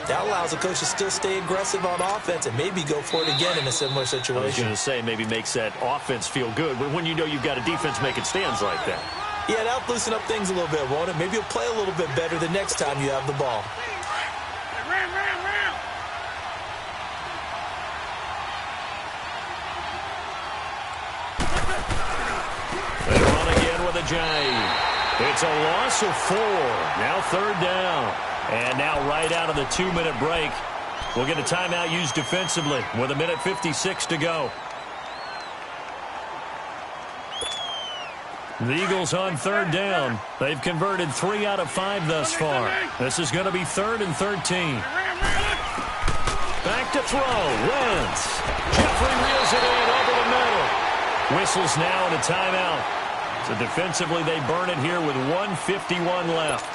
that allows the coach to still stay aggressive on offense and maybe go for it again in a similar situation. I was going to say maybe makes that offense feel good, but when you know you've got a defense making stands like that. Yeah, that'll loosen up things a little bit, won't it? Maybe you'll play a little bit better the next time you have the ball. They run again with a J. It's a loss of 4. Now third down. And now right out of the 2-minute break, we'll get a timeout used defensively with 1:56 to go. The Eagles on third down. They've converted 3 out of 5 thus far. This is going to be 3rd and 13. Back to throw. Wentz. Jeffrey reels it in over the middle. Whistles now and a timeout. So defensively, they burn it here with 1:51 left.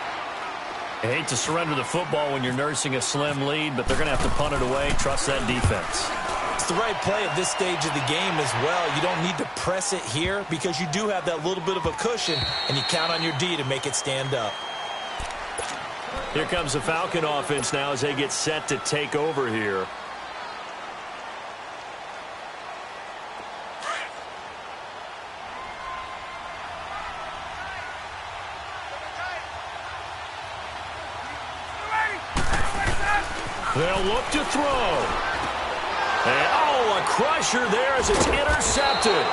I hate to surrender the football when you're nursing a slim lead, but they're going to have to punt it away. Trust that defense. It's the right play at this stage of the game as well. You don't need to press it here because you do have that little bit of a cushion, and you count on your D to make it stand up. Here comes the Falcon offense now as they get set to take over here. They'll look to throw. And, a crusher there as it's intercepted.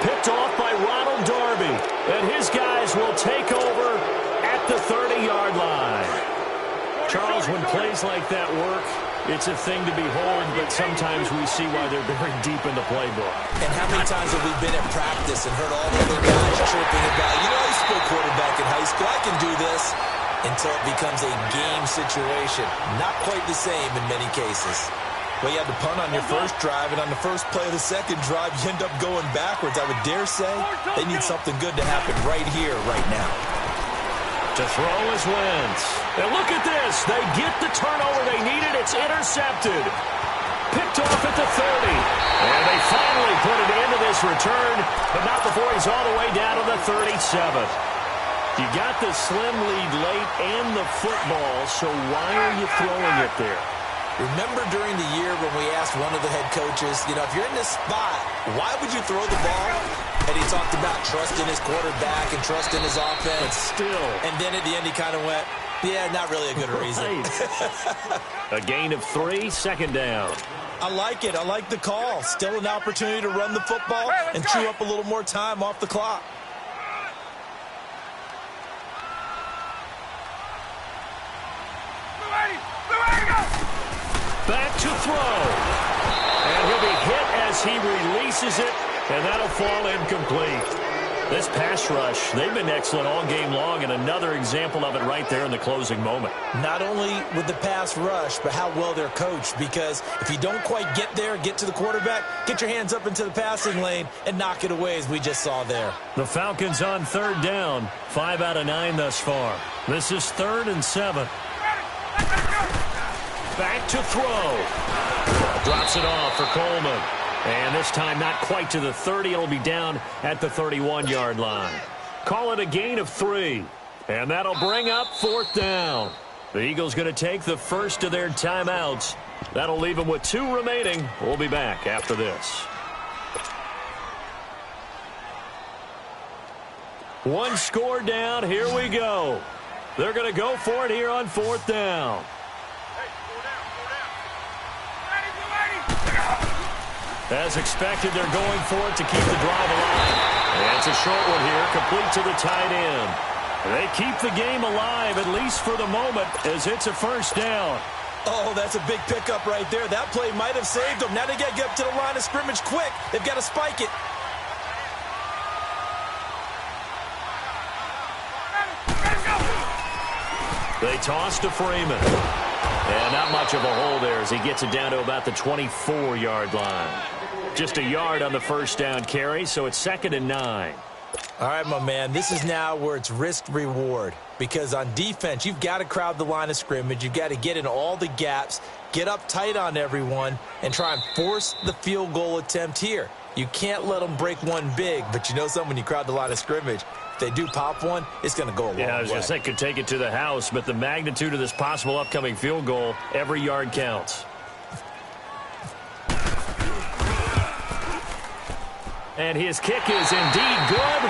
Picked off by Ronald Darby. And his guys will take over at the 30-yard line. Charles, when plays like that work, it's a thing to behold, but sometimes we see why they're very deep in the playbook. And how many times have we been at practice and heard all the other guys chirping about, I used to play quarterback in high school, I can do this, until it becomes a game situation. Not quite the same in many cases. Well, you had to punt on your first drive, and on the first play of the second drive, you end up going backwards. I would dare say they need something good to happen right here, right now. To throw is Wentz. And look at this. They get the turnover they needed. It's intercepted. Picked off at the 30. And they finally put it into this return, but not before he's all the way down to the 37th. You got the slim lead late and the football, so why are you throwing it there? Remember during the year when we asked one of the head coaches, if you're in this spot, why would you throw the ball? And he talked about trusting his quarterback and trusting his offense. But still. And then at the end he kind of went, yeah, not really a good reason. A gain of 3, second down. I like it. I like the call. Still an opportunity to run the football and chew up a little more time off the clock. Back to throw. And he'll be hit as he releases it, and that'll fall incomplete. This pass rush, they've been excellent all game long, and another example of it right there in the closing moment. Not only with the pass rush, but how well they're coached, because if you don't quite get there, get to the quarterback, get your hands up into the passing lane and knock it away, as we just saw there. The Falcons on third down, 5 out of 9 thus far. This is 3rd and 7. Back to throw. Drops it off for Coleman. And this time not quite to the 30. It'll be down at the 31-yard line. Call it a gain of 3. And that'll bring up 4th down. The Eagles going to take the first of their timeouts. That'll leave them with 2 remaining. We'll be back after this. 1 score down. Here we go. They're going to go for it here on 4th down. As expected, they're going for it to keep the drive alive. And it's a short one here, complete to the tight end. They keep the game alive, at least for the moment, as it's a first down. Oh, that's a big pickup right there. That play might have saved them. Now they got to get up to the line of scrimmage quick. They've got to spike it. They toss to Freeman. And not much of a hole there as he gets it down to about the 24-yard line. Just a yard on the first down carry, so it's 2nd and 9. All right, my man, this is now where it's risk-reward. Because on defense, you've got to crowd the line of scrimmage. You've got to get in all the gaps, get up tight on everyone, and try and force the field goal attempt here. You can't let them break one big, but you know something, when you crowd the line of scrimmage, if they do pop one, it's going to go a long way. Yeah, I was going to say, could take it to the house, but the magnitude of this possible upcoming field goal, every yard counts. And his kick is indeed good.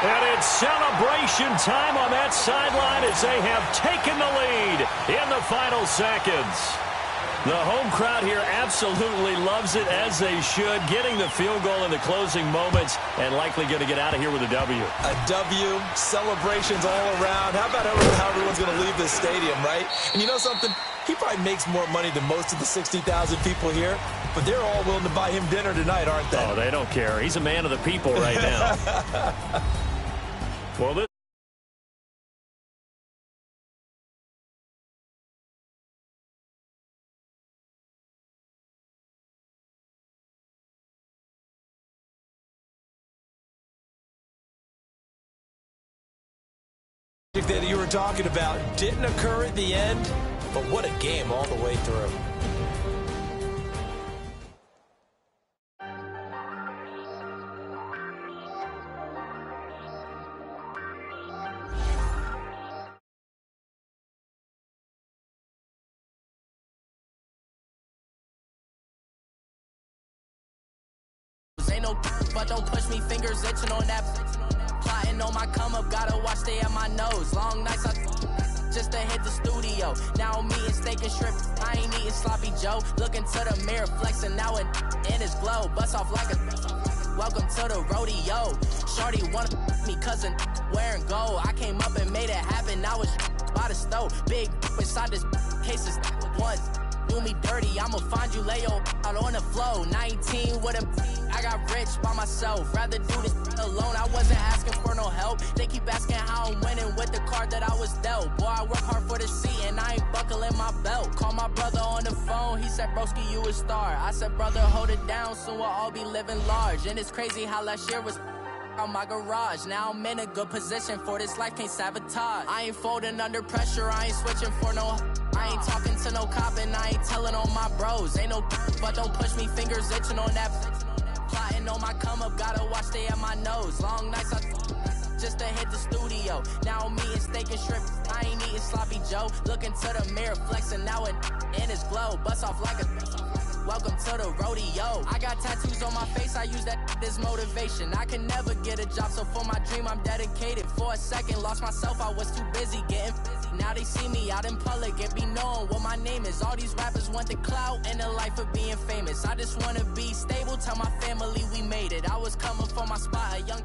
And it's celebration time on that sideline as they have taken the lead in the final seconds. The home crowd here absolutely loves it, as they should, getting the field goal in the closing moments and likely going to get out of here with a W. A W, celebrations all around. How about how everyone's going to leave this stadium, right? And you know something? He probably makes more money than most of the 60,000 people here, but they're all willing to buy him dinner tonight, aren't they? Oh, they don't care. He's a man of the people right now. Well, this that you were talking about didn't occur at the end, but what a game all the way through. Ain't no but don't push me, fingers itching on that. Plotting on my come up, gotta watch, stay at my nose. Long nights, I just to hit the studio. Now I'm eating steak and shrimp, I ain't eating sloppy Joe. Looking to the mirror, flexing now and in his glow. Bust off like a welcome to the rodeo. Shorty wanna me cousin wearing gold. I came up and made it happen, I was by the stove. Big inside this cases once. Do me dirty, I'ma find you, lay your out on the floor. 19 with a I got rich by myself. Rather do this alone, I wasn't asking for no help. They keep asking how I'm winning with the card that I was dealt. Boy, I work hard for the seat and I ain't buckling my belt. Call my brother on the phone, he said, broski, you a star. I said, brother, hold it down, soon we'll all be living large. And it's crazy how last year was on my garage. Now I'm in a good position for this life, can't sabotage. I ain't folding under pressure, I ain't switching for no. I ain't talking to no cop and I ain't telling on my bros. Ain't no but don't push me, fingers itching on that. Plotting on my come up, gotta watch stay at my nose. Long nights I just to hit the studio. Now I'm eating steak and shrimp, I ain't eating sloppy Joe. Looking to the mirror, flexing now and in his glow. Bust off like a welcome to the rodeo. I got tattoos on my face, I use that as motivation. I can never get a job, so for my dream I'm dedicated. For a second, lost myself, I was too busy getting busy. Now they see me out in public and be knowing what my name is. All these rappers want the clout and the life of being famous. I just wanna be stable, tell my family we made it. I was coming for my spot, a young...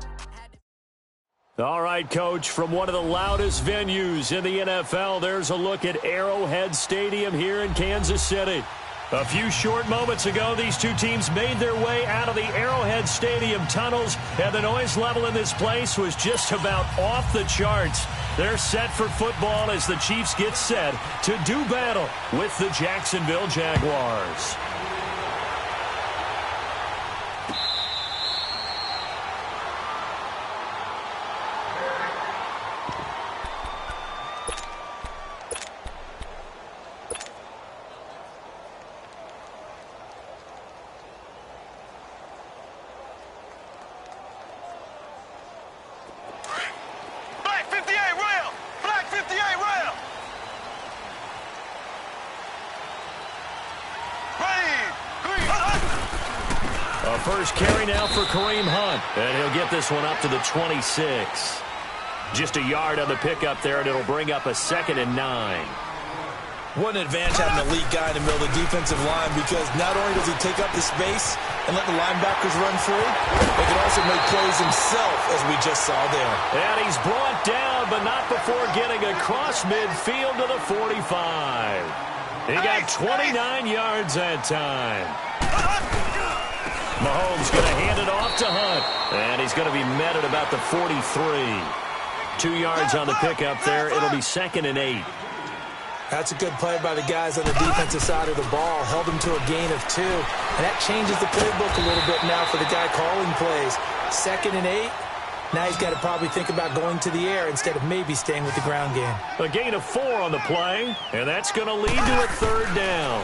All right, Coach, from one of the loudest venues in the NFL, there's a look at Arrowhead Stadium here in Kansas City. A few short moments ago, these two teams made their way out of the Arrowhead Stadium tunnels, and the noise level in this place was just about off the charts. They're set for football as the Chiefs get set to do battle with the Jacksonville Jaguars. First carry now for Kareem Hunt, and he'll get this one up to the 26. Just a yard on the pickup there, and it'll bring up a 2nd and 9. What an advantage having an elite guy in the middle of the defensive line, because not only does he take up the space and let the linebackers run free, he can also make plays himself, as we just saw there. And he's brought down, but not before getting across midfield to the 45. He got 29 yards that time. Mahomes going to hand it off to Hunt, and he's going to be met at about the 43. 2 yards on the pickup there. It'll be 2nd and 8. That's a good play by the guys on the defensive side of the ball. Held them to a gain of 2, and that changes the playbook a little bit now for the guy calling plays. 2nd and 8. Now he's got to probably think about going to the air instead of maybe staying with the ground game. A gain of 4 on the play, and that's going to lead to a 3rd down.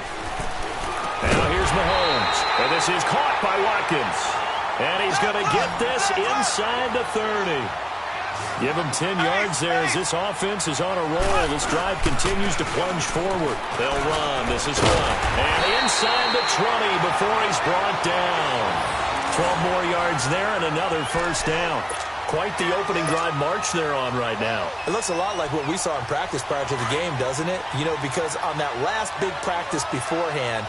Now here's Mahomes, and this is caught by Watkins. And he's going to get this inside the 30. Give him 10 yards there as this offense is on a roll. This drive continues to plunge forward. They'll run. This is Hunt. And inside the 20 before he's brought down. 12 more yards there and another 1st down. Quite the opening drive march they're on right now. It looks a lot like what we saw in practice prior to the game, doesn't it? You know, because on that last big practice beforehand,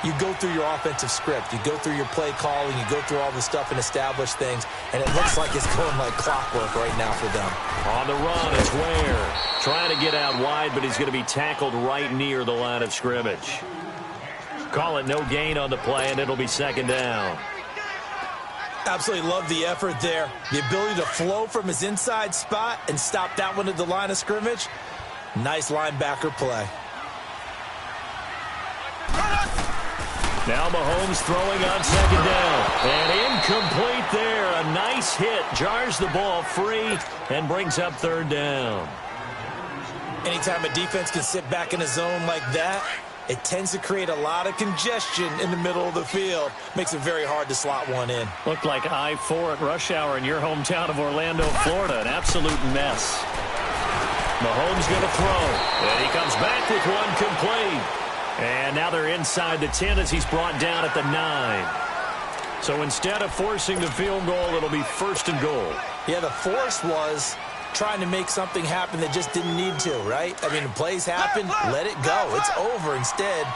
you go through your offensive script. You go through your play calling. You go through all the stuff and establish things. And it looks like it's going like clockwork right now for them. On the run, it's Ware. Trying to get out wide, but he's going to be tackled right near the line of scrimmage. Call it no gain on the play, and it'll be 2nd down. Absolutely love the effort there. The ability to flow from his inside spot and stop that one at the line of scrimmage. Nice linebacker play. Now Mahomes throwing on 2nd down. And incomplete there. A nice hit. Jars the ball free and brings up 3rd down. Anytime a defense can sit back in a zone like that, it tends to create a lot of congestion in the middle of the field. Makes it very hard to slot one in. Looked like I-4 at rush hour in your hometown of Orlando, Florida. An absolute mess. Mahomes going to throw. And he comes back with one complete. And now they're inside the 10 as he's brought down at the 9. So instead of forcing the field goal, it'll be 1st and goal. Yeah, the force was trying to make something happen that just didn't need to, right? I mean, the plays happen, let it go. It's over. Instead,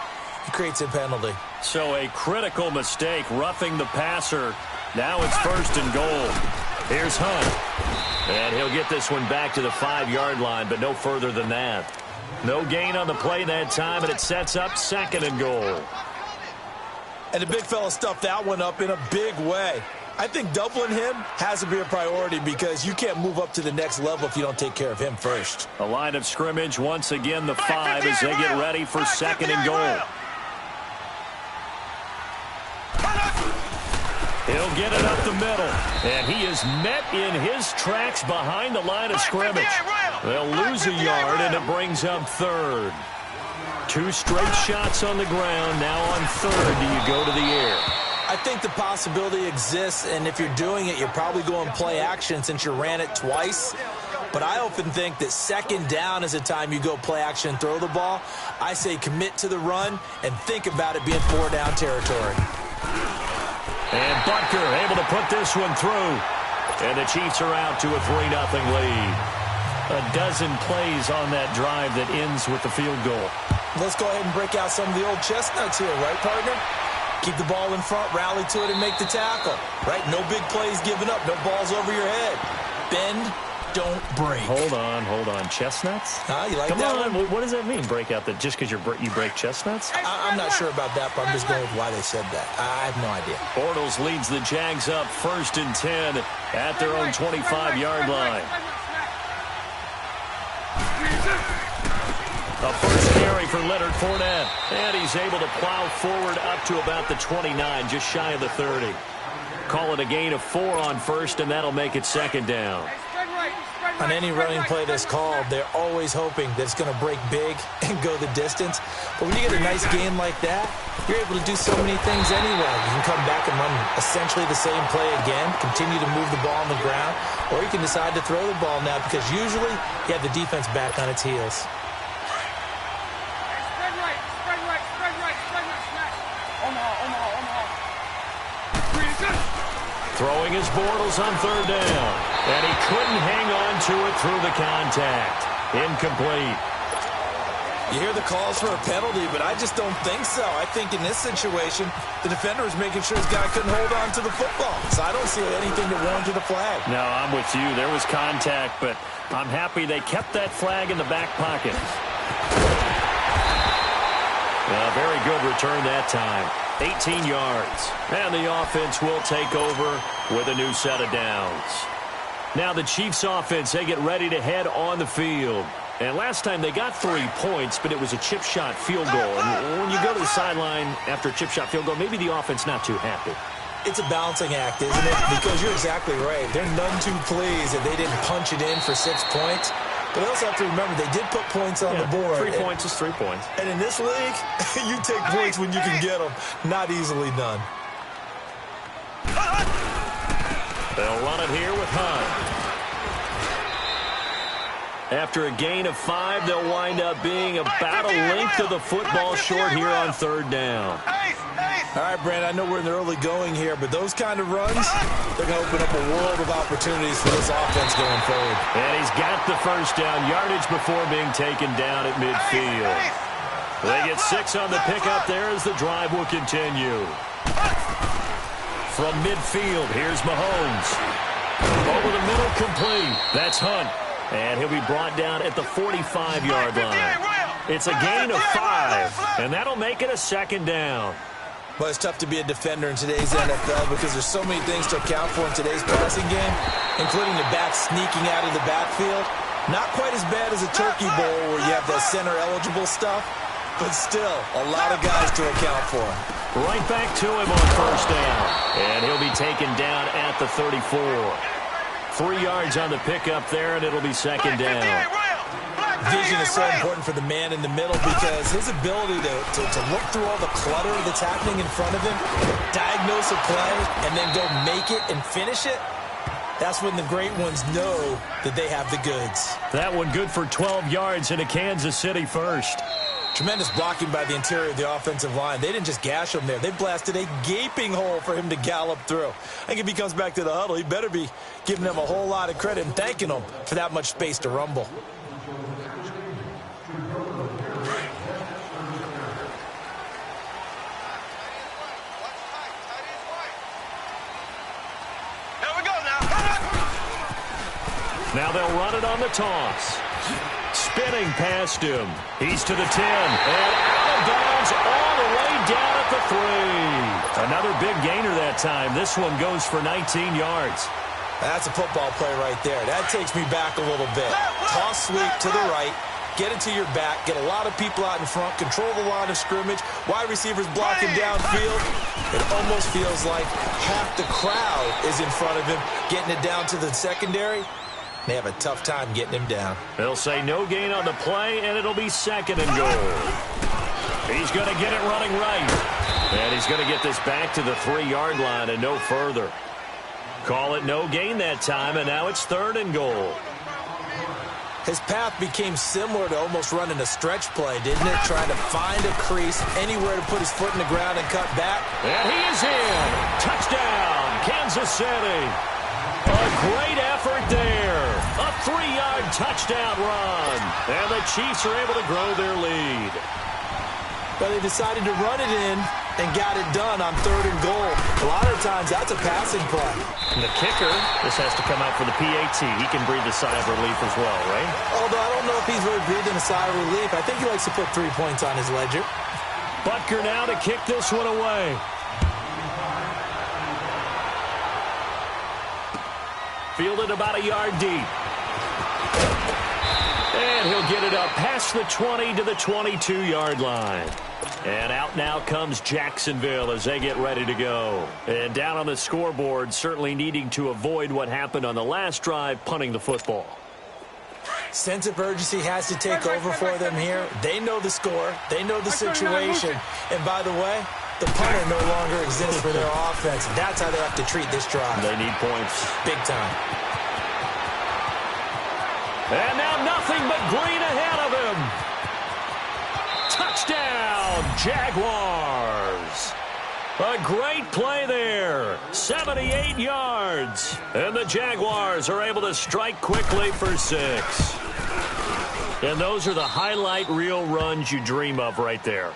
he creates a penalty. So a critical mistake, roughing the passer. Now it's 1st and goal. Here's Hunt. And he'll get this one back to the 5-yard line, but no further than that. No gain on the play that time, and it sets up 2nd and goal. And the big fella stuffed that one up in a big way. I think doubling him has to be a priority because you can't move up to the next level if you don't take care of him first. A line of scrimmage, once again the 5 as they get ready for 2nd and goal. He'll get it up the middle, and he is met in his tracks behind the line of scrimmage. They'll lose a yard, and it brings up 3rd. 2 straight shots on the ground. Now on 3rd, do you go to the air? I think the possibility exists, and if you're doing it, you're probably going play action since you ran it twice. But I often think that 2nd down is the time you go play action and throw the ball. I say commit to the run and think about it being 4-down territory. And Butker able to put this one through. And the Chiefs are out to a 3-0 lead. A dozen plays on that drive that ends with the field goal. Let's go ahead and break out some of the old chestnuts here, right, partner? Keep the ball in front, rally to it, and make the tackle. Right? No big plays given up. No balls over your head. Bend, don't break. Hold on. Chestnuts? You like Come that on. one? What does that mean, break out that just because you break chestnuts? I'm not sure about that, but I'm just going with why they said that. I have no idea. Bortles leads the Jags up 1st and 10 at their own 25-yard line. A first carry for Leonard Fournette. And he's able to plow forward up to about the 29, just shy of the 30. Call it a gain of 4 on 1st, and that'll make it 2nd down. On any running play that's called, they're always hoping that it's going to break big and go the distance. But when you get a nice gain like that, you're able to do so many things anyway. You can come back and run essentially the same play again, continue to move the ball on the ground, or you can decide to throw the ball now because usually you have the defense back on its heels. Throwing his Bortles on 3rd down. And he couldn't hang on to it through the contact. Incomplete. You hear the calls for a penalty, but I just don't think so. I think in this situation, the defender was making sure his guy couldn't hold on to the football. So I don't see anything that warranted a flag. No, I'm with you. There was contact, but I'm happy they kept that flag in the back pocket. A very good return that time. 18 yards. And the offense will take over with a new set of downs. Now the Chiefs offense, they get ready to head on the field. And last time they got 3 points, but it was a chip shot field goal. And when you go to the sideline after a chip shot field goal, maybe the offense not too happy. It's a balancing act, isn't it? Because you're exactly right. They're none too pleased that they didn't punch it in for 6 points. But they also have to remember they did put points on the board. 3 points is 3 points. And in this league, you take points when you can get them. Not easily done. They'll run it here with Hunt. After a gain of 5, they'll wind up being about a length of the football short here on 3rd down. All right, Brandon, I know we're in the early going here, but those kind of runs, they're going to open up a world of opportunities for this offense going forward. And he's got the first down yardage before being taken down at midfield. They get 6 on the pickup there as the drive will continue. From midfield, here's Mahomes. Over the middle, complete. That's Hunt. And he'll be brought down at the 45-yard line. It's a gain of 5, and that'll make it a 2nd down. Well, it's tough to be a defender in today's NFL because there's so many things to account for in today's passing game, including the back sneaking out of the backfield. Not quite as bad as a turkey bowl where you have that center-eligible stuff, but still a lot of guys to account for. Right back to him on 1st down, and he'll be taken down at the 34. 3 yards on the pickup there, and it'll be 2nd down. Vision is so important for the man in the middle because his ability to look through all the clutter that's happening in front of him, diagnose a play, and then go make it and finish it, that's when the great ones know that they have the goods. That one good for 12 yards and a Kansas City first. Tremendous blocking by the interior of the offensive line. They didn't just gash him there. They blasted a gaping hole for him to gallop through. I think if he comes back to the huddle, he better be giving them a whole lot of credit and thanking them for that much space to rumble. Now they'll run it on the toss. Spinning past him. He's to the 10. And out of bounds all the way down at the 3. Another big gainer that time. This one goes for 19 yards. That's a football play right there. That takes me back a little bit. Toss sweep to the right. Get it to your back. Get a lot of people out in front. Control the line of scrimmage. Wide receivers blocking downfield. It almost feels like half the crowd is in front of him, getting it down to the secondary. They have a tough time getting him down. They'll say no gain on the play, and it'll be 2nd and goal. He's going to get it running right. And he's going to get this back to the 3-yard line and no further. Call it no gain that time, and now it's 3rd and goal. His path became similar to almost running a stretch play, didn't it? Trying to find a crease, anywhere to put his foot in the ground and cut back. And he is in. Touchdown, Kansas City. A great effort there. A 3-yard touchdown run. And the Chiefs are able to grow their lead. But they decided to run it in and got it done on 3rd and goal. A lot of times that's a passing play. And the kicker, this has to come out for the PAT. He can breathe a sigh of relief as well, right? Although I don't know if he's really breathing a sigh of relief. I think he likes to put 3 points on his ledger. Butker now to kick this one away. Fielded about a yard deep. And he'll get it up past the 20 to the 22-yard line. And out now comes Jacksonville as they get ready to go. And down on the scoreboard, certainly needing to avoid what happened on the last drive, punting the football. Sense of urgency has to take over for them here. They know the score. They know the situation. And by the way, the punter no longer exists for their offense. That's how they have to treat this drive. They need points. Big time. And now nothing but green ahead of him. Touchdown, Jaguars. A great play there. 78 yards. And the Jaguars are able to strike quickly for 6. And those are the highlight reel runs you dream of right there.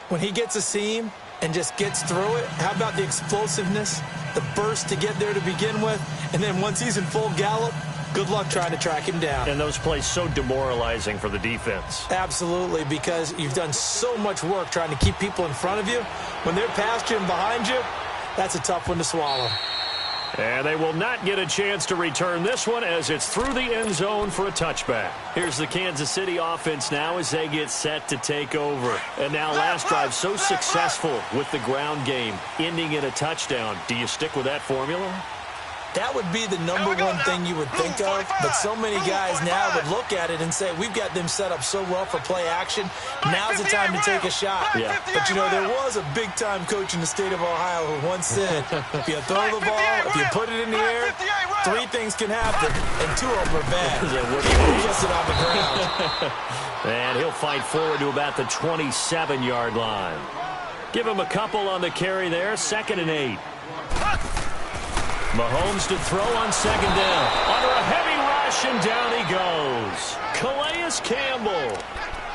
When he gets a seam and just gets through it, how about the explosiveness, the burst to get there to begin with, and then once he's in full gallop, good luck trying to track him down. And those plays so demoralizing for the defense. Absolutely, because you've done so much work trying to keep people in front of you. When they're past you and behind you, that's a tough one to swallow. And they will not get a chance to return this one as it's through the end zone for a touchback. Here's the Kansas City offense now as they get set to take over. And now last drive so successful with the ground game, ending in a touchdown. Do you stick with that formula? That would be the number one thing you would think of, but so many guys now would look at it and say, we've got them set up so well for play action, now's the time to take a shot. Yeah. But, you know, there was a big-time coach in the state of Ohio who once said, if you throw the ball, if you put it in the air, 3 things can happen, and 2 of them are bad. He gets it on the ground. And he'll fight forward to about the 27-yard line. Give him a couple on the carry there, 2nd and 8. Mahomes to throw on 2nd down. Under a heavy rush, and down he goes. Calais Campbell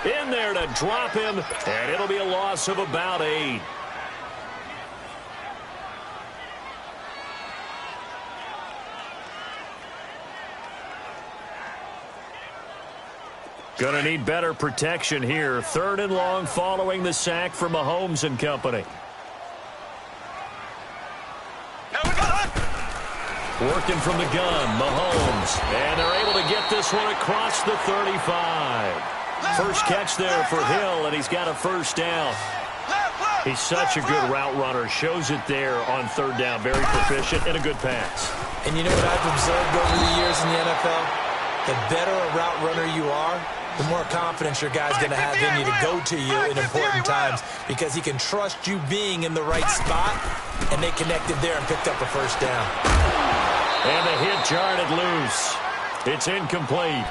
in there to drop him, and it'll be a loss of about 8. Gonna need better protection here. 3rd and long following the sack for Mahomes and company. Working from the gun, Mahomes. And they're able to get this one across the 35. First catch there for Hill, and he's got a 1st down. He's such a good route runner. Shows it there on 3rd down. Very proficient and a good pass. And you know what I've observed over the years in the NFL? The better a route runner you are, the more confidence your guy's going to have in you to go to you in important times, because he can trust you being in the right spot, and they connected there and picked up a 1st down. And the hit jarred it loose. It's incomplete.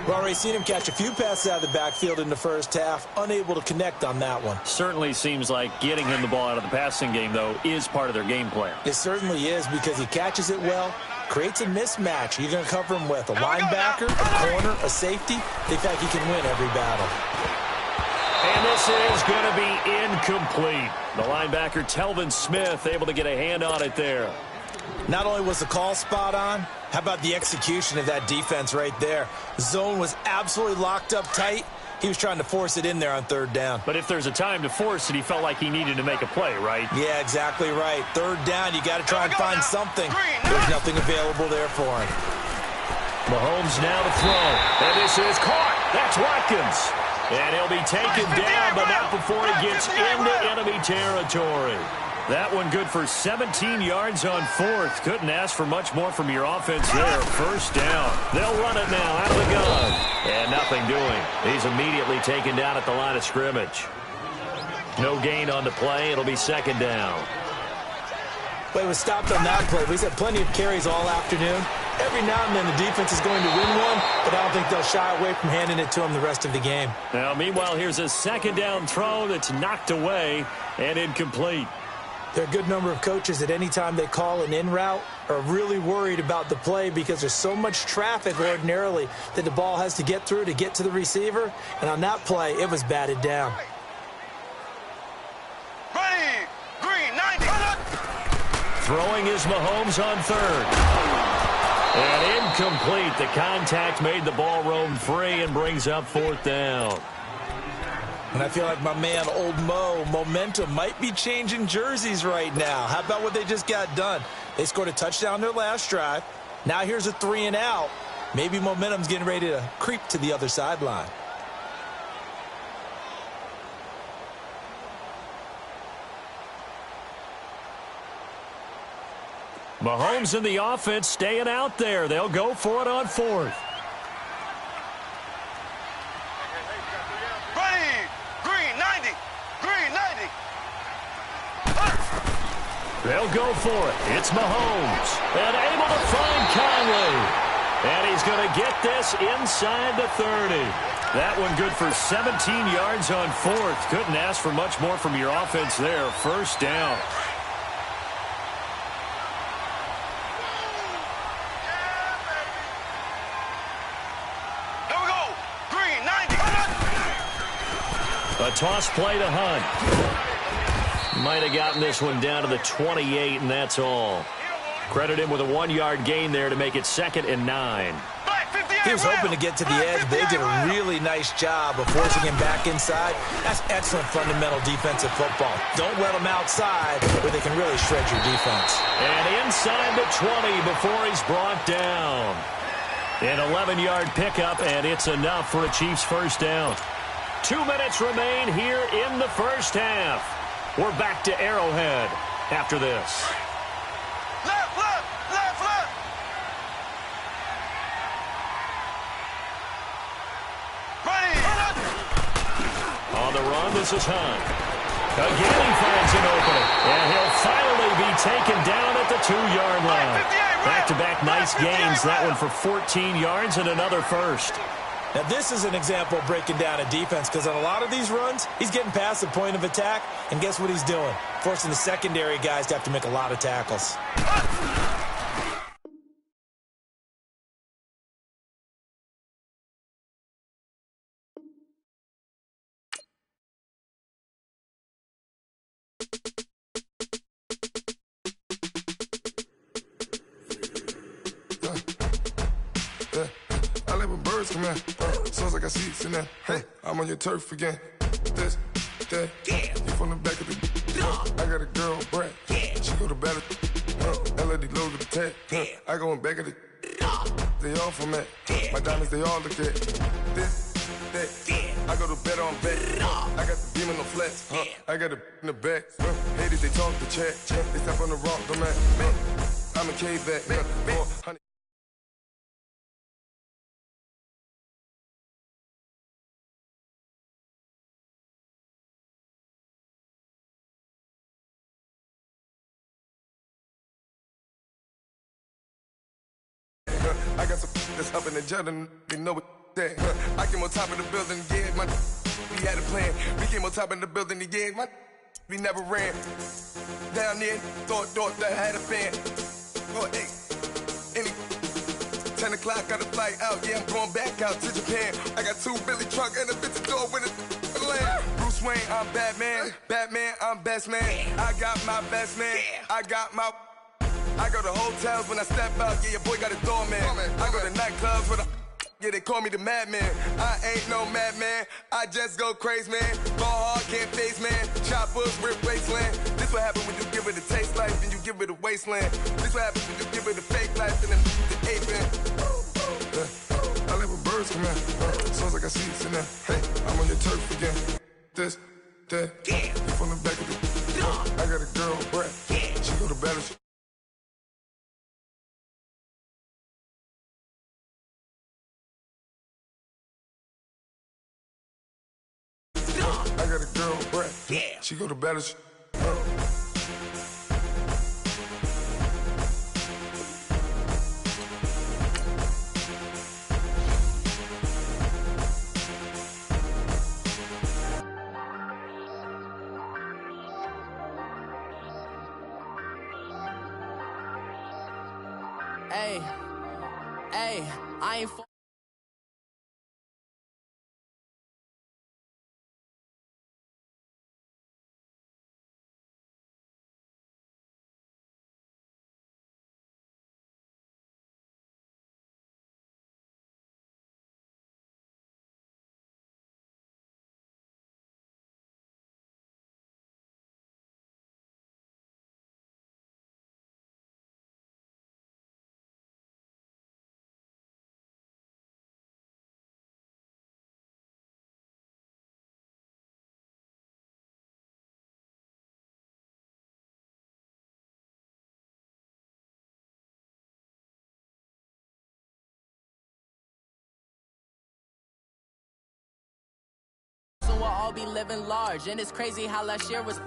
We've already seen him catch a few passes out of the backfield in the first half, unable to connect on that one. Certainly seems like getting him the ball out of the passing game, though, is part of their game plan. It certainly is, because he catches it well, creates a mismatch. You're going to cover him with a linebacker, a corner, a safety. They think he can win every battle. And this is going to be incomplete. The linebacker, Telvin Smith, able to get a hand on it there. Not only was the call spot on, how about the execution of that defense right there? The zone was absolutely locked up tight. He was trying to force it in there on third down. But if there's a time to force it, he felt like he needed to make a play, right? Yeah, exactly right. Third down, you got to try and find something. There's nothing available there for him. Mahomes now to throw. And this is caught. That's Watkins. And he'll be taken down, but not before he gets into enemy territory. That one good for 17 yards on fourth. Couldn't ask for much more from your offense there. First down. They'll run it now out of the gun. And nothing doing. He's immediately taken down at the line of scrimmage. No gain on the play. It'll be second down. But he was stopped on that play. He's had plenty of carries all afternoon. Every now and then the defense is going to win one, but I don't think they'll shy away from handing it to him the rest of the game. Now, meanwhile, here's a second down throw that's knocked away and incomplete. There are a good number of coaches that any time they call an in route are really worried about the play because there's so much traffic ordinarily that the ball has to get through to get to the receiver. And on that play, it was batted down. Ready, green, 90. Throwing is Mahomes on third. And incomplete. The contact made the ball roam free and brings up fourth down. And I feel like my man, Old Mo, momentum might be changing jerseys right now. How about what they just got done? They scored a touchdown their last drive. Now here's a 3 and out. Maybe momentum's getting ready to creep to the other sideline. Mahomes and the offense staying out there. They'll go for it on fourth. Ready, green, 90. Green, 90. They'll go for it. It's Mahomes. And able to find Conley. And he's going to get this inside the 30. That one good for 17 yards on fourth. Couldn't ask for much more from your offense there. First down. A toss play to Hunt. Might have gotten this one down to the 28, and that's all. Credit him with a 1-yard gain there to make it 2nd and 9. He was hoping to get to the edge, but they did a really nice job of forcing him back inside. That's excellent fundamental defensive football. Don't let him outside where they can really shred your defense. And inside the 20 before he's brought down. An 11-yard pickup, and it's enough for a Chiefs first down. 2 minutes remain here in the first half. We're back to Arrowhead after this. Left, left, left, left. Ready. On the run, this is Hunt. Again, he finds an opening. And he'll finally be taken down at the 2-yard line. Back-to-back nice gains. That one for 14 yards and another first. Now, this is an example of breaking down a defense because on a lot of these runs, he's getting past the point of attack, and guess what he's doing? Forcing the secondary guys to have to make a lot of tackles. Come here, sounds like I see seats in there. Hey, I'm on your turf again. This, that, yeah. You from the back of the. I got a girl, Brad. Yeah. She go to battle. LED logo the tag. Yeah. I go in back of the. They all from that. Yeah. My diamonds, they all look at. This, that. Yeah. I go to bet on bet. I got the beam in the flats. I got it in the back. Haters, they talk the chat. They step on the rock, the man. I'm a cave back. I got some that's up in the jet and they know what that. I came on top of the building, yeah, my we had a plan. We came on top of the building, yeah, my we never ran. Down there, thought that had a fan. Oh, hey, 10 o'clock, got a flight out, yeah, I'm going back out to Japan. I got 2 Billy truck and a bitch door with a land. Bruce Wayne, I'm Batman. Batman, I'm best man. I got my best man. I go to hotels when I step out, yeah, your boy got a doorman. I go to nightclubs with yeah, they call me the madman. I ain't no madman, I just go crazy, man. Ball hard, can't face, man. Choppers, rip wasteland. This what happen when you give it a taste life and you give it a wasteland. This what happens when you give it a fake life and then the ape man. I live with birds come in. Sounds like I see it in there. Hey, I'm on your turf again. This, that, you from the back of the I got a girl, Brett. She go to battle. I got a girl, Brett. She go to battle. Hey, I ain't we'll all be living large, and it's crazy how last year was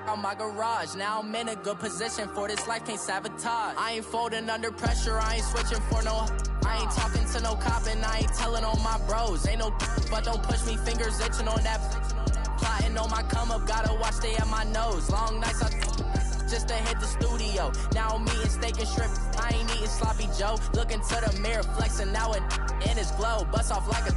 on my garage. Now I'm in a good position for this life, can't sabotage. I ain't folding under pressure, I ain't switching for no. I ain't talking to no cop and I ain't telling on my bros. Ain't no but don't push me, fingers itching on that. Plotting on my come up, gotta watch stay at my nose. Long nights I just to hit the studio. Now I'm eating steak and shrimp, I ain't eating sloppy Joe. Looking to the mirror, flexing now it in his glow. Bust off like a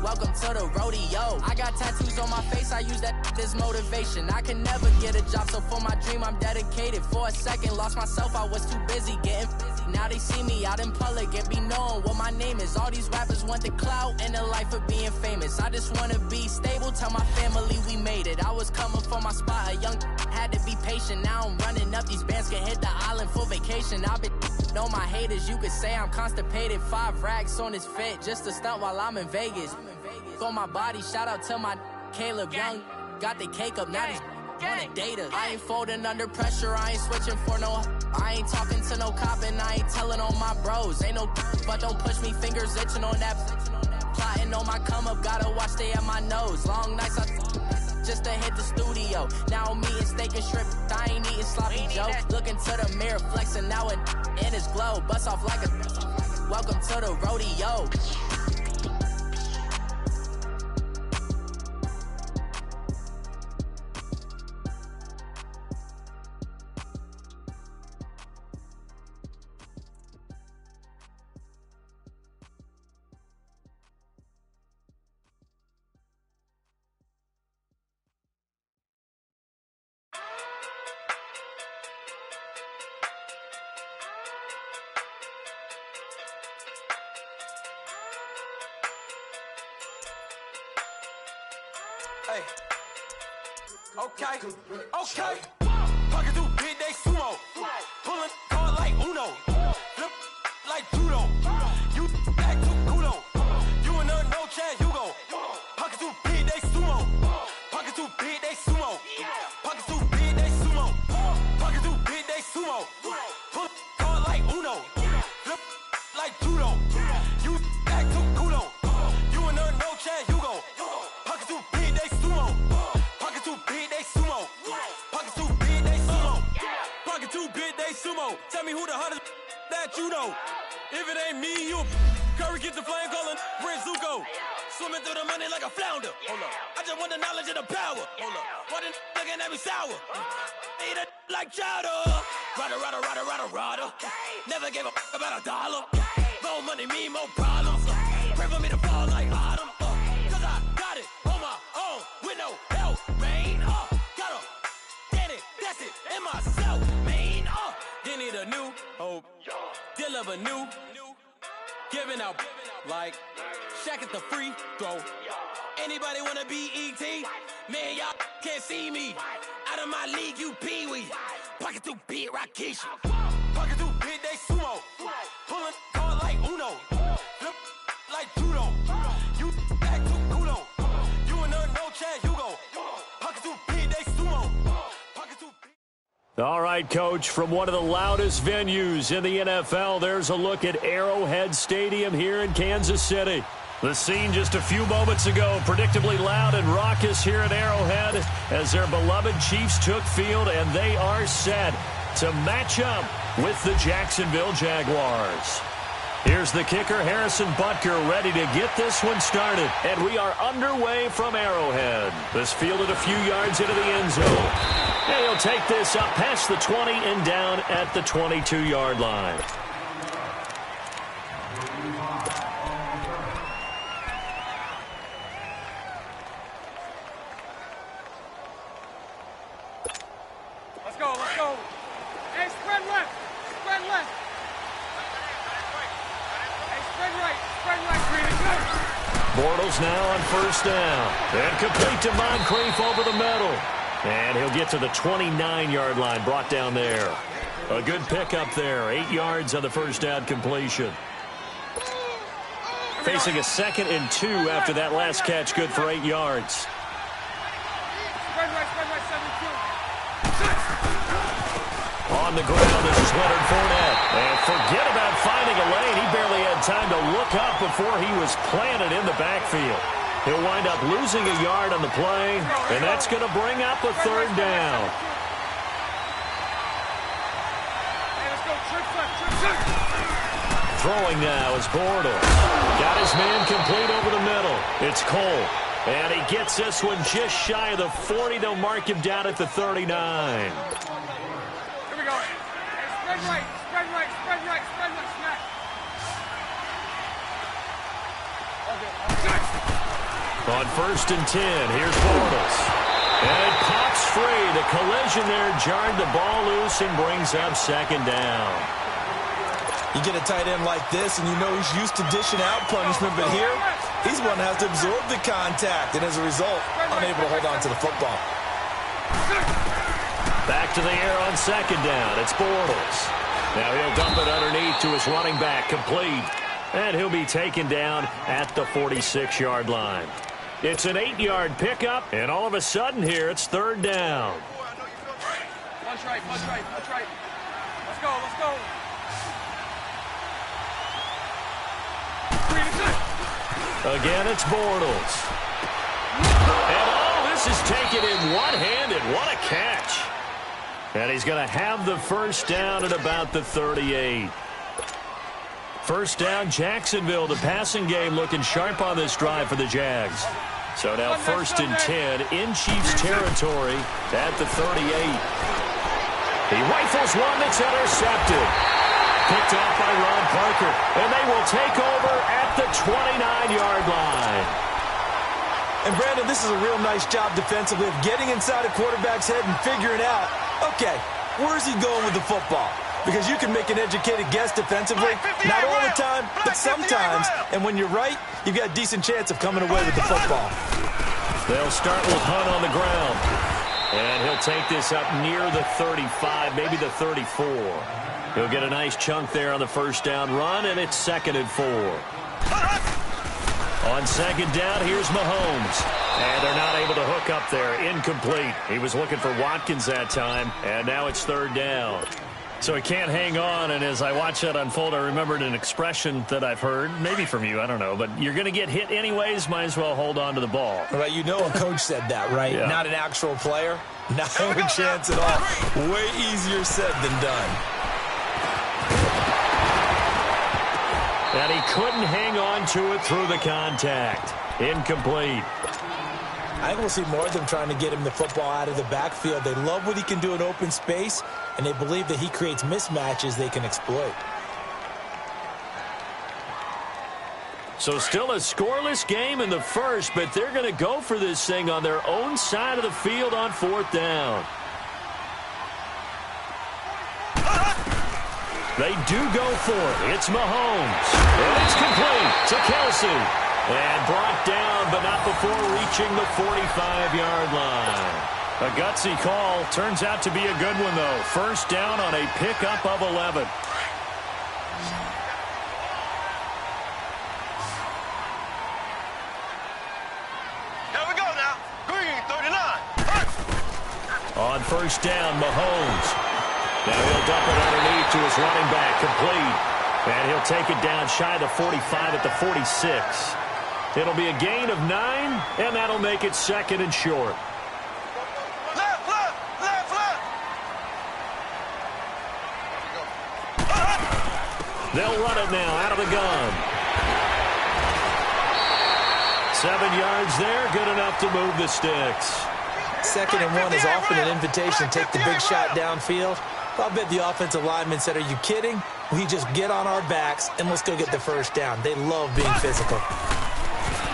welcome to the rodeo. I got tattoos on my face, I use that as motivation. I can never get a job, so for my dream I'm dedicated. For a second, lost myself, I was too busy getting now they see me out in public and be knowing what my name is. All these rappers want the clout and the life of being famous. I just wanna be stable, tell my family we made it. I was coming for my spot, a young had to be patient. Now I'm running up, these bands can hit the island for vacation. I've been know my haters, you could say I'm constipated. 5 racks on his fit, just to stunt while I'm in Vegas. On my body, shout out to my Caleb Young. Got the cake up, now these wanna date us. I ain't folding under pressure, I ain't switching for no. I ain't talking to no cop and I ain't telling on my bros. Ain't no but don't push me, fingers itching on that. Plotting on my come up, gotta watch stay at my nose. Long nights I just to hit the studio. Now I'm eating steak and shrimp, I ain't eating sloppy Joe. Looking to the mirror, flexing now it in his glow. Bust off like a welcome to the rodeo. Hey. Okay. Pocket through big day sumo. Pulling card like Uno. Flip like judo. You act too culo. You and her no chance, you go. Pocket through big day sumo. Pocket through big day sumo. Pocket through big day sumo. Pocket through big day sumo. Pull card like Uno. Flip like judo. You act too culo. You and her no chance, you go. Pocket through big day sumo. Pocket too big, they sumo. Pocket too big, they sumo. Pocket too big, they sumo. Tell me who the hottest that you know. If it ain't me, you Curry get the flame calling, Prince Zuko. Swimming through the money like a flounder. Hold up. I just want the knowledge and the power. Hold up. Why the looking at me sour? Eat it like chowder. Rada. Never gave a about $1. More money, me, more problems. Pray for me to fall like autumn. Cause I got it on my own with no help, man. Gotta get it, that's it, in myself, man. They need a new hope. Deliver new. Giving out like Shaq at the free throw. Anybody wanna be E.T.? Man, y'all can't see me. Out of my league, you pee-wee. Pocket through beat Rakish. Pocket through beat they sumo. Pulling card like Uno. Flip like judo. You back to kudo. You and her no chance, you go. Pocket through beat they sumo. Pocket through beat. All right, Coach, from one of the loudest venues in the NFL, there's a look at Arrowhead Stadium here in Kansas City. The scene just a few moments ago, predictably loud and raucous here at Arrowhead as their beloved Chiefs took field, and they are set to match up with the Jacksonville Jaguars. Here's the kicker, Harrison Butker, ready to get this one started. And we are underway from Arrowhead. This fielded a few yards into the end zone. And he'll take this up past the 20 and down at the 22-yard line. Let's go. Hey, spread left. Hey, spread right, Green. Bortles now on first down. And complete to Moncrief over the middle. And he'll get to the 29-yard line, brought down there. A good pickup there, 8 yards on the first down completion. Facing a 2nd and 2 after that last catch, good for 8 yards. Spread right, 7-2. On the ground, this is Leonard Fournette. And forget about finding a lane. He barely had time to look up before he was planted in the backfield. He'll wind up losing a yard on the play, and that's going to bring up a 3rd down. Hey, let's go. Trick. Throwing now is Bortles. Got his man complete over the middle. It's Cole. And he gets this one just shy of the 40. They'll mark him down at the 39. Here we go. Hey, spread right, smack. On 1st and 10, here's Bortles. And it pops free. The collision there jarred the ball loose and brings up 2nd down. You get a tight end like this, and you know he's used to dishing out punishment, but here, he's one that has to absorb the contact, and as a result, unable to hold on to the football. Back to the air on 2nd down. It's Bortles. Now he'll dump it underneath to his running back, complete. And he'll be taken down at the 46-yard line. It's an 8-yard pickup, and all of a sudden here, it's 3rd down. Punch right. Let's go. Again, it's Bortles. And this is taken in one-handed. What a catch. And he's going to have the first down at about the 38. First down, Jacksonville. The passing game looking sharp on this drive for the Jags. So now 1st and 10 in Chiefs territory at the 38. He rifles one that's intercepted. Picked off by Ron Parker. And they will take over at the 29-yard line. And Brandon, this is a real nice job defensively of getting inside a quarterback's head and figuring out, okay, where's he going with the football? Because you can make an educated guess defensively, not all the time, but sometimes. And when you're right, you've got a decent chance of coming away with the football. They'll start with Hunt on the ground. And he'll take this up near the 35, maybe the 34. He'll get a nice chunk there on the first down run, and it's 2nd and 4. On 2nd down, here's Mahomes. And they're not able to hook up there. Incomplete. He was looking for Watkins that time, and now it's 3rd down. So he can't hang on, and as I watch that unfold, I remembered an expression that I've heard, maybe from you, I don't know, but you're going to get hit anyways, might as well hold on to the ball. Right, you know a coach said that, right? Yeah. Not an actual player. Not a chance at all. Way easier said than done. And he couldn't hang on to it through the contact. Incomplete. I think we'll see more of them trying to get him the football out of the backfield. They love what he can do in open space, and they believe that he creates mismatches they can exploit. So still a scoreless game in the first, but they're going to go for this thing on their own side of the field on 4th down. They do go for it. It's Mahomes. And it's complete to Kelsey. And brought down, but not before reaching the 45-yard line. A gutsy call. Turns out to be a good one, though. First down on a pickup of 11. Here we go now. Green, 39. On first down, Mahomes. Now he'll dump it underneath to his running back, complete. And he'll take it down shy of the 45 at the 46. It'll be a gain of 9, and that'll make it 2nd and short. Left, left, left, left. They'll run it now out of the gun. 7 yards there, good enough to move the sticks. 2nd and 1 is often an invitation to take the big shot downfield. I'll bet the offensive lineman said, are you kidding? We just get on our backs and let's go get the first down. They love being physical.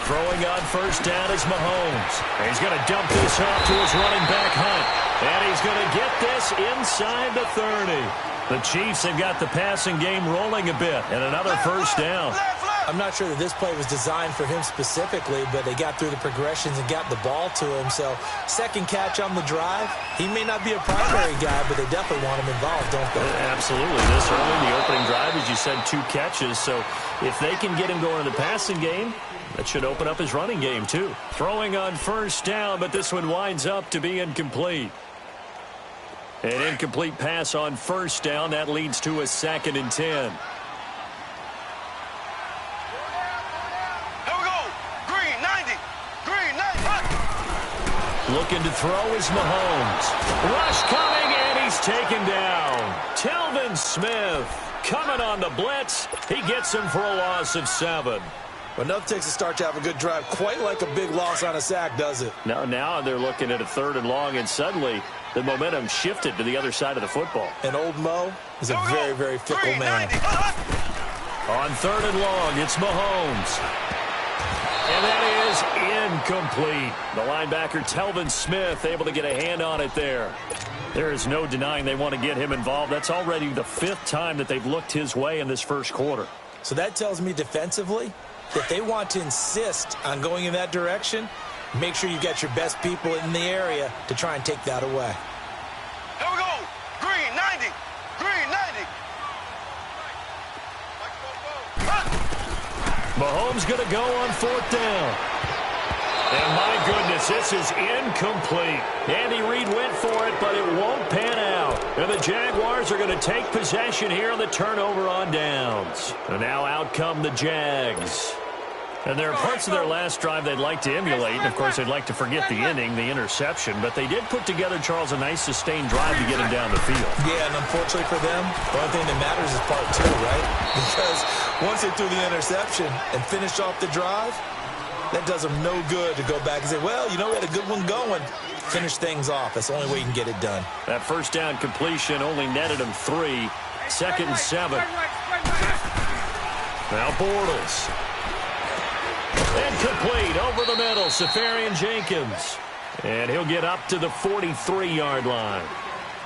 Throwing on first down is Mahomes. He's going to dump this off to his running back, Hunt. And he's going to get this inside the 30. The Chiefs have got the passing game rolling a bit. And another first down. I'm not sure that this play was designed for him specifically, but they got through the progressions and got the ball to him. So, second catch on the drive. He may not be a primary guy, but they definitely want him involved, don't they? Absolutely. This early in the opening drive, as you said, 2 catches. So, if they can get him going in the passing game, that should open up his running game, too. Throwing on first down, but this one winds up to be incomplete. An incomplete pass on first down. That leads to a 2nd and 10. Looking to throw is Mahomes. Rush coming, and he's taken down. Telvin Smith coming on the blitz. He gets him for a loss of 7. Well, nothing takes a start to have a good drive quite like a big loss on a sack, does it? Now they're looking at a 3rd and long, and suddenly the momentum shifted to the other side of the football. And old Mo is a very, very fickle man. On 3rd and long, it's Mahomes. And that is incomplete. The linebacker, Telvin Smith, able to get a hand on it there. There is no denying they want to get him involved. That's already the 5th time that they've looked his way in this first quarter. So that tells me defensively that they want to insist on going in that direction. Make sure you got your best people in the area to try and take that away. Here we go. Green, 90. Green, 90. Mahomes going to go on 4th down. And my goodness, this is incomplete. Andy Reid went for it, but it won't pan out. And the Jaguars are going to take possession here on the turnover on downs. And now out come the Jags. And there are parts of their last drive they'd like to emulate. And, of course, they'd like to forget the inning, the interception. But they did put together, Charles, a nice sustained drive to get him down the field. Yeah, and unfortunately for them, the only thing that matters is part 2, right? Because once they threw the interception and finished off the drive, that does them no good to go back and say, well, you know, we had a good one going. Finish things off. That's the only way you can get it done. That first down completion only netted him 3. 2nd and 7. Now Bortles. Incomplete over the middle. Safarian Jenkins. And he'll get up to the 43-yard line.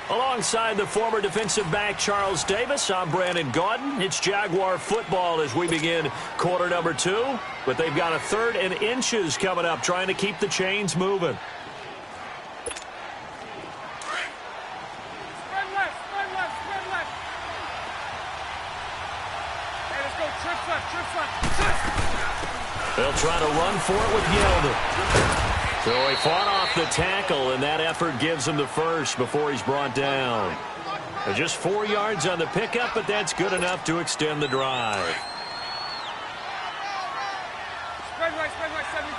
Alongside the former defensive back Charles Davis, I'm Brandon Gaudin. It's Jaguar football as we begin quarter number 2. But they've got a 3rd and inches coming up, trying to keep the chains moving. Spread left, spread left, spread left. Hey, let's go. Trips left, trips left. They'll try to run for it with Yeldon. So he fought off the tackle, and that effort gives him the first before he's brought down. Just 4 yards on the pickup, but that's good enough to extend the drive. Spread right, 72.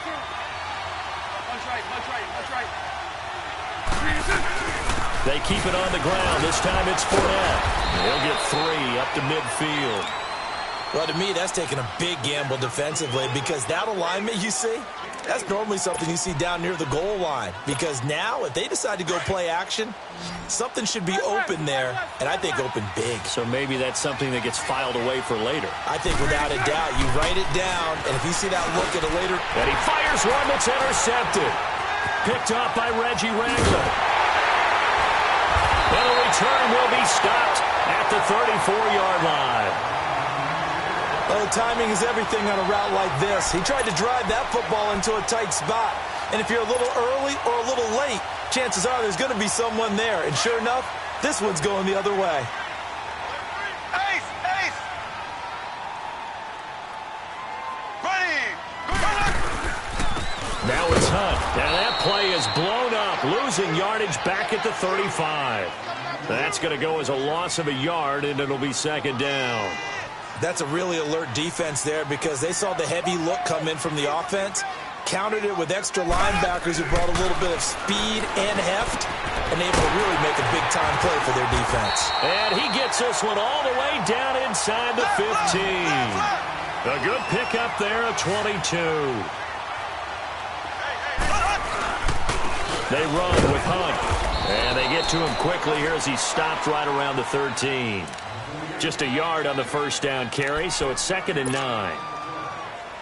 Punch right, punch right, punch right. They keep it on the ground. This time it's Fournette. He'll get 3 up to midfield. Well, to me, that's taking a big gamble defensively because that alignment you see, that's normally something you see down near the goal line. Because now, if they decide to go play action, something should be open there, and I think open big. So maybe that's something that gets filed away for later. I think without a doubt, you write it down, and if you see that look at a later... And he fires one that's intercepted. Picked up by Reggie Ragland. And the return will be stopped at the 34-yard line. Well, timing is everything on a route like this. He tried to drive that football into a tight spot. And if you're a little early or a little late, chances are there's going to be someone there. And sure enough, this one's going the other way. Ace! Ace! Ready! Now it's Hunt. And that play is blown up, losing yardage back at the 35. That's going to go as a loss of a yard, and it'll be second down. That's a really alert defense there because they saw the heavy look come in from the offense, countered it with extra linebackers who brought a little bit of speed and heft, and able to really make a big-time play for their defense. And he gets this one all the way down inside the 15. A good pickup there of 22. They run with Hunt, and they get to him quickly here as he stopped right around the 13. Just a yard on the first down carry, so it's 2nd and 9.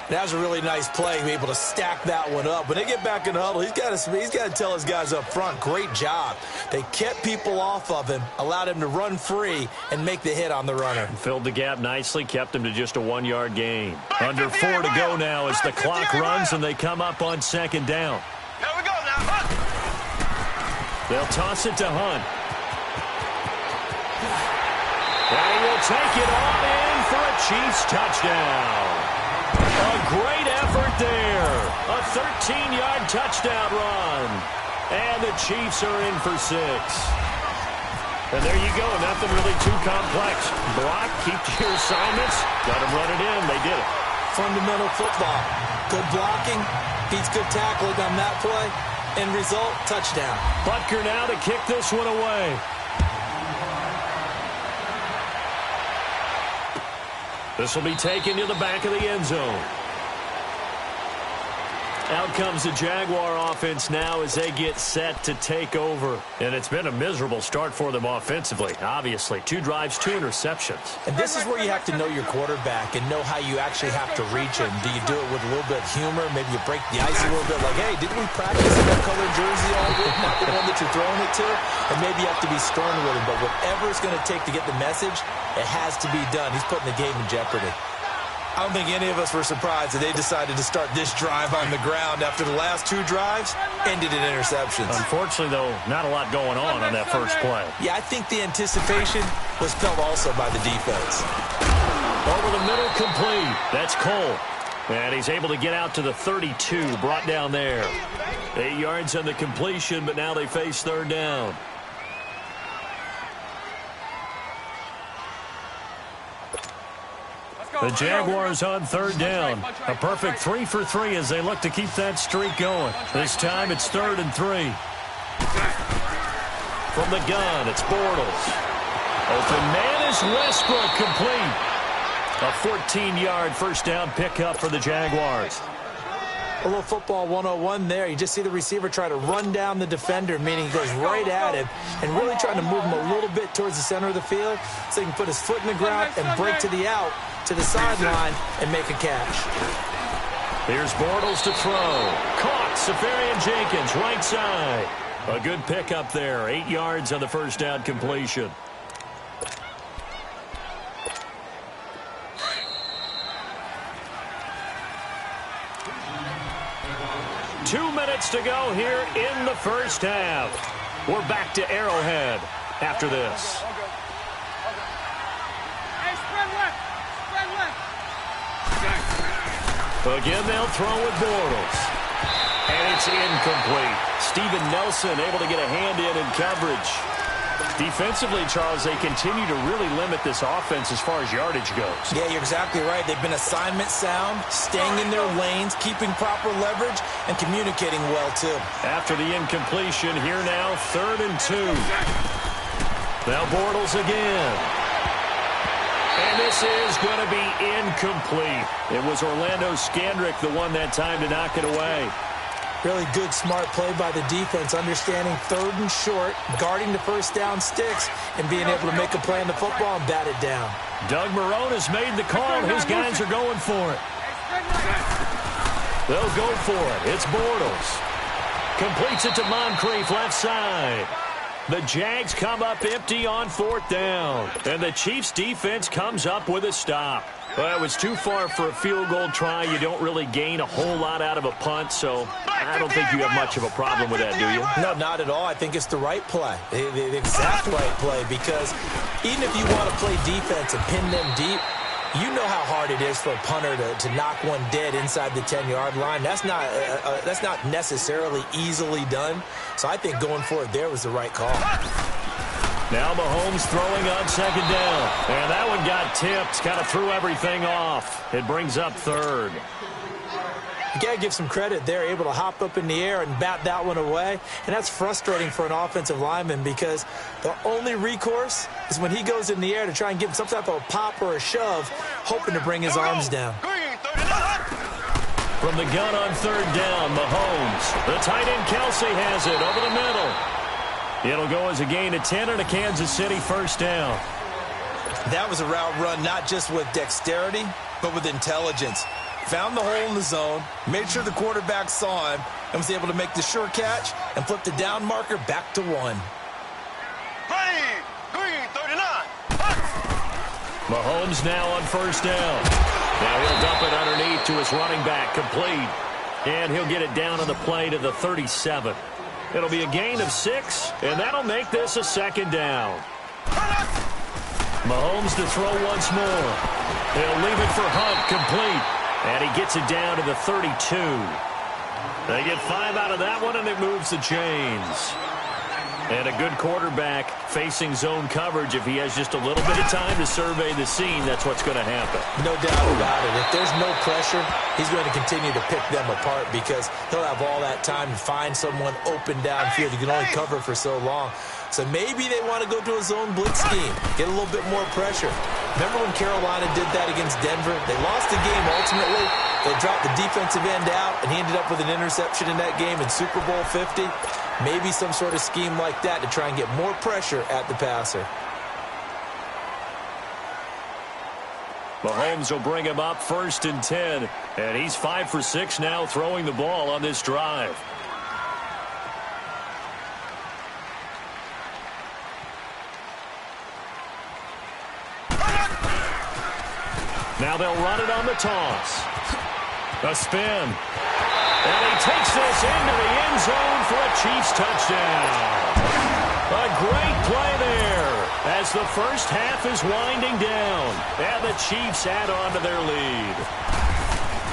That was a really nice play, be able to stack that one up. When they get back in the huddle, he's got to tell his guys up front, great job. They kept people off of him, allowed him to run free, and make the hit on the runner. Filled the gap nicely, kept him to just a 1-yard gain. Under 4 to go now as the clock runs, and they come up on 2nd down. Here we go now, Hunt! They'll toss it to Hunt. And he will take it on in for a Chiefs touchdown. A great effort there. A 13-yard touchdown run. And the Chiefs are in for 6. And there you go. Nothing really too complex. Block, keep your assignments. Got them running in. They did it. Fundamental football. Good blocking. Beats good tackling on that play. End result, touchdown. Butker now to kick this one away. This will be taken to the back of the end zone. Out comes the Jaguar offense now as they get set to take over. And it's been a miserable start for them offensively, obviously. 2 drives, 2 interceptions. And this is where you have to know your quarterback and know how you actually have to reach him. Do you do it with a little bit of humor? Maybe you break the ice a little bit like, hey, didn't we practice in that colored jersey all week? Not the one that you're throwing it to. And maybe you have to be stern with him. But whatever it's going to take to get the message, it has to be done. He's putting the game in jeopardy. I don't think any of us were surprised that they decided to start this drive on the ground after the last 2 drives ended in interceptions. Unfortunately, though, not a lot going on that first play. Yeah, I think the anticipation was felt also by the defense. Over the middle, complete. That's Cole. And he's able to get out to the 32, brought down there. 8 yards on the completion, but now they face 3rd down. The Jaguars on 3rd down. A perfect 3 for 3 as they look to keep that streak going. This time it's 3rd and 3. From the gun, it's Bortles. Open man is Westbrook, complete. A 14-yard first down pickup for the Jaguars. A little football 101 there. You just see the receiver try to run down the defender, meaning he goes right at him and really trying to move him a little bit towards the center of the field so he can put his foot in the ground and break to the out, to the sideline, and make a catch. Here's Bortles to throw. Caught. Safarian Jenkins, right side. A good pickup there. 8 yards on the first down completion. Two minutes to go here in the first half. We're back to Arrowhead after this. Again, they'll throw with Bortles. And it's incomplete. Steven Nelson able to get a hand in coverage. Defensively, Charles, they continue to really limit this offense as far as yardage goes. Yeah, you're exactly right. They've been assignment sound, staying in their lanes, keeping proper leverage, and communicating well, too. After the incompletion, here now, 3rd and 2. Now Bortles again. And this is going to be incomplete. It was Orlando Scandrick the one that time to knock it away. Really good, smart play by the defense, understanding 3rd and short, guarding the first down sticks, and being able to make a play on the football and bat it down. Doug Marrone has made the call. His guys are going for it. They'll go for it. It's Bortles. Completes it to Moncrief, left side. The Jags come up empty on 4th down. And the Chiefs' defense comes up with a stop. Well, it was too far for a field goal try. You don't really gain a whole lot out of a punt, so I don't think you have much of a problem with that, do you? No, not at all. I think it's the right play, the exact right play, because even if you want to play defense and pin them deep, you know how hard it is for a punter to knock one dead inside the 10-yard line. That's not necessarily easily done, so I think going for it there was the right call. Now Mahomes throwing on 2nd down. And that one got tipped. Kind of threw everything off. It brings up 3rd. You got to give some credit. They're able to hop up in the air and bat that one away. And that's frustrating for an offensive lineman because the only recourse is when he goes in the air to try and give some type of a pop or a shove, hoping to bring his arms down. From the gun on 3rd down, Mahomes. The tight end Kelsey has it over the middle. It'll go as a gain of 10 and a Kansas City 1st down. That was a route run not just with dexterity, but with intelligence. Found the hole in the zone, made sure the quarterback saw him, and was able to make the sure catch and flip the down marker back to 1. Green 39. Mahomes now on 1st down. Now he'll dump it underneath to his running back, complete. And he'll get it down on the play to the 37. It'll be a gain of 6, and that'll make this a 2nd down. Mahomes to throw once more. He'll leave it for Hunt, complete. And he gets it down to the 32. They get 5 out of that one, and it moves the chains. And a good quarterback facing zone coverage. If he has just a little bit of time to survey the scene, that's what's going to happen. No doubt about it. If there's no pressure, he's going to continue to pick them apart because he'll have all that time to find someone open downfield. You can only cover for so long. So maybe they want to go to a zone blitz scheme, get a little bit more pressure. Remember when Carolina did that against Denver? They lost the game ultimately. They dropped the defensive end out, and he ended up with an interception in that game in Super Bowl 50. Maybe some sort of scheme like that to try and get more pressure at the passer. Mahomes will bring him up 1st and 10. And he's 5 for 6 now throwing the ball on this drive. Now they'll run it on the toss. A spin. And he takes this into the end zone for a Chiefs touchdown. A great play there as the first half is winding down. And the Chiefs add on to their lead.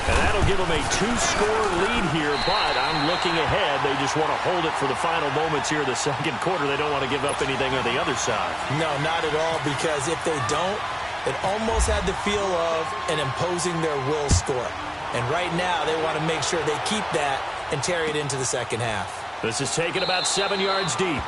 And that'll give them a 2-score lead here, but I'm looking ahead. They just want to hold it for the final moments here in the 2nd quarter. They don't want to give up anything on the other side. No, not at all, because if they don't, it almost had the feel of an imposing their will score. And right now, they want to make sure they keep that and carry it into the 2nd half. This is taken about 7 yards deep.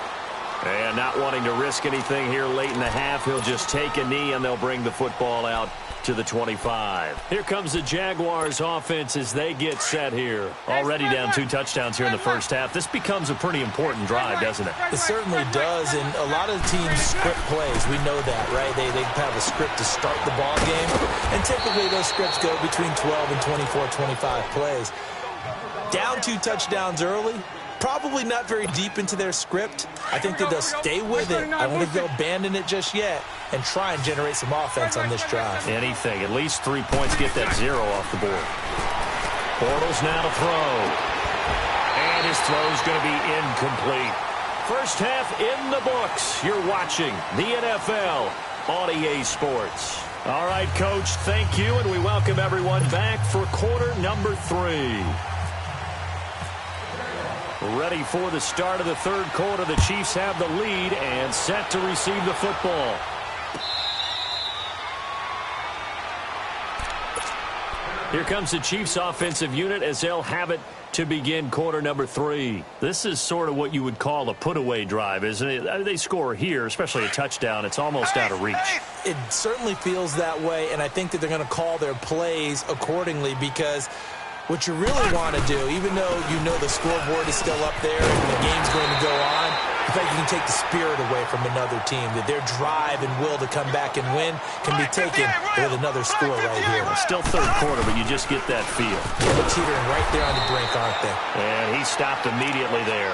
And not wanting to risk anything here late in the half, he'll just take a knee, and they'll bring the football out to the 25. Here comes the Jaguars offense as they get set here. Already down 2 touchdowns here in the first half. This becomes a pretty important drive, doesn't it? It certainly does, and a lot of teams script plays. We know that, right? They have a script to start the ball game, and typically those scripts go between 12 and 24, 25 plays. Down 2 touchdowns early, probably not very deep into their script. I think that they'll stay with it. I don't think they'll abandon it just yet and try and generate some offense on this drive. Anything. At least 3 points. Get that 0 off the board. Bortles now to throw. And his throw's going to be incomplete. First half in the books. You're watching the NFL on EA Sports. All right, Coach, thank you, and we welcome everyone back for quarter number 3. Ready for the start of the 3rd quarter. The Chiefs have the lead and set to receive the football. Here comes the Chiefs offensive unit as they'll have it to begin quarter number 3. This is sort of what you would call a put-away drive, isn't it? I mean, they score here, especially a touchdown. It's almost out of reach. It certainly feels that way, and I think that they're going to call their plays accordingly because what you really want to do, even though you know the scoreboard is still up there and the game's going to go on, in fact, you can take the spirit away from another team, that their drive and will to come back and win can be taken with another score right here. Still third quarter, but you just get that feel. They're teetering right there on the brink, aren't they? And he stopped immediately there.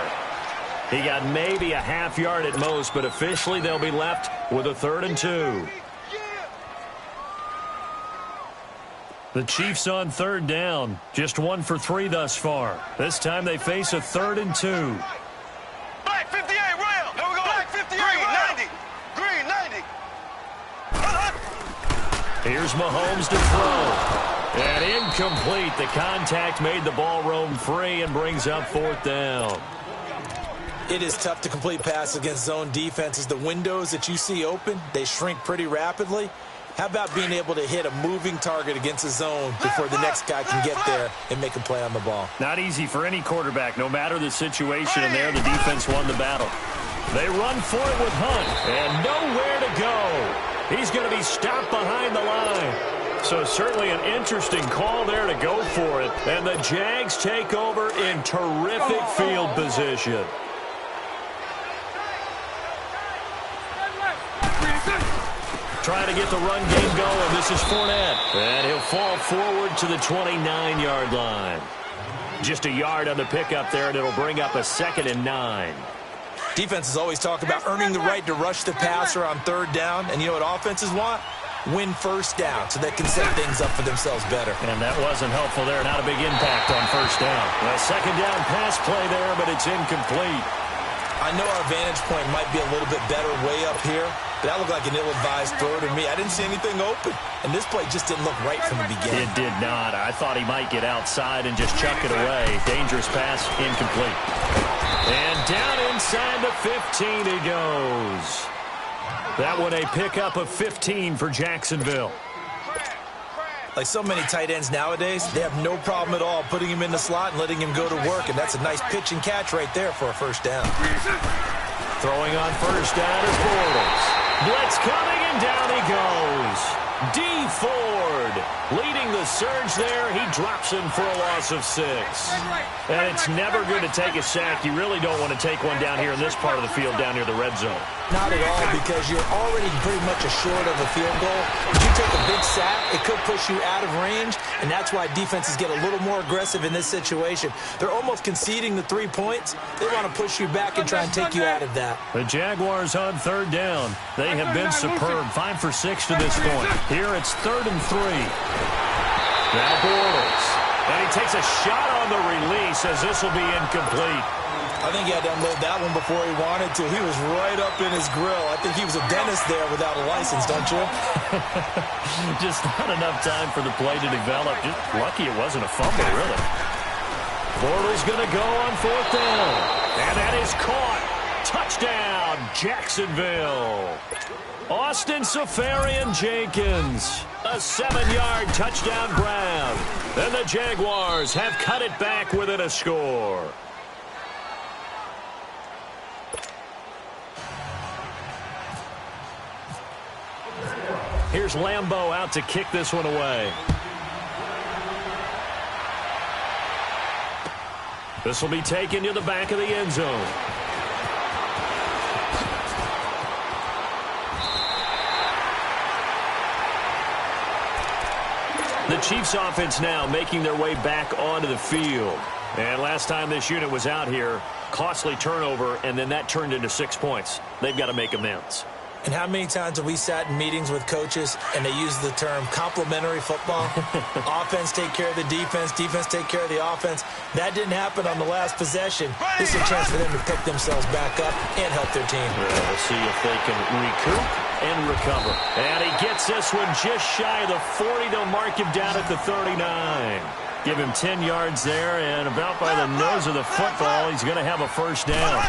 He got maybe a half yard at most, but officially they'll be left with a 3rd and 2. The Chiefs on 3rd down. Just 1 for 3 thus far. This time they face a 3rd and 2. Black 58, rail. Here we go. Black 58, green 90. Green 90. Here's Mahomes to throw. And incomplete. The contact made the ball roam free and brings up 4th down. It is tough to complete passes against zone defenses. The windows that you see open, they shrink pretty rapidly. How about being able to hit a moving target against a zone before the next guy can get there and make a play on the ball? Not easy for any quarterback, no matter the situation, and there the defense won the battle. They run for it with Hunt, and nowhere to go. He's going to be stopped behind the line. So certainly an interesting call there to go for it, and the Jags take over in terrific field position. Trying to get the run game going. This is Fournette. And he'll fall forward to the 29-yard line. Just a yard on the pickup there, and it'll bring up a 2nd and 9. Defenses always talk about earning the right to rush the passer on 3rd down. And you know what offenses want? Win 1st down so they can set things up for themselves better. And that wasn't helpful there. Not a big impact on 1st down. A 2nd down pass play there, but it's incomplete. I know our vantage point might be a little bit better way up here, but that looked like an ill-advised throw to me. I didn't see anything open, and this play just didn't look right from the beginning. It did not. I thought he might get outside and just chuck it away. Dangerous pass, incomplete. And down inside the 15 he goes. That one a pickup of 15 for Jacksonville. Like so many tight ends nowadays, they have no problem at all putting him in the slot and letting him go to work, and that's a nice pitch and catch right there for a 1st down. Throwing on 1st down is Bortles. Blitz coming, and down he goes. D. Ford leading the surge there. He drops him for a loss of 6. And it's never good to take a sack. You really don't want to take one down here in this part of the field down near the red zone. Not at all, because you're already pretty much short of a field goal. If you take a big sack, it could push you out of range, and that's why defenses get a little more aggressive in this situation. They're almost conceding the 3 points. They want to push you back and try and take you out of that. The Jaguars on 3rd down. They have been superb. 5 for 6 to this point. Here it's 3rd and 3. Now Bortles. And he takes a shot on the release as this will be incomplete. I think he had to unload that one before he wanted to. He was right up in his grill. I think he was a dentist there without a license, don't you? Just not enough time for the play to develop. Just lucky it wasn't a fumble, really. Bortles going to go on 4th down. And that is caught. Touchdown, Jacksonville. Austin Seferian-Jenkins. A 7-yard touchdown grab. And the Jaguars have cut it back within a score. Here's Lambeau out to kick this one away. This will be taken to the back of the end zone. The Chiefs offense now making their way back onto the field. And last time this unit was out here, costly turnover, and then that turned into 6 points. They've got to make amends. And how many times have we sat in meetings with coaches and they use the term complementary football? Offense take care of the defense, defense take care of the offense. That didn't happen on the last possession. This is a chance for them to pick themselves back up and help their team. Yeah, we'll see if they can recoup and recover. And he gets this one just shy of the 40. They'll mark him down at the 39. Give him 10 yards there, and about by the nose of the football, he's going to have a 1st down.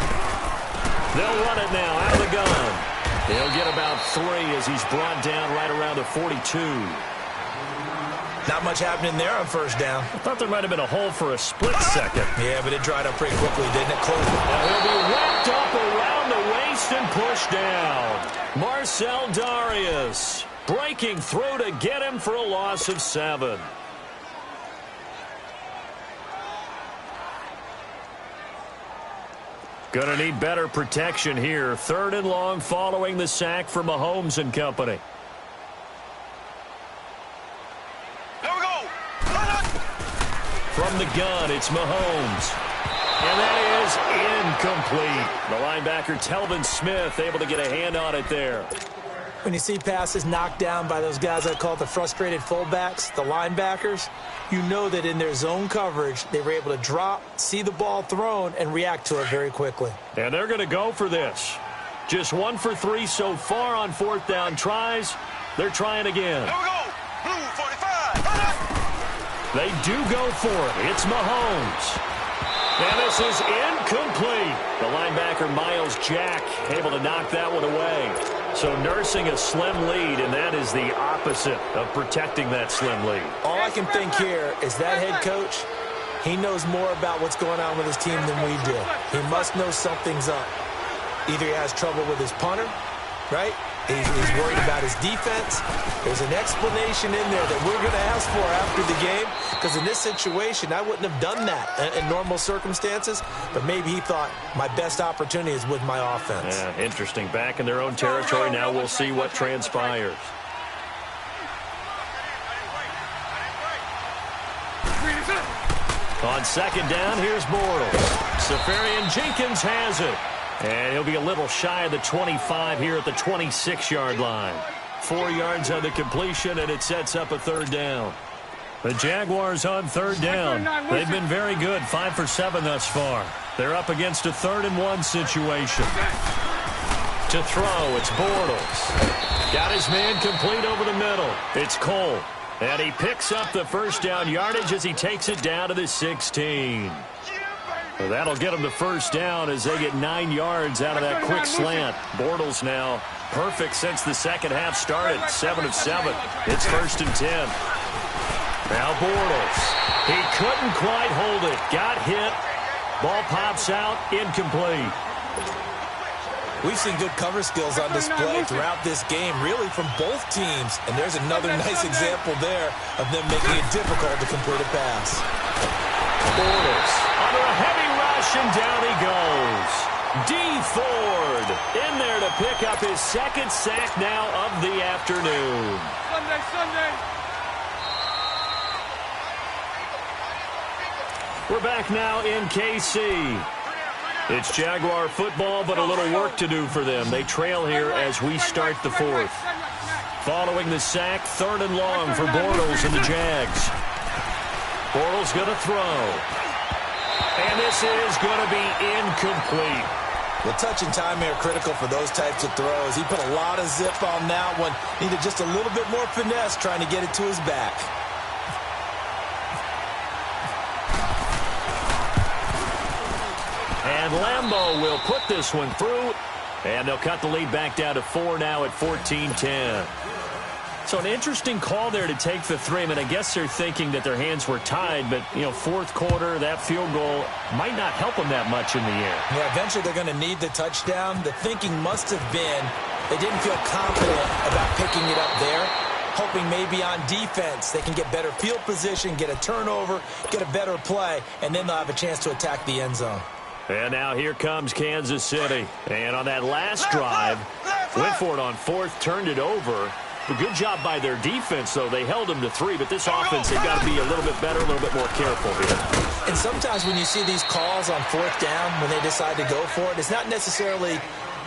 They'll run it now out of the gun. He'll get about 3 as he's brought down right around the 42. Not much happening there on first down. I thought there might have been a hole for a split second. Yeah, but it dried up pretty quickly, didn't it? Close. And he'll be wrapped up around the waist and pushed down. Marcel Darius breaking through to get him for a loss of 7. Gonna need better protection here. 3rd and long following the sack for Mahomes and company. Here we go. From the gun, it's Mahomes. And that is incomplete. The linebacker, Telvin Smith, able to get a hand on it there. When you see passes knocked down by those guys I call the frustrated fullbacks, the linebackers, you know that in their zone coverage, they were able to drop, see the ball thrown, and react to it very quickly. And they're going to go for this. Just 1 for 3 so far on 4th down tries. They're trying again. Here we go. Blue 45. They do go for it. It's Mahomes. And this is incomplete. The linebacker, Miles Jack, able to knock that one away. So nursing a slim lead, and that is the opposite of protecting that slim lead. All I can think here is that head coach, he knows more about what's going on with his team than we do. He must know something's up. Either he has trouble with his punter, right? He's worried about his defense. There's an explanation in there that we're going to ask for after the game, because in this situation, I wouldn't have done that in normal circumstances, but maybe he thought my best opportunity is with my offense. Yeah, interesting. Back in their own territory. Now we'll see what transpires. On 2nd down, here's Bortles. Safarian Jenkins has it. And he'll be a little shy of the 25 here at the 26-yard line. 4 yards on the completion, and it sets up a 3rd down. The Jaguars on 3rd down. They've been very good, 5 for 7 thus far. They're up against a 3rd and 1 situation. To throw, it's Bortles. Got his man complete over the middle. It's Cole. And he picks up the 1st down yardage as he takes it down to the 16. Well, that'll get them the 1st down as they get 9 yards out of that quick slant. Bortles now perfect since the second half started. 7 of 7. It's 1st and 10. Now Bortles. He couldn't quite hold it. Got hit. Ball pops out. Incomplete. We've seen good cover skills on display throughout this game, really from both teams. And there's another nice example there of them making it difficult to complete a pass. Bortles under a heavy rush, and down he goes. D. Ford in there to pick up his 2nd sack now of the afternoon. Sunday. We're back now in KC. It's Jaguar football, but a little work to do for them. They trail here as we start the 4th. Following the sack, 3rd and long for Bortles and the Jags. Bortles going to throw. And this is going to be incomplete. The touch and time are critical for those types of throws. He put a lot of zip on that one. Needed just a little bit more finesse trying to get it to his back. And Lambeau will put this one through. And they'll cut the lead back down to 4 now at 14-10. So an interesting call there to take the 3. I mean, I guess they're thinking that their hands were tied, but, 4th quarter, that field goal might not help them that much in the air. Yeah, eventually they're going to need the touchdown. The thinking must have been they didn't feel confident about picking it up there, hoping maybe on defense they can get better field position, get a turnover, get a better play, and then they'll have a chance to attack the end zone. And now here comes Kansas City. And on that last drive, went for it on 4th, turned it over. A good job by their defense, though. They held them to 3, but this offense, they've got to be a little bit better, a little bit more careful here. And sometimes when you see these calls on 4th down, when they decide to go for it, it's not necessarily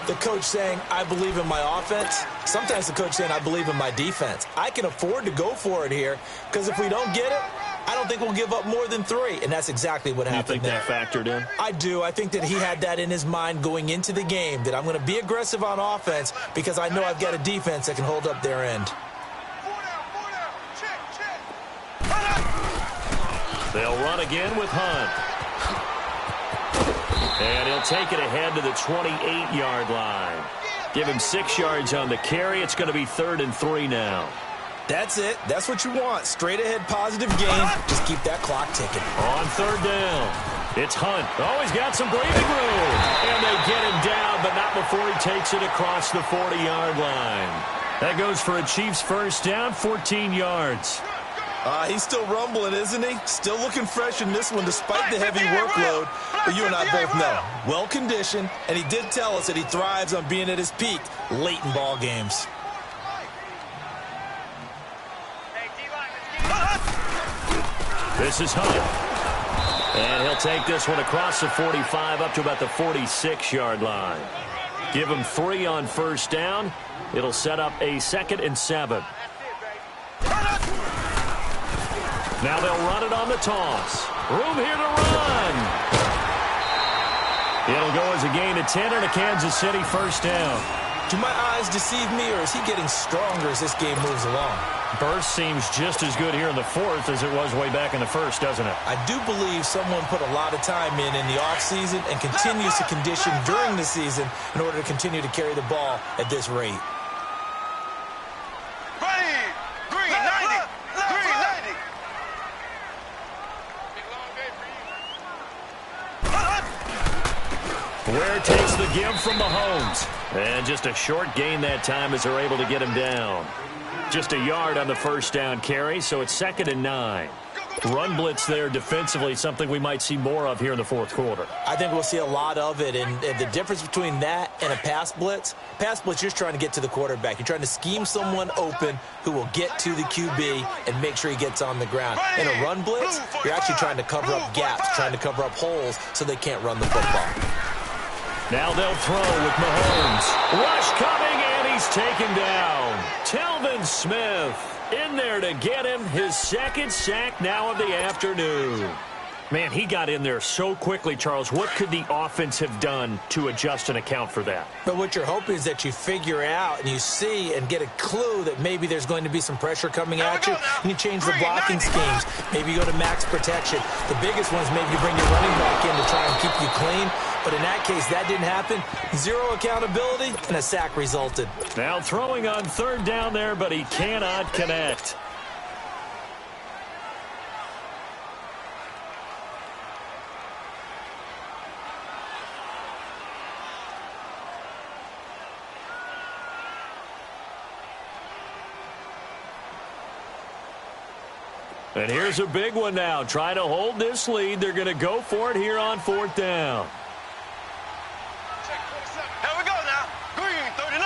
the coach saying, I believe in my offense. Sometimes the coach saying, I believe in my defense. I can afford to go for it here, because if we don't get it, I don't think we'll give up more than 3, and that's exactly what happened there. You think that factored in? I do. I think that he had that in his mind going into the game, that I'm going to be aggressive on offense because I know I've got a defense that can hold up their end. They'll run again with Hunt. And he'll take it ahead to the 28-yard line. Give him 6 yards on the carry. It's going to be 3rd and 3 now. That's it. That's what you want. Straight ahead positive game. Just keep that clock ticking. On third down, it's Hunt. Oh, he's got some breathing room. And they get him down, but not before he takes it across the 40-yard line. That goes for a Chiefs first down, 14 yards. He's still rumbling, isn't he? Still looking fresh in this one despite the heavy workload. But you and I both know, well-conditioned, and he did tell us that he thrives on being at his peak late in ball games. This is Hunt. And he'll take this one across the 45 up to about the 46-yard line. Give him 3 on first down. It'll set up a 2nd and 7. Now they'll run it on the toss. Room here to run. It'll go as a gain of 10 and a Kansas City first down. Do my eyes deceive me, or is he getting stronger as this game moves along? Burst seems just as good here in the 4th as it was way back in the 1st, doesn't it? I do believe someone put a lot of time in the offseason and continues to condition during the season in order to continue to carry the ball at this rate. Ready! Green 90! Green 90! Ware takes the give from Mahomes. And just a short gain that time as they're able to get him down. Just a yard on the first down carry, so it's 2nd and 9. Run blitz there defensively, something we might see more of here in the 4th quarter. I think we'll see a lot of it, and the difference between that and a pass blitz, you're just trying to get to the quarterback. You're trying to scheme someone open who will get to the QB and make sure he gets on the ground. In a run blitz, you're actually trying to cover up gaps, trying to cover up holes so they can't run the football. Now they'll throw with Mahomes. Rush coming, and he's taken down. Telvin Smith in there to get him his 2nd sack now of the afternoon. Man, he got in there so quickly, Charles. What could the offense have done to adjust and account for that? But what you're hoping is that you figure out and you see and get a clue that maybe there's going to be some pressure coming at you, and you change the blocking schemes. Maybe you go to max protection. The biggest one is maybe you bring your running back in to try and keep you clean. But in that case, that didn't happen. 0 accountability, and a sack resulted. Now throwing on third down there, but he cannot connect. And here's a big one now. Trying to hold this lead. They're going to go for it here on 4th down. Here we go now. Green 39.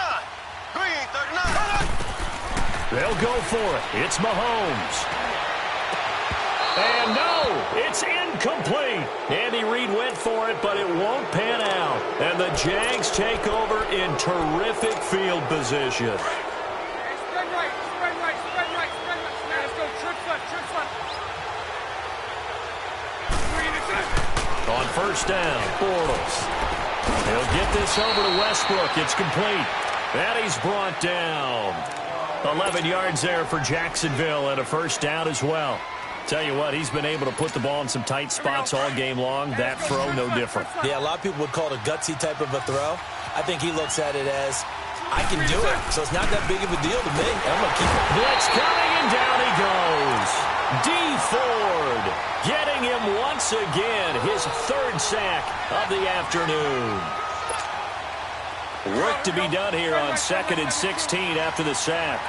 Green 39. They'll go for it. It's Mahomes. And no, it's incomplete. Andy Reid went for it, but it won't pan out. And the Jags take over in terrific field position. On first down, Bortles. He'll get this over to Westbrook. It's complete. And he's brought down. 11 yards there for Jacksonville and a first down as well. Tell you what, he's been able to put the ball in some tight spots all game long. That throw, no different. Yeah, a lot of people would call it a gutsy type of a throw. I think he looks at it as, I can do it, so it's not that big of a deal to me. I'm going to keep it. Blitz coming, and down he goes. D. Ford getting him once again, his 3rd sack of the afternoon. Work to be done here on 2nd and 16 after the sack.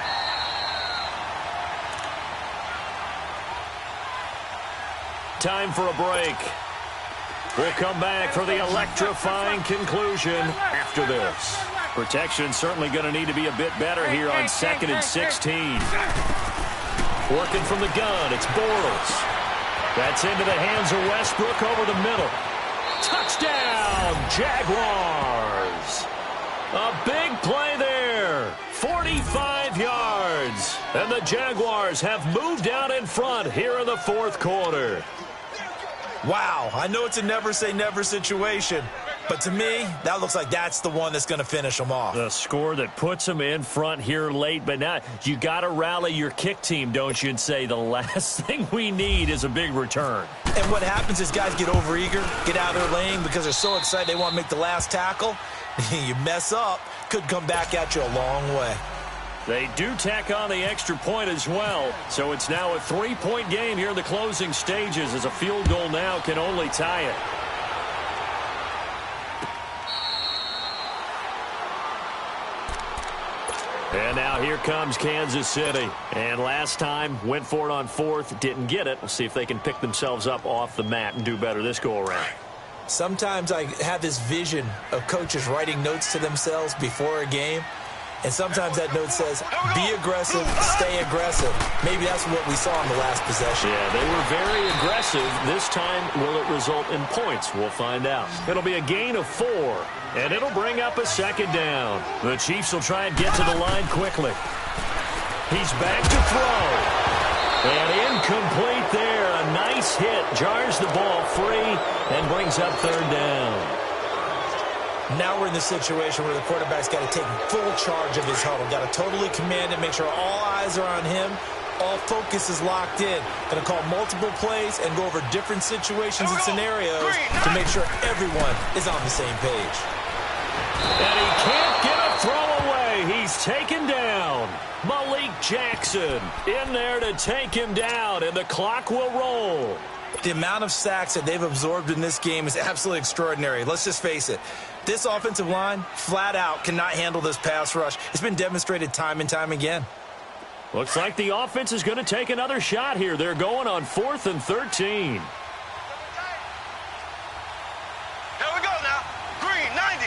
Time for a break. We'll come back for the electrifying conclusion after this. Protection certainly going to need to be a bit better here on 2nd and 16. Working from the gun, it's Bortles. That's into the hands of Westbrook over the middle. Touchdown, Jaguars. A big play there. 45 yards. And the Jaguars have moved out in front here in the 4th quarter. Wow, I know it's a never say never situation, but to me, that looks like that's the one that's going to finish them off. The score that puts them in front here late, but now you got to rally your kick team, don't you, and say the last thing we need is a big return. And what happens is guys get overeager, get out of their lane because they're so excited they want to make the last tackle. You mess up, could come back at you a long way. They do tack on the extra point as well, so it's now a 3-point game here in the closing stages, as a field goal now can only tie it. And now here comes Kansas City. And last time, went for it on fourth, didn't get it. We'll see if they can pick themselves up off the mat and do better this go-around. Sometimes I have this vision of coaches writing notes to themselves before a game. And sometimes that note says, be aggressive, stay aggressive. Maybe that's what we saw in the last possession. Yeah, they were very aggressive. This time, will it result in points? We'll find out. It'll be a gain of 4, and it'll bring up a second down. The Chiefs will try and get to the line quickly. He's back to throw. And incomplete there. A nice hit. Jars the ball free and brings up third down. Now we're in the situation where the quarterback's got to take full charge of his huddle. Got to totally command it, make sure all eyes are on him. All focus is locked in. Going to call multiple plays and go over different situations and scenarios to make sure everyone is on the same page. And he can't get a throw away. He's taken down. Malik Jackson in there to take him down, and the clock will roll. The amount of sacks that they've absorbed in this game is absolutely extraordinary. Let's just face it. This offensive line, flat out, cannot handle this pass rush. It's been demonstrated time and time again. Looks like the offense is going to take another shot here. They're going on 4th and 13. Here we go now. Green, 90.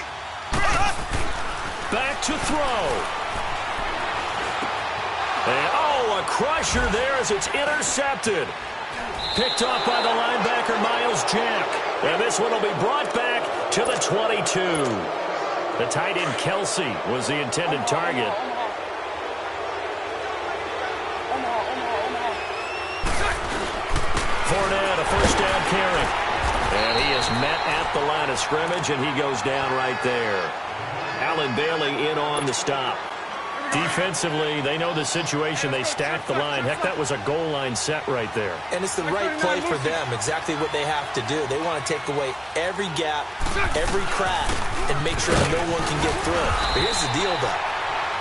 Back to throw. And, a crusher there as it's intercepted. Picked off by the linebacker, Miles Jack. And this one will be brought back to the 22. The tight end, Kelsey, was the intended target. Fournette, a first down carry. And he is met at the line of scrimmage, and he goes down right there. Allen Bailey in on the stop. Defensively, they know the situation. They stack the line. Heck, that was a goal line set right there. And it's the right play for them, exactly what they have to do. They want to take away every gap, every crack, and make sure no one can get through. But here's the deal, though.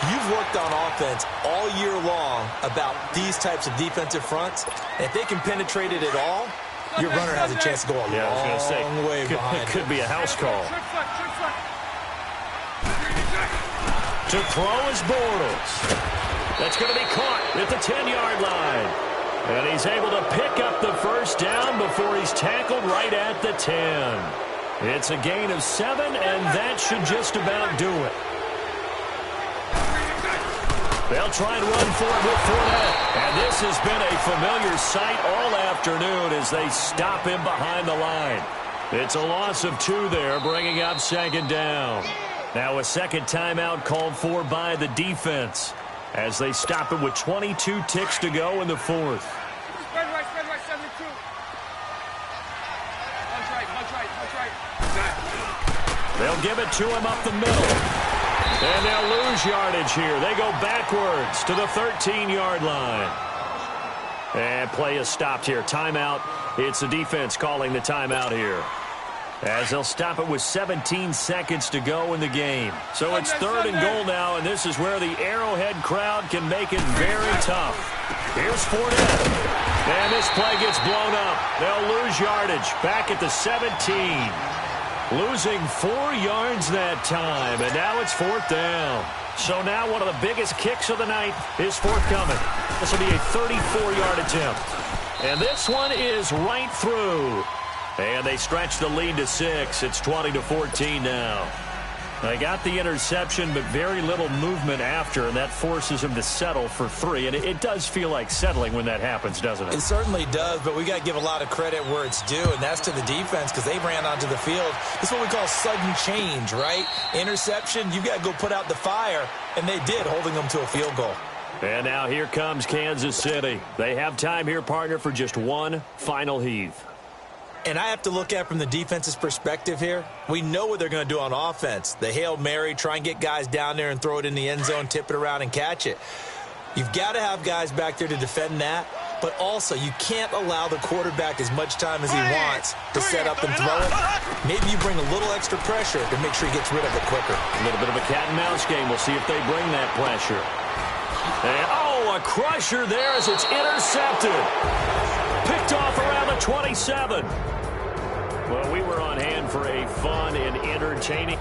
You've worked on offense all year long about these types of defensive fronts. And if they can penetrate it at all, your runner has a chance to go a long way behind. It could be a house call. To throw is Bortles. That's going to be caught at the 10-yard line. And he's able to pick up the first down before he's tackled right at the 10. It's a gain of 7, and that should just about do it. They'll try and run for it with Fournette. And this has been a familiar sight all afternoon as they stop him behind the line. It's a loss of 2 there, bringing up second down. Now a second timeout called for by the defense as they stop it with 22 ticks to go in the 4th. Spread right, 72. Punch right. They'll give it to him up the middle. And they'll lose yardage here. They go backwards to the 13-yard line. And play is stopped here. Timeout. It's the defense calling the timeout here, as they'll stop it with 17 seconds to go in the game. So it's 3rd and goal now, and this is where the Arrowhead crowd can make it very tough. Here's Fournette. And this play gets blown up. They'll lose yardage back at the 17. Losing 4 yards that time, and now it's 4th down. So now one of the biggest kicks of the night is forthcoming. This will be a 34-yard attempt. And this one is right through. And they stretch the lead to 6. It's 20-14 now. They got the interception, but very little movement after, and that forces him to settle for 3. And it does feel like settling when that happens, doesn't it? It certainly does, but we got to give a lot of credit where it's due, and that's to the defense because they ran onto the field. This is what we call sudden change, right? Interception, you got to go put out the fire, and they did, holding them to a field goal. And now here comes Kansas City. They have time here, partner, for just one final heave. And I have to look at it from the defense's perspective here. We know what they're going to do on offense. The Hail Mary, try and get guys down there and throw it in the end zone, tip it around and catch it. You've got to have guys back there to defend that, but also you can't allow the quarterback as much time as he wants to set up and throw it. Maybe you bring a little extra pressure to make sure he gets rid of it quicker. A little bit of a cat and mouse game. We'll see if they bring that pressure. And, oh, a crusher there as it's intercepted. Picked off around the 27. Well, we were on hand for a fun and entertaining